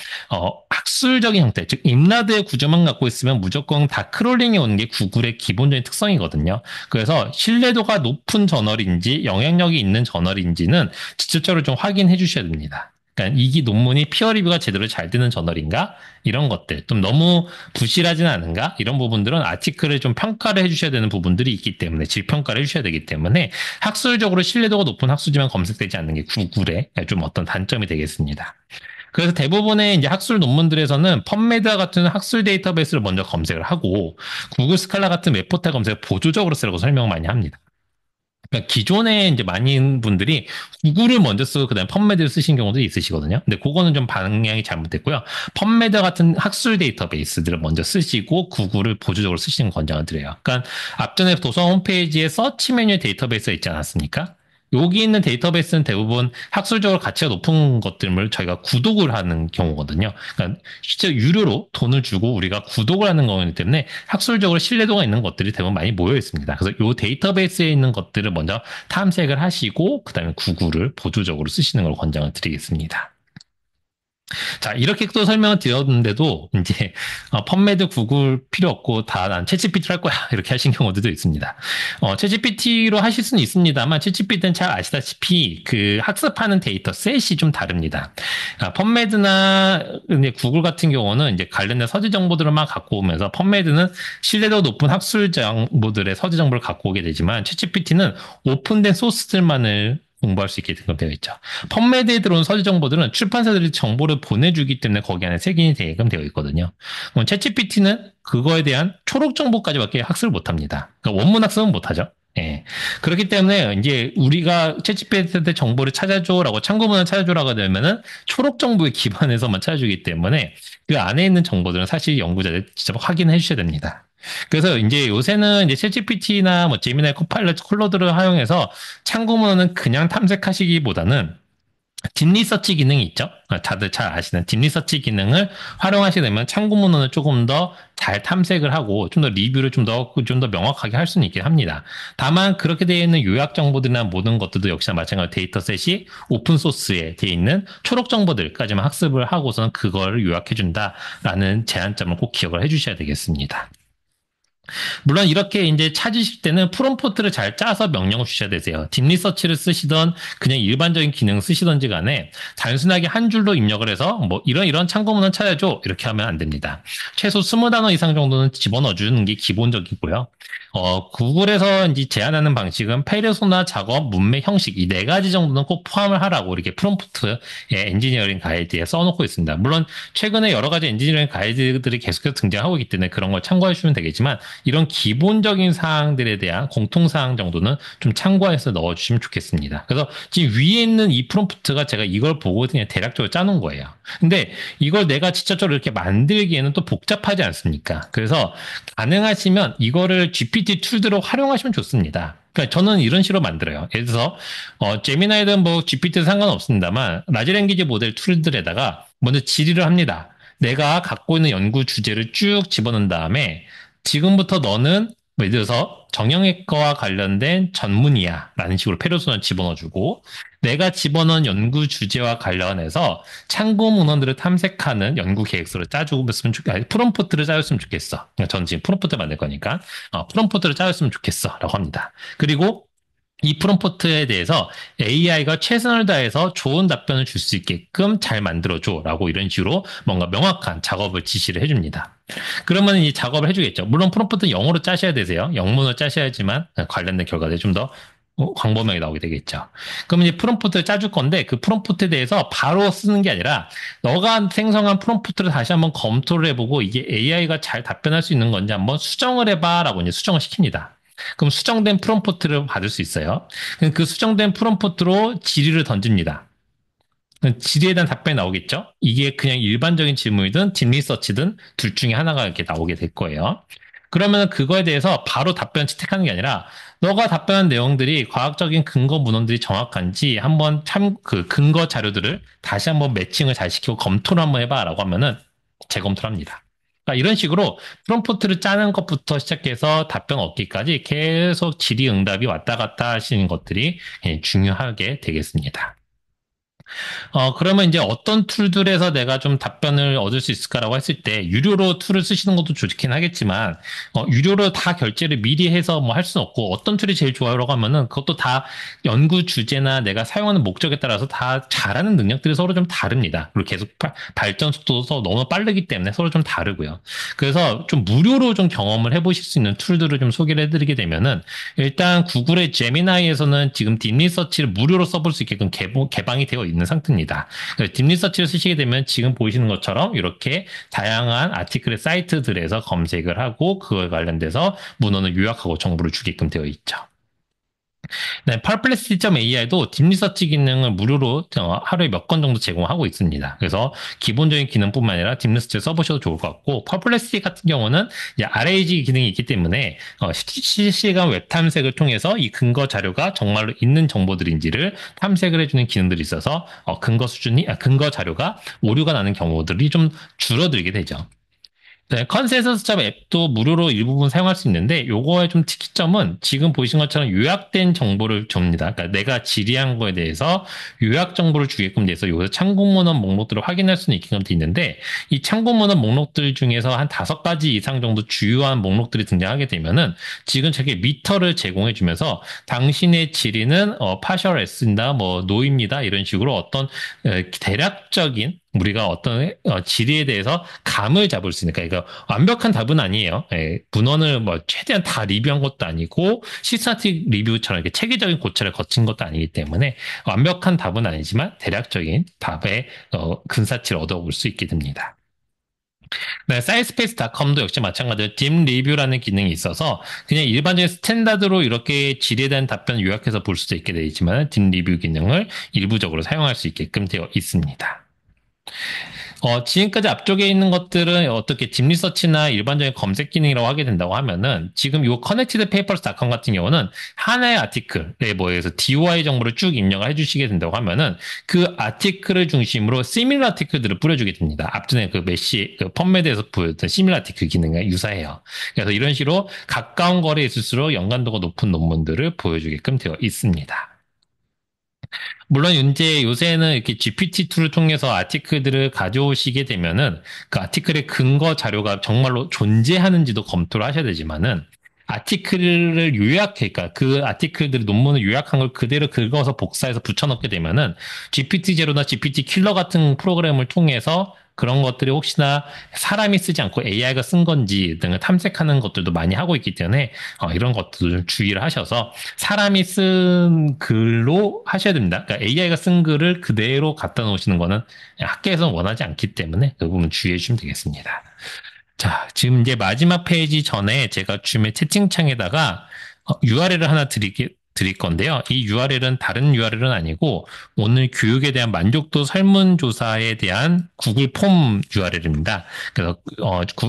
학술적인 형태, 즉 임라드의 구조만 갖고 있으면 무조건 다 크롤링이 오는 게 구글의 기본적인 특성이거든요. 그래서 신뢰도가 높은 저널인지 영향력이 있는 저널인지는 직접적으로 좀 확인해 주셔야 됩니다. 그러니까 이 논문이 피어 리뷰가 제대로 잘 되는 저널인가? 이런 것들. 좀 너무 부실하진 않은가? 이런 부분들은 아티클을 좀 평가를 해주셔야 되는 부분들이 있기 때문에, 질평가를 해주셔야 되기 때문에 학술적으로 신뢰도가 높은 학술지만 검색되지 않는 게 구글의 좀 어떤 단점이 되겠습니다. 그래서 대부분의 이제 학술 논문들에서는 펌메드와 같은 학술 데이터베이스를 먼저 검색을 하고 구글 스칼라 같은 웹포탈 검색을 보조적으로 쓰라고 설명을 많이 합니다. 그러니까 기존에 이제 많은 분들이 구글을 먼저 쓰고 그다음에 펌메드를 쓰신 경우도 있으시거든요. 근데 그거는 좀 방향이 잘못됐고요. 펌메드 같은 학술 데이터베이스들을 먼저 쓰시고 구글을 보조적으로 쓰시는 권장을 드려요. 그러니까 앞전에 도서 홈페이지에 서치 메뉴 데이터베이스가 있지 않았습니까? 여기 있는 데이터베이스는 대부분 학술적으로 가치가 높은 것들을 저희가 구독을 하는 경우거든요. 그러니까 실제 유료로 돈을 주고 우리가 구독을 하는 거기 때문에 학술적으로 신뢰도가 있는 것들이 대부분 많이 모여 있습니다. 그래서 이 데이터베이스에 있는 것들을 먼저 탐색을 하시고 그다음에 구글을 보조적으로 쓰시는 걸 권장을 드리겠습니다. 자, 이렇게 또 설명을 드렸는데도 이제 펀메드 구글 필요 없고 다 난 챗GPT로 할 거야 이렇게 하신 경우들도 있습니다. 챗GPT로 하실 수는 있습니다만 챗GPT는 잘 아시다시피 그 학습하는 데이터 셋이 좀 다릅니다. 펀메드나 구글 같은 경우는 이제 관련된 서지 정보들만 갖고 오면서 펀메드는 신뢰도 높은 학술 정보들의 서지 정보를 갖고 오게 되지만 챗GPT는 오픈된 소스들만을 공부할 수 있게 등록되어 있죠. 펀메드에 들어온 서지 정보들은 출판사들이 정보를 보내주기 때문에 거기 안에 색인이 되게끔 되어 있거든요. 그럼 챗GPT는 그거에 대한 초록 정보까지밖에 학습을 못합니다. 그러니까 원문 학습은 못하죠. 예. 그렇기 때문에 이제 우리가 챗GPT한테 정보를 찾아줘라고 참고문을 찾아줘라고 되면은 초록 정보에 기반해서만 찾아주기 때문에 그 안에 있는 정보들은 사실 연구자들 직접 확인해 주셔야 됩니다. 그래서 이제 요새는 이제 챗GPT나 뭐 제미나이 코파일럿 콜로드를 활용해서 참고문은 그냥 탐색하시기보다는 딥리서치 기능이 있죠. 다들 잘 아시는 딥리서치 기능을 활용하시게 되면 참고문헌을 조금 더 잘 탐색을 하고 좀 더 리뷰를 좀 더 명확하게 할 수는 있긴 합니다. 다만 그렇게 되어 있는 요약 정보들이나 모든 것들도 역시나 마찬가지로 데이터셋이 오픈 소스에 되어 있는 초록 정보들까지만 학습을 하고서는 그걸 요약해 준다라는 제한점을 꼭 기억을 해 주셔야 되겠습니다. 물론 이렇게 이제 찾으실 때는 프롬프트를 잘 짜서 명령을 주셔야 되세요. 딥리서치를 쓰시던 그냥 일반적인 기능 쓰시던지 간에 단순하게 한 줄로 입력을 해서 뭐 이런 참고문헌 찾아줘 이렇게 하면 안 됩니다. 최소 20단어 이상 정도는 집어넣어 주는 게 기본적이고요. 구글에서 이제 제안하는 방식은 페르소나 작업, 문맥, 형식 이 네 가지 정도는 꼭 포함을 하라고 이렇게 프롬프트의 엔지니어링 가이드에 써놓고 있습니다. 물론 최근에 여러 가지 엔지니어링 가이드들이 계속해서 등장하고 있기 때문에 그런 걸 참고해 주시면 되겠지만 이런 기본적인 사항들에 대한 공통사항 정도는 좀 참고해서 넣어주시면 좋겠습니다. 그래서 지금 위에 있는 이 프롬프트가 제가 이걸 보고 그냥 대략적으로 짜놓은 거예요. 근데 이걸 내가 직접적으로 이렇게 만들기에는 또 복잡하지 않습니까? 그래서 가능하시면 이거를 GPT 툴들을 활용하시면 좋습니다. 그러니까 저는 이런 식으로 만들어요. 예를 들어서 제미나이든 뭐 GPT도 상관없습니다만 라지 랭귀지 모델 툴들에다가 먼저 질의를 합니다. 내가 갖고 있는 연구 주제를 쭉 집어넣은 다음에 지금부터 너는 뭐 예를 들어서 정형외과와 관련된 전문의야 라는 식으로 페르소나를 집어넣어주고 내가 집어넣은 연구 주제와 관련해서 참고 문헌들을 탐색하는 연구 계획서를 짜주면 좋겠어. 프롬프트를 짜줬으면 좋겠어. 전 지금 프롬프트 만들 거니까 프롬프트를 짜줬으면 좋겠어 라고 합니다. 그리고 이 프롬프트에 대해서 AI가 최선을 다해서 좋은 답변을 줄 수 있게끔 잘 만들어줘 라고 이런 식으로 뭔가 명확한 작업을 지시를 해줍니다. 그러면 이 작업을 해주겠죠. 물론 프롬프트는 영어로 짜셔야 되세요. 영문으로 짜셔야지만 관련된 결과들이 좀 더 광범위하게 나오게 되겠죠. 그럼 이제 프롬프트를 짜줄 건데 그 프롬프트에 대해서 바로 쓰는 게 아니라 너가 생성한 프롬프트를 다시 한번 검토를 해보고 이게 AI가 잘 답변할 수 있는 건지 한번 수정을 해봐라고 이제 수정을 시킵니다. 그럼 수정된 프롬프트를 받을 수 있어요. 그 수정된 프롬프트로 질의를 던집니다. 질의에 대한 답변이 나오겠죠? 이게 그냥 일반적인 질문이든 딥리서치든 둘 중에 하나가 이렇게 나오게 될 거예요. 그러면 그거에 대해서 바로 답변 채택하는 게 아니라 너가 답변한 내용들이 과학적인 근거 문헌들이 정확한지 한번 그 근거 자료들을 다시 한번 매칭을 잘 시키고 검토를 한번 해봐라고 하면은 재검토를 합니다. 그러니까 이런 식으로 프롬프트를 짜는 것부터 시작해서 답변 얻기까지 계속 질의응답이 왔다 갔다 하시는 것들이 중요하게 되겠습니다. 그러면 이제 어떤 툴들에서 내가 좀 답변을 얻을 수 있을까라고 했을 때, 유료로 툴을 쓰시는 것도 좋긴 하겠지만, 유료로 다 결제를 미리 해서 뭐 할 수는 없고, 어떤 툴이 제일 좋아요라고 하면은 그것도 다 연구 주제나 내가 사용하는 목적에 따라서 다 잘하는 능력들이 서로 좀 다릅니다. 그리고 계속 발전 속도도 너무 빠르기 때문에 서로 좀 다르고요. 그래서 좀 무료로 좀 경험을 해보실 수 있는 툴들을 좀 소개를 해드리게 되면은, 일단 구글의 제미나이에서는 지금 딥리서치를 무료로 써볼 수 있게끔 개방이 되어 있는 상태입니다. 딥리서치를 쓰시게 되면 지금 보시는 것처럼 이렇게 다양한 아티클의 사이트들에서 검색을 하고 그거에 관련돼서 문헌을 요약하고 정보를 주게끔 되어 있죠. 네, perplexity.ai도 딥리서치 기능을 무료로 하루에 몇 건 정도 제공하고 있습니다. 그래서 기본적인 기능뿐만 아니라 딥리서치를 써보셔도 좋을 것 같고, perplexity 같은 경우는 RAG 기능이 있기 때문에 실시간 웹 탐색을 통해서 이 근거 자료가 정말로 있는 정보들인지를 탐색을 해주는 기능들이 있어서 근거 자료가 오류가 나는 경우들이 좀 줄어들게 되죠. 네, 컨센서스점 앱도 무료로 일부분 사용할 수 있는데 요거의 좀 특이점은 지금 보신 것처럼 요약된 정보를 줍니다. 그러니까 내가 질의한 거에 대해서 요약 정보를 주게끔 돼서 여기서 참고 문헌 목록들을 확인할 수는 있게끔 돼 있는데 이 참고 문헌 목록들 중에서 한 5가지 이상 정도 주요한 목록들이 등장하게 되면은 지금 저게 미터를 제공해 주면서 당신의 질의는 partial S입니다, 뭐 no입니다 이런 식으로 어떤 대략적인 우리가 어떤 질의에 대해서 감을 잡을 수 있으니까 이거 완벽한 답은 아니에요. 예, 문헌을 뭐 최대한 다 리뷰한 것도 아니고 시스템atics 리뷰처럼 이렇게 체계적인 고찰을 거친 것도 아니기 때문에 완벽한 답은 아니지만 대략적인 답의 근사치를 얻어볼 수 있게 됩니다. 네, sciencespace.com도 역시 마찬가지로 딥 리뷰라는 기능이 있어서 그냥 일반적인 스탠다드로 이렇게 질에 대한 답변을 요약해서 볼 수도 있게 되어 있지만 딥 리뷰 기능을 일부적으로 사용할 수 있게끔 되어 있습니다. 지금까지 앞쪽에 있는 것들은 어떻게 딥 리서치나 일반적인 검색 기능이라고 하게 된다고 하면은 지금 이 커넥티드 페이퍼스닷컴 같은 경우는 하나의 아티클에 뭐해서 DOI 정보를 쭉 입력을 해주시게 된다고 하면은 그 아티클을 중심으로 시밀러 아티클들을 뿌려주게 됩니다. 앞전에 그 메시 그 펀메드에서 보였던 시밀러 아티클 기능과 유사해요. 그래서 이런 식으로 가까운 거리에 있을수록 연관도가 높은 논문들을 보여주게끔 되어 있습니다. 물론 이제 요새는 이렇게 GPT-2를 통해서 아티클들을 가져오시게 되면은 그 아티클의 근거 자료가 정말로 존재하는지도 검토를 하셔야 되지만은 아티클을 요약해, 그러니까 그 아티클들의 논문을 요약한 걸 그대로 긁어서 복사해서 붙여넣게 되면은 GPT-0나 GPT-킬러 같은 프로그램을 통해서 그런 것들이 혹시나 사람이 쓰지 않고 AI가 쓴 건지 등을 탐색하는 것들도 많이 하고 있기 때문에 이런 것들 주의를 하셔서 사람이 쓴 글로 하셔야 됩니다. 그러니까 AI가 쓴 글을 그대로 갖다 놓으시는 거는 학계에서는 원하지 않기 때문에 그 부분 주의해 주시면 되겠습니다. 자, 지금 이제 마지막 페이지 전에 제가 주면 채팅창에다가 URL을 하나 드릴 건데요. 이 URL은 다른 URL은 아니고 오늘 교육에 대한 만족도 설문조사에 대한 구글 폼 URL입니다. 그래서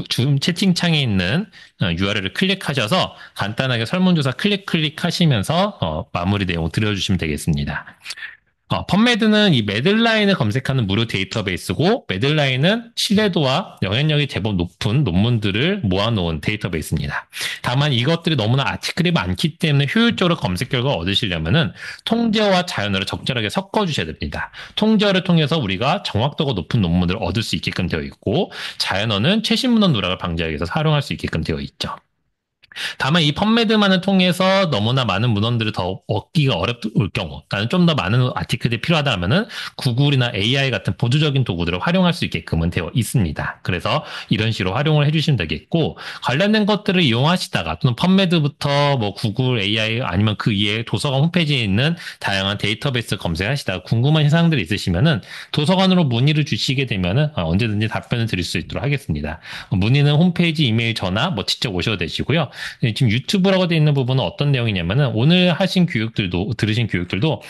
지금 채팅창에 있는 URL을 클릭하셔서 간단하게 설문조사 클릭하시면서 마무리 내용 들려주시면 되겠습니다. 펀메드는 이 매들라인을 검색하는 무료 데이터베이스고 매들라인은 신뢰도와 영향력이 제법 높은 논문들을 모아놓은 데이터베이스입니다. 다만 이것들이 너무나 아티클이 많기 때문에 효율적으로 검색 결과를 얻으시려면은 통제어와 자연어를 적절하게 섞어주셔야 됩니다. 통제어를 통해서 우리가 정확도가 높은 논문들을 얻을 수 있게끔 되어 있고 자연어는 최신 문헌 누락을 방지하기 위해서 활용할 수 있게끔 되어 있죠. 다만 이 펀메드만을 통해서 너무나 많은 문헌들을 더 얻기가 어려울 경우, 나는 좀 더 많은 아티클이 필요하다 하면은 구글이나 AI 같은 보조적인 도구들을 활용할 수 있게끔은 되어 있습니다. 그래서 이런 식으로 활용을 해주시면 되겠고, 관련된 것들을 이용하시다가 또는 펀메드부터 뭐 구글, AI 아니면 그 이외에 도서관 홈페이지에 있는 다양한 데이터베이스 검색하시다가 궁금한 사항들이 있으시면은 도서관으로 문의를 주시게 되면은 언제든지 답변을 드릴 수 있도록 하겠습니다. 문의는 홈페이지, 이메일, 전화 뭐 직접 오셔도 되시고요. 지금 유튜브라고 되어 있는 부분은 어떤 내용이냐면은 오늘 하신 교육들도 들으신 교육들도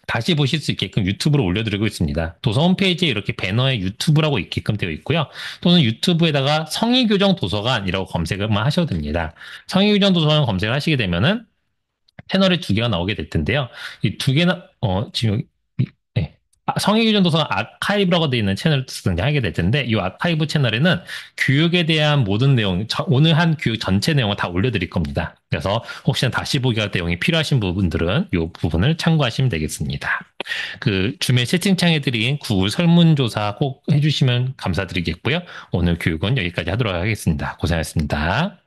다시 보실 수 있게끔 유튜브로 올려드리고 있습니다. 도서 홈페이지에 이렇게 배너에 유튜브라고 있게끔 되어 있고요. 또는 유튜브에다가 성의교정 도서관이라고 검색을만 하셔도 됩니다. 성의교정 도서관 검색을 하시게 되면은 채널이 2개가 나오게 될 텐데요. 이 2개나 지금 네. 성의교정 도서관 아카이브라고 되어 있는 채널을 등장하게 될 텐데 이 아카이브 채널에는 교육에 대한 모든 내용, 오늘 한 교육 전체 내용을 다 올려드릴 겁니다. 그래서 혹시나 다시 보기가 내용이 필요하신 부분들은 이 부분을 참고하시면 되겠습니다. 그 주말 채팅창에 드린 구글 설문조사 꼭 해주시면 감사드리겠고요. 오늘 교육은 여기까지 하도록 하겠습니다. 고생하셨습니다.